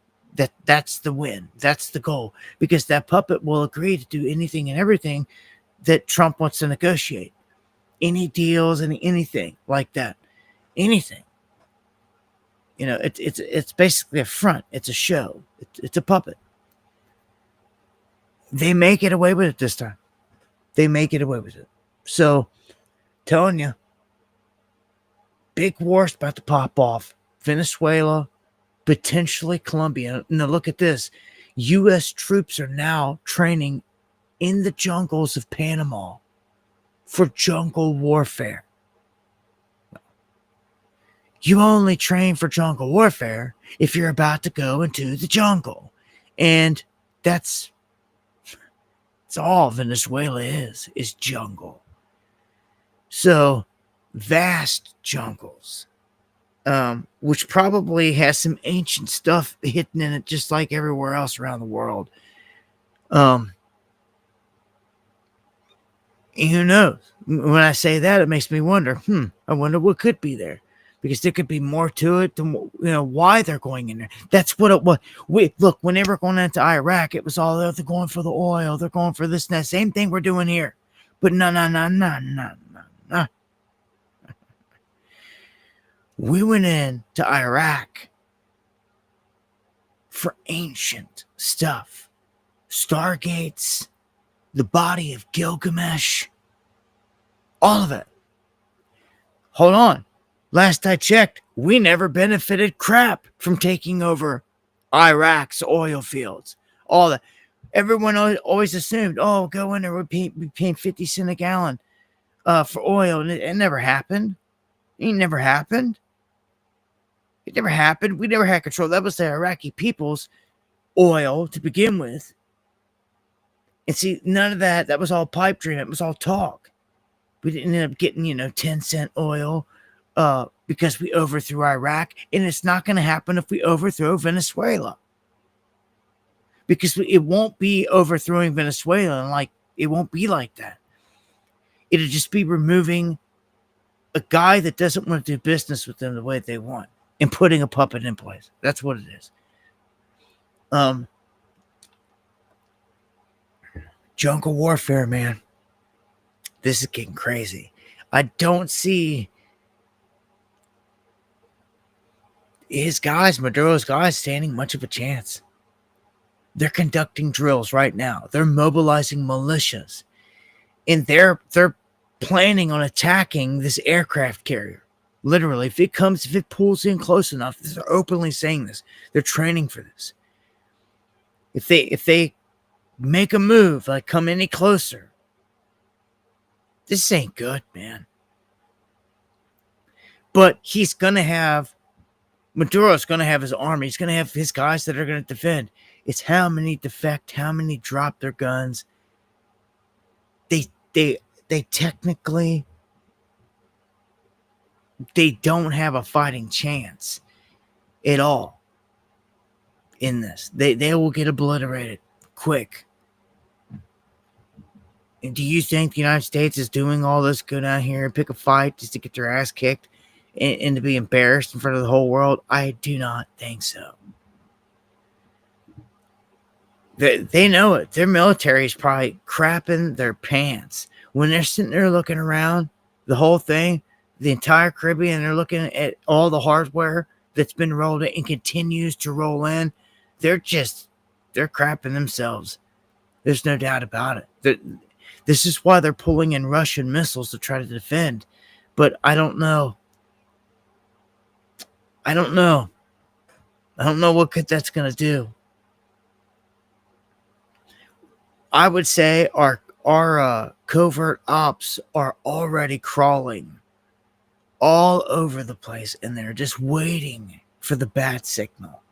that's the win. That's the goal. Because that puppet will agree to do anything and everything that Trump wants to negotiate. Any deals, anything like that. Anything. You know, it's basically a front. It's a show. It's a puppet. They may get away with it this time. They may get away with it. So, telling you, big war's about to pop off. Venezuela, potentially Colombia. Now look at this. U.S. troops are now training in the jungles of Panama for jungle warfare. You only train for jungle warfare if you're about to go into the jungle. And that's all Venezuela is jungle. So, vast jungles, which probably has some ancient stuff hidden in it, just like everywhere else around the world. And who knows? When I say that, it makes me wonder, I wonder what could be there. Because there could be more to it than why they're going in there. That's what it was. Look, when they were going into Iraq, it was all they're going for the oil, they're going for this and that. Same thing we're doing here. But no. We went into Iraq for ancient stuff. Stargates, the body of Gilgamesh, all of it. Hold on. Last I checked, we never benefited crap from taking over Iraq's oil fields. All that. Everyone always assumed, go in there, we're paying 50 cents a gallon for oil. And it never happened. It never happened. It never happened. We never had control. That was the Iraqi people's oil to begin with. And see, none of that. That was all pipe dream. It was all talk. We didn't end up getting, 10-cent oil because we overthrew Iraq. And it's not going to happen if we overthrow Venezuela. Because it won't be overthrowing Venezuela. Like, it won't be like that. It'll just be removing a guy that doesn't want to do business with them the way they want and putting a puppet in place. That's what it is. Jungle warfare, man. This is getting crazy. I don't see Maduro's guys, standing much of a chance. They're conducting drills right now. They're mobilizing militias. And they're planning on attacking this aircraft carrier. Literally, if it pulls in close enough, they're openly saying this. They're training for this. If they make a move, like come any closer, this ain't good, man. But Maduro's gonna have his army. He's gonna have his guys that are gonna defend. It's how many defect, how many drop their guns. They technically, they don't have a fighting chance at all in this. They will get obliterated quick. And do you think the United States is doing all this, go down here and pick a fight just to get their ass kicked and to be embarrassed in front of the whole world? I do not think so. They know it. Their military is probably crapping their pants. When they're sitting there looking around the whole thing, the entire Caribbean, they're looking at all the hardware that's been rolled in and continues to roll in, they're crapping themselves. There's no doubt about it. This is why they're pulling in Russian missiles to try to defend. But I don't know. I don't know what that's going to do. I would say our covert ops are already crawling all over the place, and they're just waiting for the bat signal.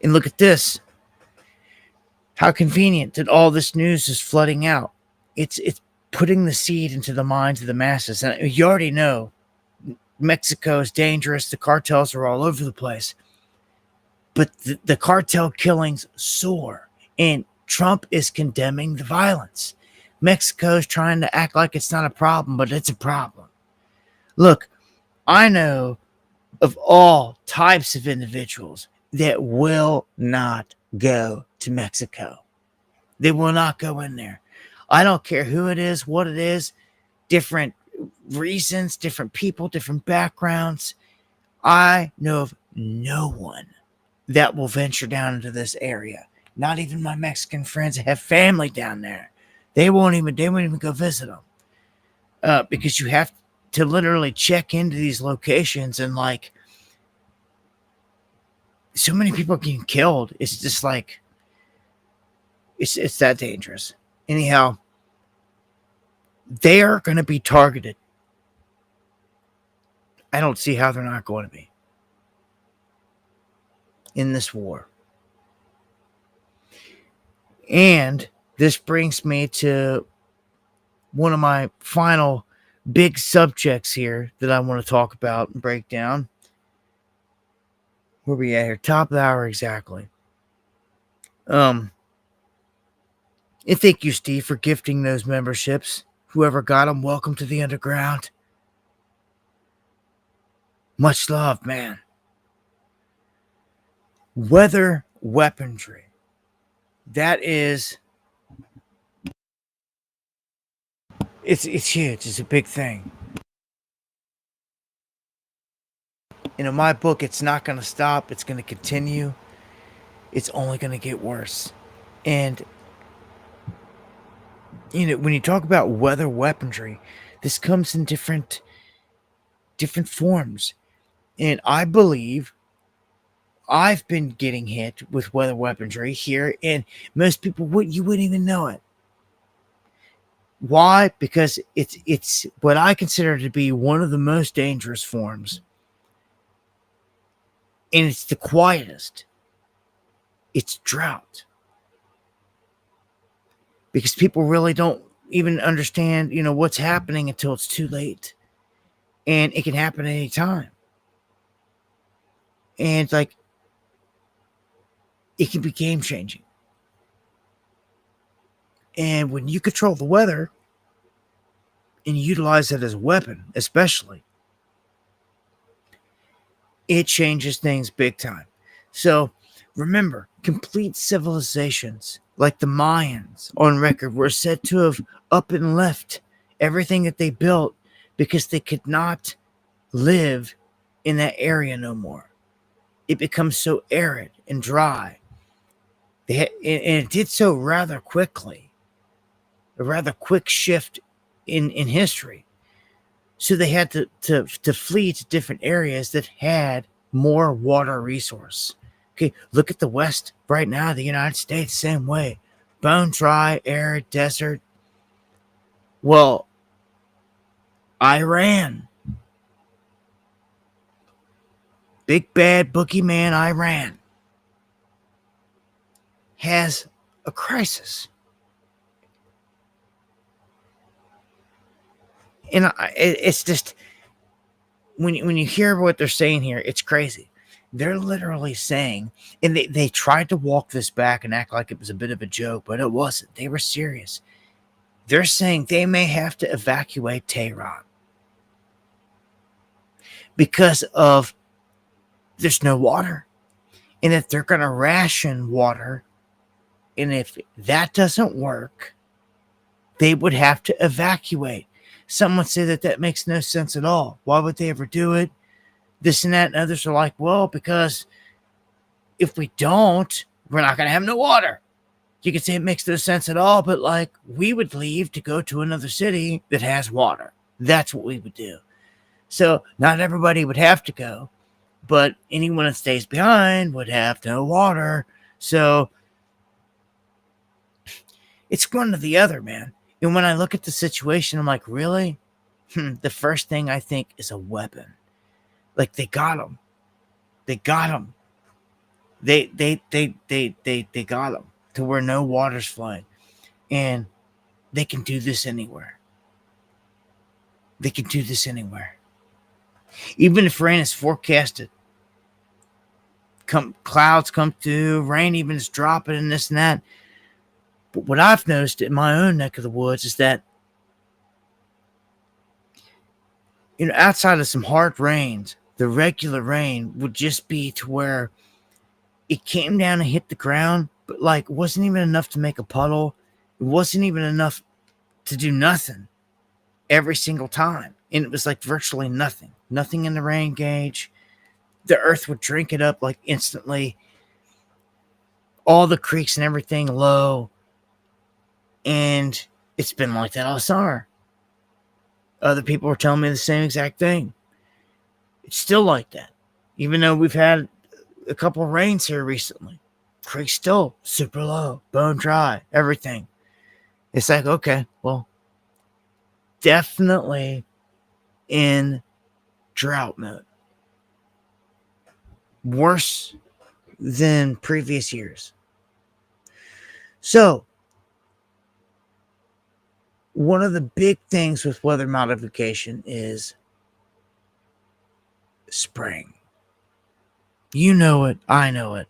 And look at this. How convenient that all this news is flooding out. It's putting the seed into the minds of the masses. And you already know Mexico is dangerous. The cartels are all over the place. But the cartel killings soar. And Trump is condemning the violence. Mexico is trying to act like it's not a problem, but it's a problem. Look, I know of all types of individuals that will not go to Mexico. They will not go in there. I don't care who it is, what it is, different reasons, different people, different backgrounds. I know of no one that will venture down into this area. Not even my Mexican friends that have family down there. They won't even go visit them. Because you have to literally check into these locations, and like so many people getting killed. It's just like it's that dangerous. Anyhow, they are going to be targeted. I don't see how they're not going to be in this war. And this brings me to one of my final big subjects here that I want to talk about and break down. Where we at here? Top of the hour exactly. And thank you, Steve, for gifting those memberships. Whoever got them, welcome to the underground. Much love, man. Weather weaponry. That is... It's huge. It's a big thing. And in my book, it's not going to stop. It's going to continue. It's only going to get worse. And when you talk about weather weaponry, this comes in different forms. And I believe I've been getting hit with weather weaponry here, and most people wouldn't even know it. Why? Because it's what I consider to be one of the most dangerous forms and it's the quietest. It's drought. Because people really don't even understand, what's happening until it's too late. And it can happen at any time. And it's like, it can be game changing. And when you control the weather and utilize it as a weapon, especially, it changes things big time. So remember, complete civilizations like the Mayans on record were said to have up and left everything that they built because they could not live in that area no more. It becomes so arid and dry. And it did so rather quickly. A rather quick shift in history. So they had to flee to different areas that had more water resource. Okay, look at the West right now, the United States, same way. Bone dry, arid, desert. Well, Iran. Big bad boogeyman Iran has a crisis. And it's just, when you hear what they're saying here, it's crazy. They're literally saying, and they tried to walk this back and act like it was a bit of a joke, but it wasn't. They were serious. They're saying they may have to evacuate Tehran because of there's no water, and that they're going to ration water, and if that doesn't work, they would have to evacuate. Some would say that makes no sense at all. Why would they ever do it? This and that. And others are like, well, because if we don't, we're not going to have no water. You could say it makes no sense at all, but like, we would leave to go to another city that has water. That's what we would do. So not everybody would have to go, but anyone that stays behind would have no water. So it's one or the other, man. And when I look at the situation, I'm like, really? The first thing I think is a weapon. Like, they got him. They got him. They got him to where no water's flowing. And they can do this anywhere. They can do this anywhere. Even if rain is forecasted, clouds come through, rain even is dropping and this and that. But what I've noticed in my own neck of the woods is that, outside of some hard rains, the regular rain would just be to where it came down and hit the ground, but like, it wasn't even enough to make a puddle. It wasn't even enough to do nothing every single time. And it was like virtually nothing in the rain gauge. The earth would drink it up like instantly. All the creeks and everything low. And it's been like that all summer. Other people were telling me the same exact thing. It's still like that. Even though we've had a couple of rains here recently. Creek's still super low, bone dry, everything. It's like, okay, well, definitely in drought mode. Worse than previous years. So, one of the big things with weather modification is spring. You know it. I know it.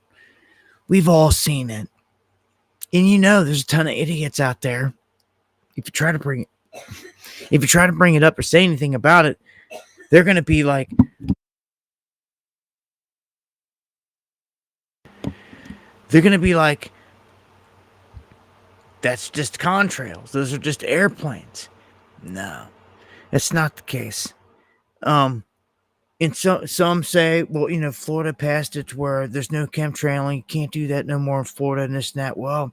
We've all seen it. And there's a ton of idiots out there. If you try to bring it up or say anything about it, they're going to be like, that's just contrails. Those are just airplanes. No, that's not the case. And so some say, well, Florida passed it to where there's no chemtrailing. You can't do that no more in Florida and this and that. Well,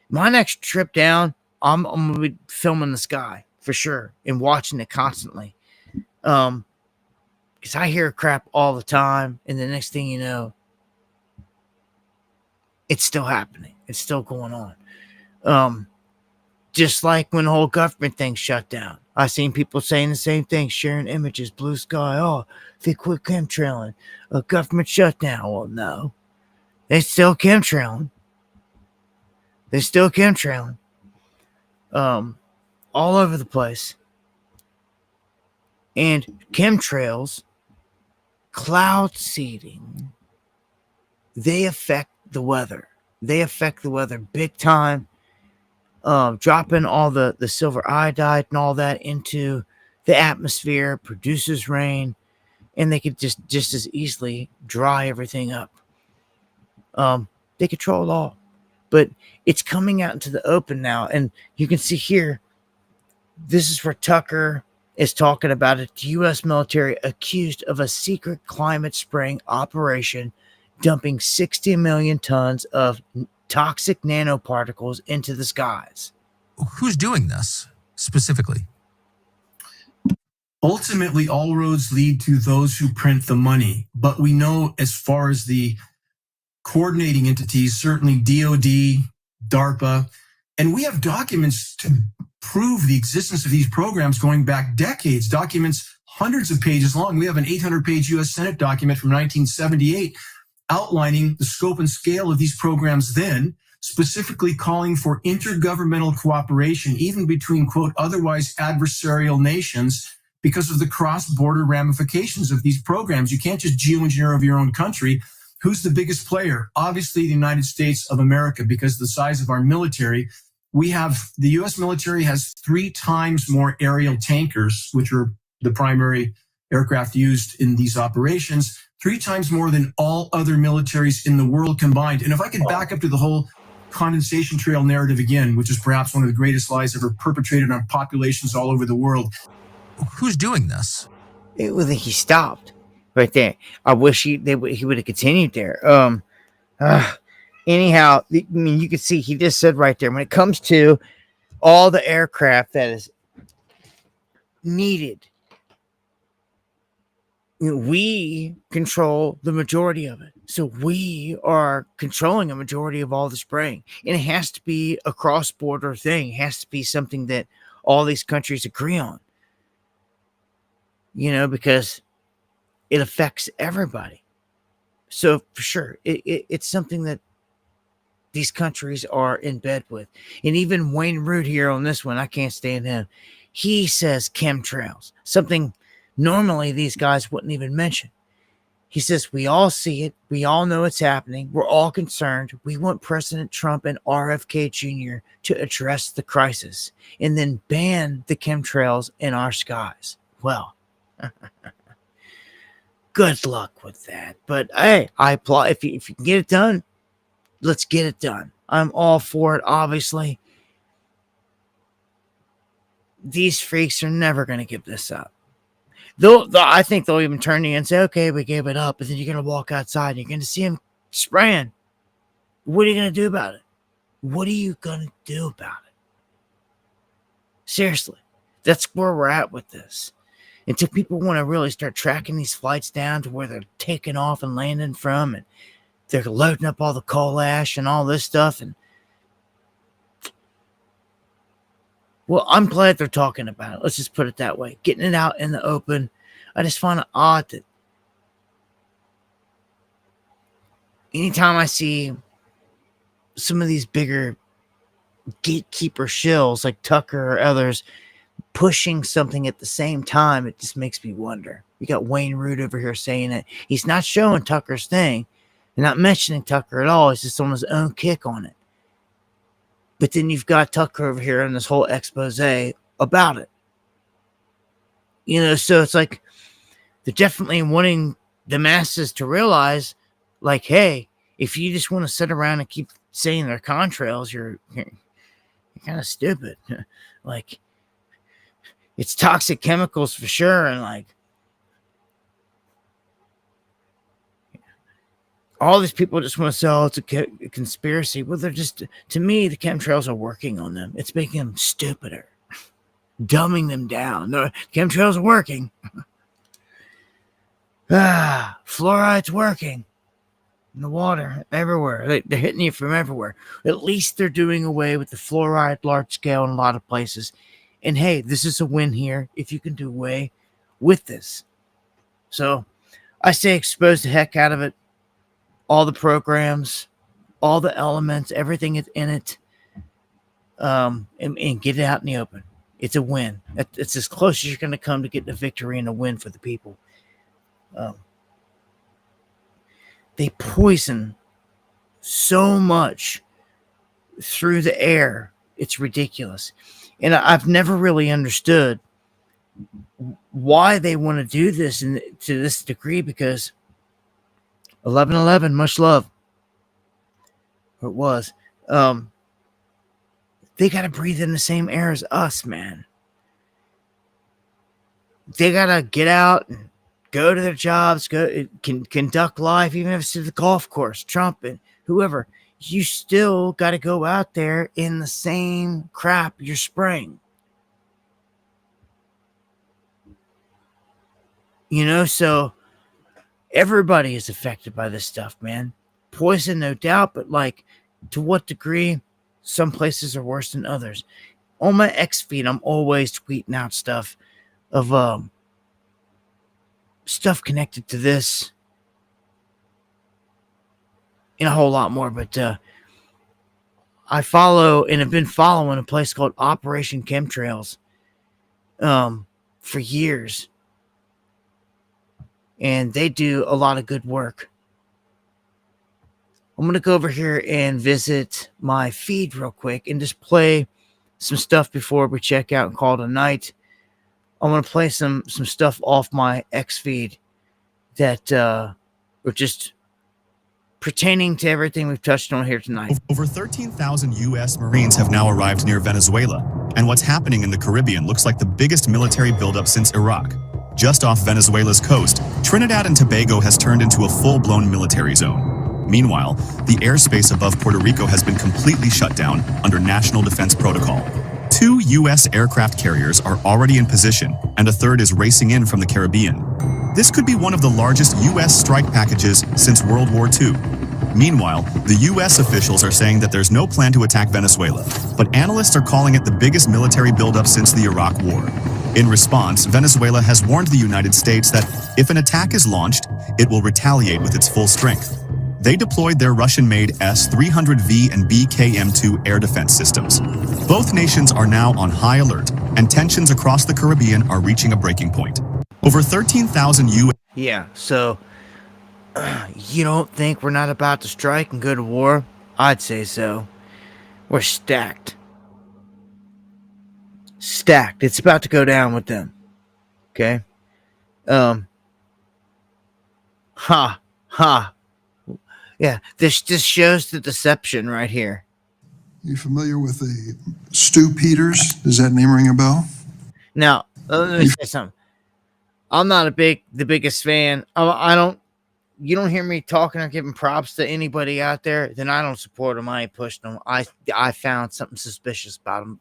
my next trip down, I'm going to be filming the sky for sure and watching it constantly. Because I hear crap all the time. And the next thing you know, it's still happening. It's still going on. Just like when the whole government thing shut down. I've seen people saying the same thing, sharing images, blue sky. Oh, they quit chemtrailing. A government shutdown. Well, no. They still chemtrailing. They're still chemtrailing. All over the place. And chemtrails, cloud seeding, they affect the weather. They affect the weather big time. Dropping all the silver iodide and all that into the atmosphere produces rain, and they could just as easily dry everything up. They control it all. But it's coming out into the open now, and you can see here, this is where Tucker is talking about it. The U.S. military accused of a secret climate spraying operation, dumping 60 million tons of toxic nanoparticles into the skies. Who's doing this specifically? Ultimately, all roads lead to those who print the money. But we know, as far as the coordinating entities, certainly DOD, DARPA, and we have documents to prove the existence of these programs going back decades, documents hundreds of pages long. We have an 800-page U.S. Senate document from 1978 outlining the scope and scale of these programs then, specifically calling for intergovernmental cooperation, even between, quote, otherwise adversarial nations, because of the cross-border ramifications of these programs. You can't just geoengineer over your own country. Who's the biggest player? Obviously, the United States of America, because of the size of our military. We have, the U.S. military has 3 times more aerial tankers, which are the primary aircraft used in these operations, 3 times more than all other militaries in the world combined. And if I could back up to the whole condensation trail narrative again, which is perhaps one of the greatest lies ever perpetrated on populations all over the world. Who's doing this? He stopped right there. I wish he would have continued there. Anyhow, I mean, you can see he just said right there, when it comes to all the aircraft that is needed, we control the majority of it. So we are controlling a majority of all the spraying. And it has to be a cross-border thing. It has to be something that all these countries agree on. Because it affects everybody. So for sure, it's something that these countries are in bed with. And even Wayne Root here on this one, I can't stand him. He says chemtrails, something normally these guys wouldn't even mention. He says, we all see it. We all know it's happening. We're all concerned. We want President Trump and RFK Jr. to address the crisis and then ban the chemtrails in our skies. Well, good luck with that. But hey, I applaud. If you can get it done, let's get it done. I'm all for it, obviously. These freaks are never going to give this up. I think they'll even turn to you and say, okay, we gave it up. But then you're going to walk outside and you're going to see them spraying. What are you going to do about it? What are you going to do about it? Seriously, that's where we're at with this. Until people want to really start tracking these flights down to where they're taking off and landing from, and they're loading up all the coal ash and all this stuff. And well, I'm glad they're talking about it. Let's just put it that way. Getting it out in the open. I just find it odd that anytime I see some of these bigger gatekeeper shills like Tucker or others pushing something at the same time, it just makes me wonder. You got Wayne Root over here saying it. He's not showing Tucker's thing. They're not mentioning Tucker at all. He's just on his own kick on it. But then you've got Tucker over here in this whole expose about it. So it's like they're definitely wanting the masses to realize, like, hey, if you just want to sit around and keep saying they're contrails, you're kind of stupid. Like, it's toxic chemicals for sure, and like all these people just want to say, oh, it's a conspiracy. Well, they're just, to me, the chemtrails are working on them. It's making them stupider, dumbing them down. The chemtrails are working. Fluoride's working in the water everywhere. They're hitting you from everywhere. At least they're doing away with the fluoride large scale in a lot of places. And hey, this is a win here if you can do away with this. So I say expose the heck out of it. All the programs, all the elements, everything in it, and get it out in the open. It's a win. It's as close as you're going to come to getting a victory and a win for the people. They poison so much through the air. It's ridiculous. And I've never really understood why they want to do this to this degree, because 11/11, much love. Or it was. They got to breathe in the same air as us, man. They got to get out and go to their jobs, conduct life, even if it's to the golf course, Trump and whoever. You still got to go out there in the same crap you're spraying. So everybody is affected by this stuff, man. Poison, no doubt, but like, to what degree? Some places are worse than others. On my X feed, I'm always tweeting out stuff of stuff connected to this and a whole lot more. But I follow and have been following a place called Operation Chemtrails for years. And they do a lot of good work. I'm going to go over here and visit my feed real quick and just play some stuff before we check out and call it a night. I'm going to play some stuff off my X feed that are just pertaining to everything we've touched on here tonight. Over 13,000 U.S. Marines have now arrived near Venezuela, and what's happening in the Caribbean looks like the biggest military buildup since Iraq. Just off Venezuela's coast, Trinidad and Tobago has turned into a full-blown military zone. Meanwhile, the airspace above Puerto Rico has been completely shut down under national defense protocol. 2 U.S. aircraft carriers are already in position, and a third is racing in from the Caribbean. This could be one of the largest U.S. strike packages since World War II. Meanwhile, the U.S. officials are saying that there's no plan to attack Venezuela, but analysts are calling it the biggest military buildup since the Iraq War. In response, Venezuela has warned the United States that if an attack is launched, it will retaliate with its full strength. They deployed their Russian-made S-300V and BKM-2 air defense systems. Both nations are now on high alert, and tensions across the Caribbean are reaching a breaking point. Over 13,000 U.S. Yeah, so you don't think we're not about to strike and go to war? I'd say so. We're stacked. Stacked. It's about to go down with them. Okay? Yeah, this just shows the deception right here. You familiar with the Stu Peters? Does that name ring a bell? Now, let me say something. I'm not the biggest fan. You don't hear me talking or giving props to anybody out there, then I don't support them. I ain't pushing them. I found something suspicious about them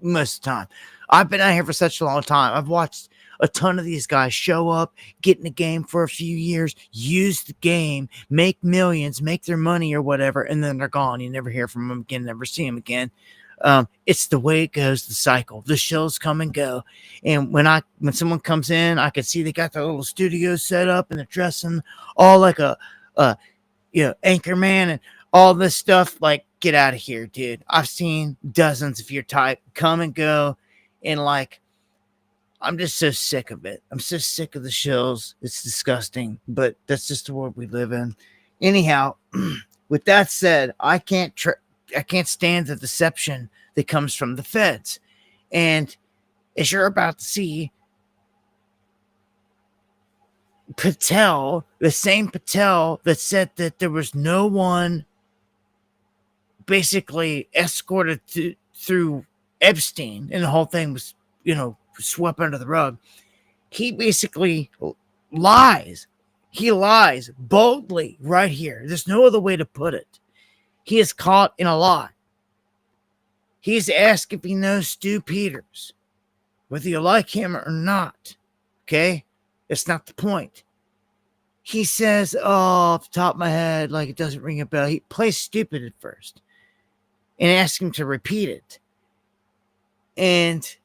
most of the time. I've been out here for such a long time. I've watched a ton of these guys show up, get in the game for a few years, use the game, make millions, make their money or whatever, and then they're gone. You never hear from them again, never see them again. It's the way it goes, the cycle. The shows come and go. And when someone comes in, I can see they got their little studio set up and they're dressing all like a anchor man and all this stuff. Like, get out of here, dude. I've seen dozens of your type come and go, and like, I'm just so sick of it. I'm so sick of the shows. It's disgusting, but that's just the world we live in. Anyhow, with that said, I can't stand the deception that comes from the feds. And as you're about to see, Patel, the same Patel that said that there was no one basically escorted through Epstein and the whole thing was, swept under the rug. He basically lies. He lies boldly right here. There's no other way to put it. He is caught in a lie. He's asked if he knows Stu Peters, whether you like him or not. Okay? That's not the point. He says, off the top of my head, like it doesn't ring a bell. He plays stupid at first and asks him to repeat it. And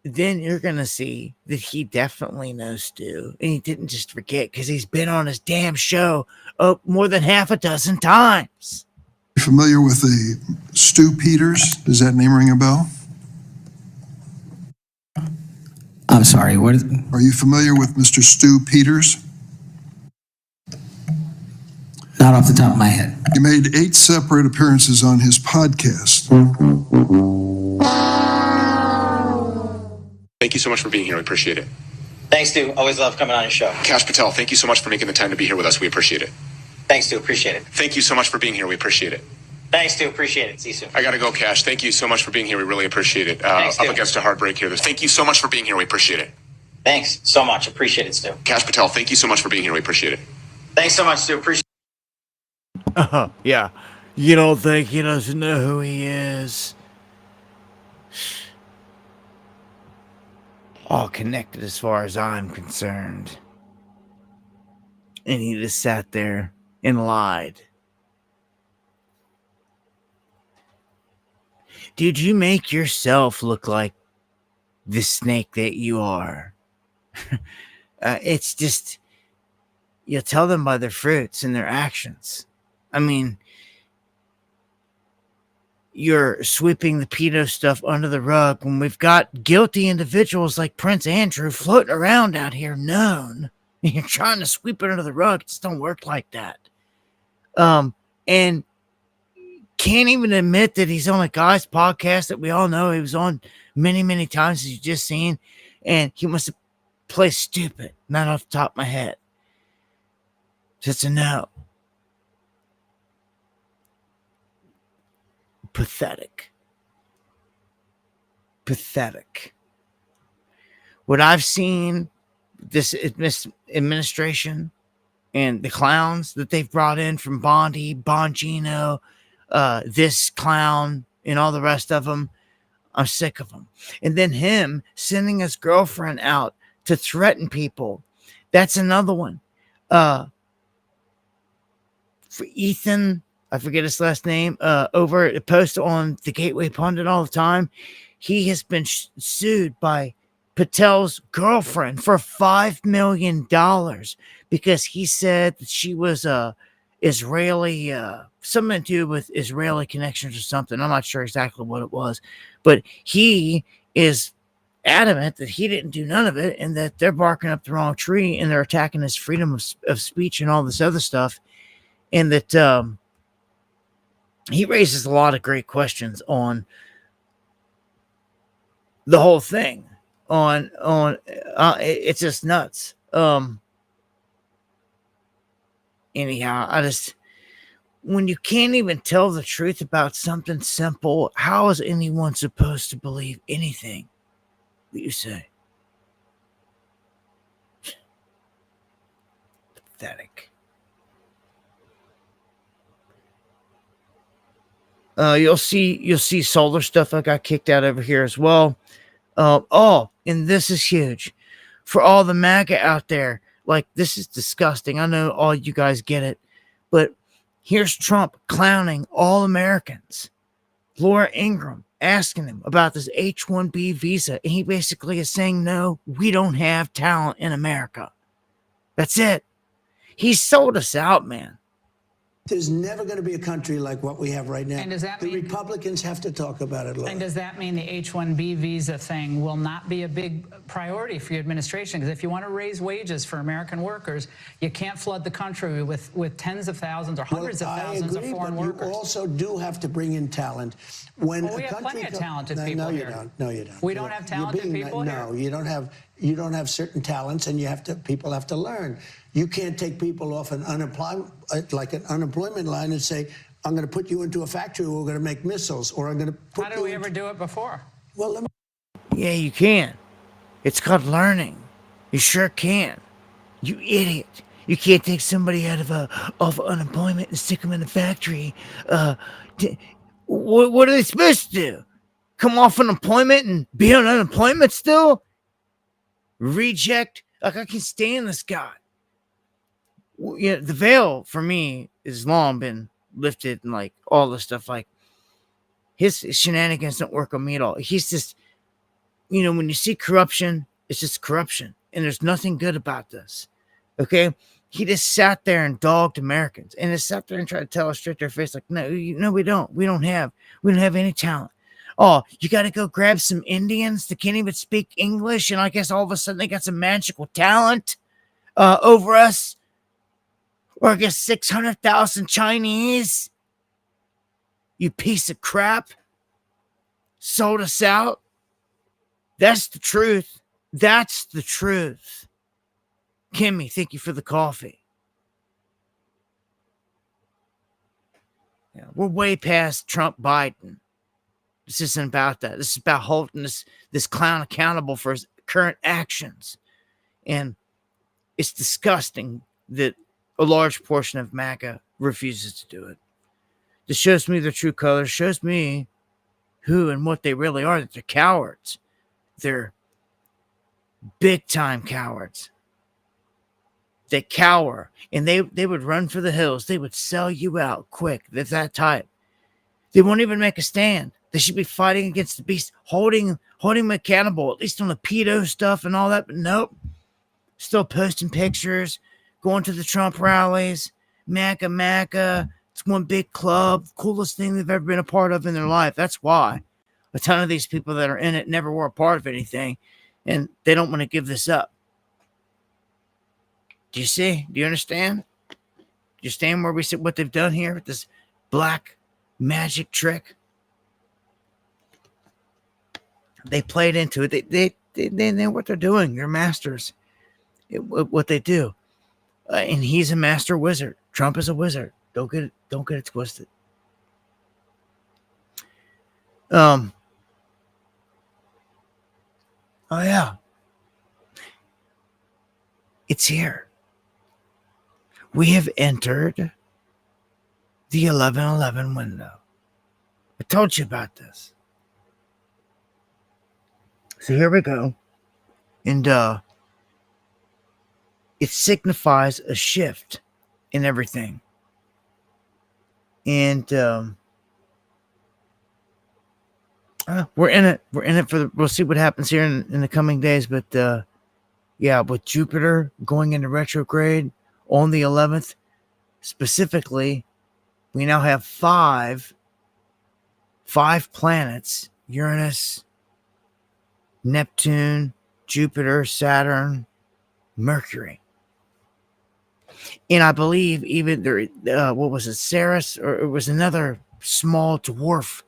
then you're going to see that he definitely knows Stu. And he didn't just forget because he's been on his damn show more than half a dozen times. You familiar with the Stu Peters? Does that name ring a bell? I'm sorry, what is... Are you familiar with Mr. Stu Peters? Not off the top of my head. You made 8 separate appearances on his podcast. Thank you so much for being here. We appreciate it. Thanks, Stu. Always love coming on your show. Kash Patel, thank you so much for making the time to be here with us. We appreciate it. Thanks, Stu. Appreciate it. Thank you so much for being here. We appreciate it. Thanks, Stu. Appreciate it. See you soon. I got to go, Kash. Thank you so much for being here. We really appreciate it. Thanks, Stu. Up against a hard break here. Thank you so much for being here. We appreciate it. Thanks so much. Appreciate it, Stu. Kash Patel, thank you so much for being here. We appreciate it. Thanks so much, Stu. Appreciate it. Yeah. You don't think he doesn't know who he is? All connected as far as I'm concerned. And he just sat there and lied. Dude, you make yourself look like the snake that you are. It's just, you tell them by their fruits and their actions. I mean, you're sweeping the pedo stuff under the rug when we've got guilty individuals like Prince Andrew floating around out here known. You're trying to sweep it under the rug. It just don't work like that. And can't even admit that he's on a guy's podcast that we all know he was on many, many times, as you just seen. And he wants to play stupid. Not off the top of my head. Just a no. Pathetic. Pathetic. What I've seen, this administration and the clowns that they've brought in from Bondi, Bongino, this clown, and all the rest of them, I'm sick of them. And then him sending his girlfriend out to threaten people. That's another one. For Ethan, I forget his last name, over a post on the Gateway Pundit all the time. He has been sued by Patel's girlfriend for $5 million because he said that she was Israeli, something to do with Israeli connections or something. I'm not sure exactly what it was, but he is adamant that he didn't do none of it and that they're barking up the wrong tree and they're attacking his freedom of speech and all this other stuff. And that he raises a lot of great questions on the whole thing. It's just nuts. Anyhow, when you can't even tell the truth about something simple, how is anyone supposed to believe anything that you say? Pathetic. You'll see solar stuff I got kicked out over here as well. And this is huge for all the MAGA out there. Like, this is disgusting. I know all you guys get it, but here's Trump clowning all Americans. Laura Ingraham asking him about this H-1B visa, and he basically is saying, no, we don't have talent in America. That's it. He sold us out, man. There's never going to be a country like what we have right now. And does that mean Republicans have to talk about it, Laura? And does that mean the H-1B visa thing will not be a big priority for your administration? Because if you want to raise wages for American workers, you can't flood the country with tens of thousands or hundreds of thousands of foreign workers. You also do have to bring in talent. When we have plenty of talented people here. No, you don't. We don't have talented people here. No, you don't have certain talents, and people have to learn. You can't take people off an unemployment line and say, I'm going to put you into a factory where we're going to make missiles, or I'm going to put How did we ever do it before? Well, yeah, you can. It's called learning. You sure can. You idiot. You can't take somebody out of unemployment and stick them in a factory. What are they supposed to do? Come off unemployment and be on unemployment still? Reject. Like, I can stand this guy. You know, the veil for me has long been lifted and like all this stuff. Like, His shenanigans don't work on me at all. He's just, when you see corruption, it's just corruption. And there's nothing good about this. Okay? He just sat there and dogged Americans. And just sat there and tried to tell us straight to their face, like, no, we don't. We don't have any talent. Oh, you got to go grab some Indians that can't even speak English. And I guess all of a sudden they got some magical talent over us. Or I guess 600,000 Chinese. You piece of crap. Sold us out. That's the truth. That's the truth. Kimmy, thank you for the coffee. Yeah, we're way past Trump Biden. This isn't about that. This is about holding this clown accountable for his current actions. And it's disgusting that a large portion of MAGA refuses to do it. This shows me their true colors, shows me who and what they really are, that they're cowards. They're big-time cowards. They cower, and they would run for the hills. They would sell you out quick. They're that type. They won't even make a stand. They should be fighting against the beast, holding them accountable, at least on the pedo stuff and all that. But nope. Still posting pictures, going to the Trump rallies, MAGA. It's one big club, coolest thing they've ever been a part of in their life. That's why a ton of these people that are in it never were a part of anything, and they don't want to give this up. Do you see? Do you understand? Do you understand where we sit, what they've done here with this black magic trick? They played into it. They know what they're doing. They're masters. What they do. And he's a master wizard. Trump is a wizard. Don't get it twisted. Oh yeah. It's here. We have entered the 11/11 window. I told you about this. So here we go. And it signifies a shift in everything. And we're in it. We're in it we'll see what happens here in the coming days. But yeah, with Jupiter going into retrograde on the 11th, specifically, we now have five planets: Uranus, Neptune, Jupiter, Saturn, Mercury. And I believe even there, what was it, Ceres, or it was another small dwarf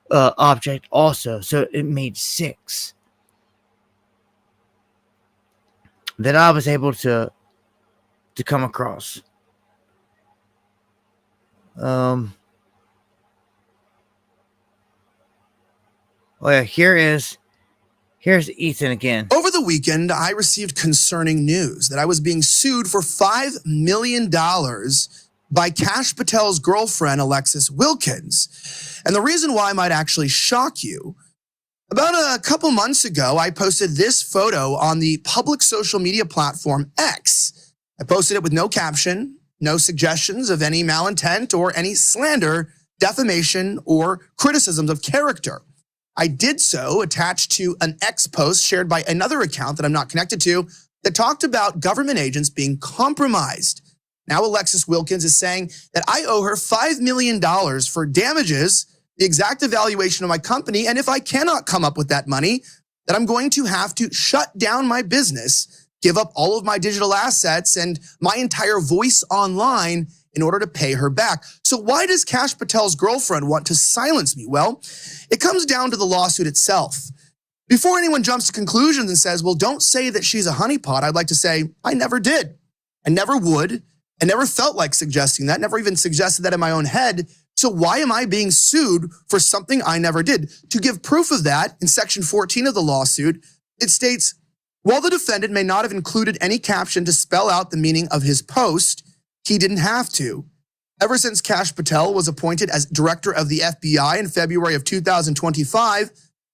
object also. So it made 6 that I was able to come across. Oh yeah, here's Ethan again. Over the weekend, I received concerning news that I was being sued for $5 million by Kash Patel's girlfriend, Alexis Wilkins. And the reason why might actually shock you. About a couple months ago, I posted this photo on the public social media platform X. I posted it with no caption, no suggestions of any malintent or any slander, defamation, or criticisms of character. I did so attached to an X post shared by another account that I'm not connected to that talked about government agents being compromised. Now Alexis Wilkins is saying that I owe her $5 million for damages, the exact evaluation of my company, and if I cannot come up with that money, that I'm going to have to shut down my business, give up all of my digital assets and my entire voice online in order to pay her back. So why does Kash Patel's girlfriend want to silence me? Well, it comes down to the lawsuit itself. Before anyone jumps to conclusions and says, well, don't say that she's a honeypot, I'd like to say, I never did. I never would. I never felt like suggesting that, never even suggested that in my own head. So why am I being sued for something I never did? To give proof of that, in section 14 of the lawsuit, it states, while the defendant may not have included any caption to spell out the meaning of his post, he didn't have to. Ever since Kash Patel was appointed as director of the FBI in February of 2025,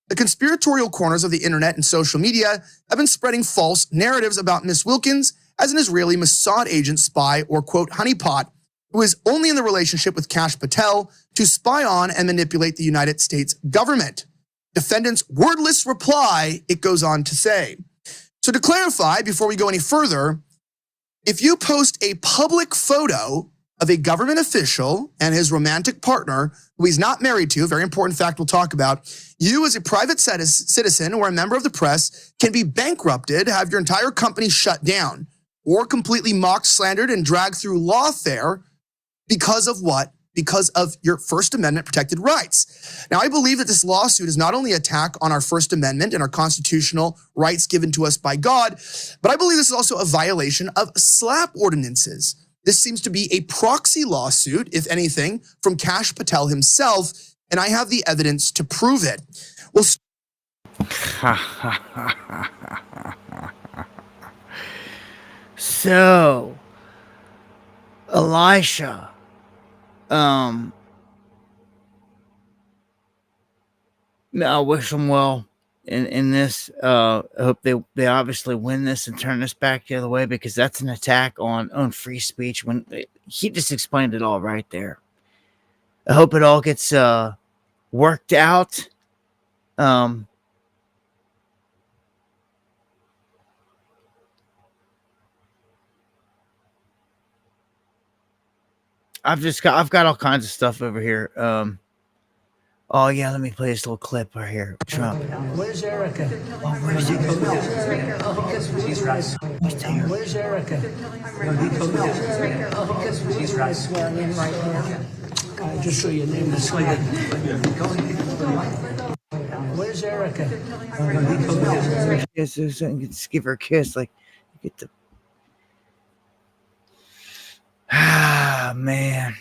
the conspiratorial corners of the internet and social media have been spreading false narratives about Miss Wilkins as an Israeli Mossad agent, spy, or quote, honeypot. who is only in the relationship with Kash Patel to spy on and manipulate the United States government. Defendant's wordless reply, it goes on to say. So to clarify, before we go any further, if you post a public photo of a government official and his romantic partner, who he's not married to, a very important fact we'll talk about, you as a private citizen or a member of the press can be bankrupted, have your entire company shut down, or completely mocked, slandered, and dragged through lawfare because of what? Because of your First Amendment protected rights. Now, I believe that this lawsuit is not only an attack on our First Amendment and our constitutional rights given to us by God, but I believe this is also a violation of SLAPP ordinances. This seems to be a proxy lawsuit, if anything, from Kash Patel himself, and I have the evidence to prove it. Well, so, Elisha, I wish them well in this. I hope they obviously win this and turn this back the other way, because that's an attack on free speech. When he just explained it all right there. I hope it all gets worked out. I've got all kinds of stuff over here. Oh yeah, let me play this little clip right here. Trump. Where's Erica? Oh, where's Erica? Where's Erica? She's right. Swearing in right now. Just so your name is Where's Erica? Yes, just give her a kiss. Like, get the. Ah, man.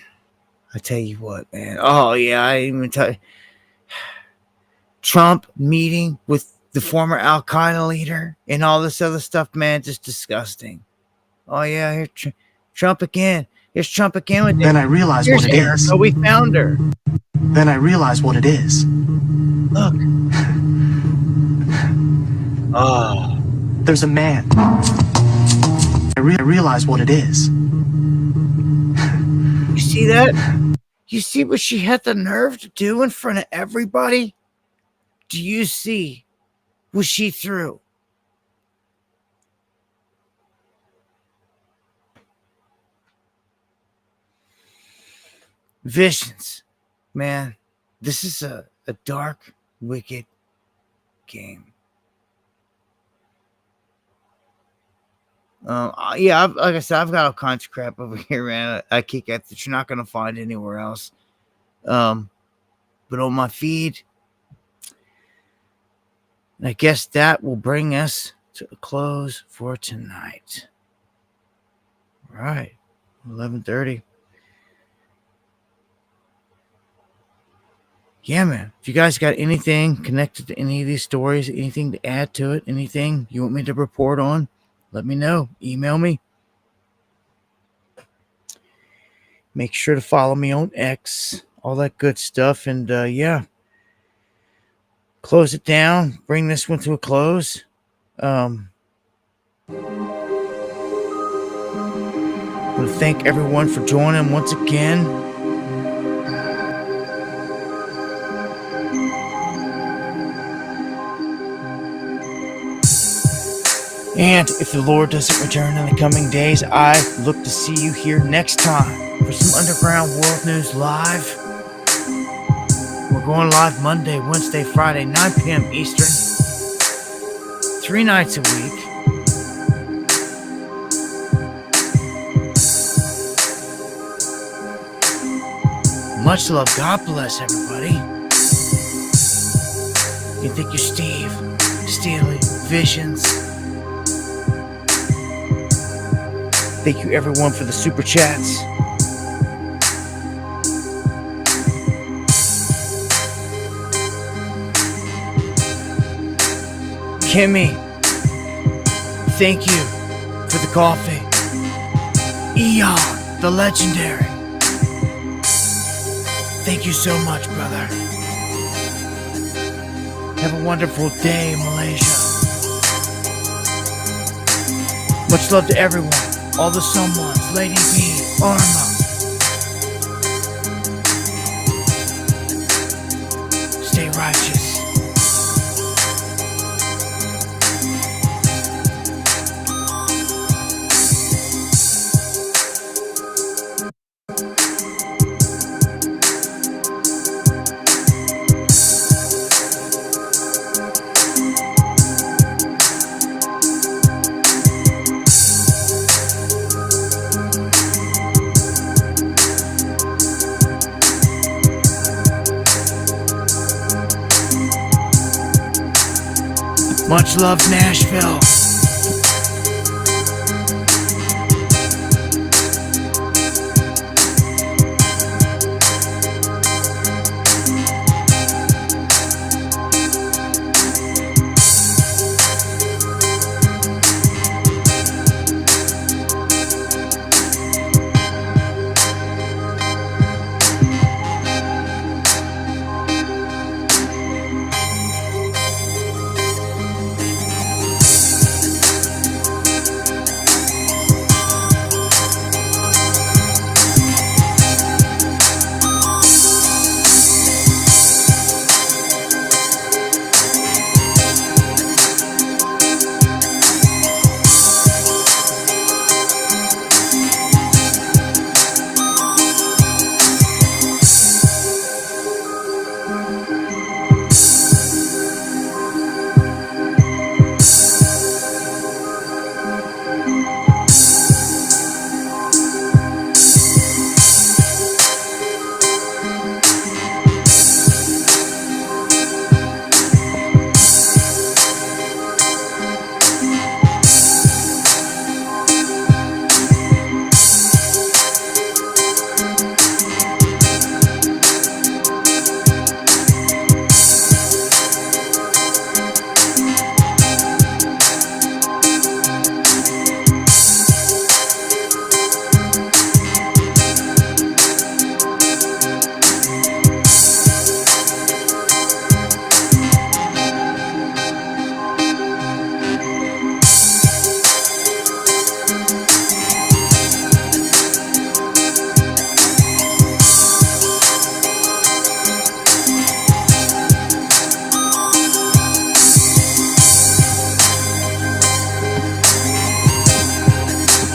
I tell you what, man. Oh, yeah, I didn't even tell you. Trump meeting with the former Al-Qaeda leader and all this other stuff, man, just disgusting. Oh, yeah, here's Trump again. Here's Trump again with Then I realized Here's what it Erica. is. We found her. Then I realized what it is. Look. Oh. There's a man. I realized what it is. You see that? You see what she had the nerve to do in front of everybody? Do you see what she threw? Visions. Man, this is a dark, wicked game. Yeah, like I said, I've got all kinds of crap over here, man. I kick at that you're not going to find anywhere else. But on my feed, I guess that will bring us to a close for tonight. All right, 11:30. Yeah, man. If you guys got anything connected to any of these stories, anything to add to it, anything you want me to report on, let me know. Email me. Make sure to follow me on X, all that good stuff. And yeah, close it down. Bring this one to a close. I want to thank everyone for joining once again. And if the Lord doesn't return in the coming days, I look to see you here next time for some Underground World News Live. We're going live Monday, Wednesday, Friday, 9 p.m. Eastern. 3 nights a week. Much love. God bless everybody. You think you're Steve, Steely, Visions. Thank you, everyone, for the super chats. Kimmy, thank you for the coffee. Eon, the legendary. Thank you so much, brother. Have a wonderful day, Malaysia. Much love to everyone. All the someones, Lady B, Arma, Stay righteous. Much love, Nashville.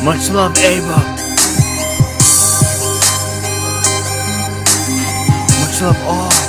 Much love, Ava. Much love, all.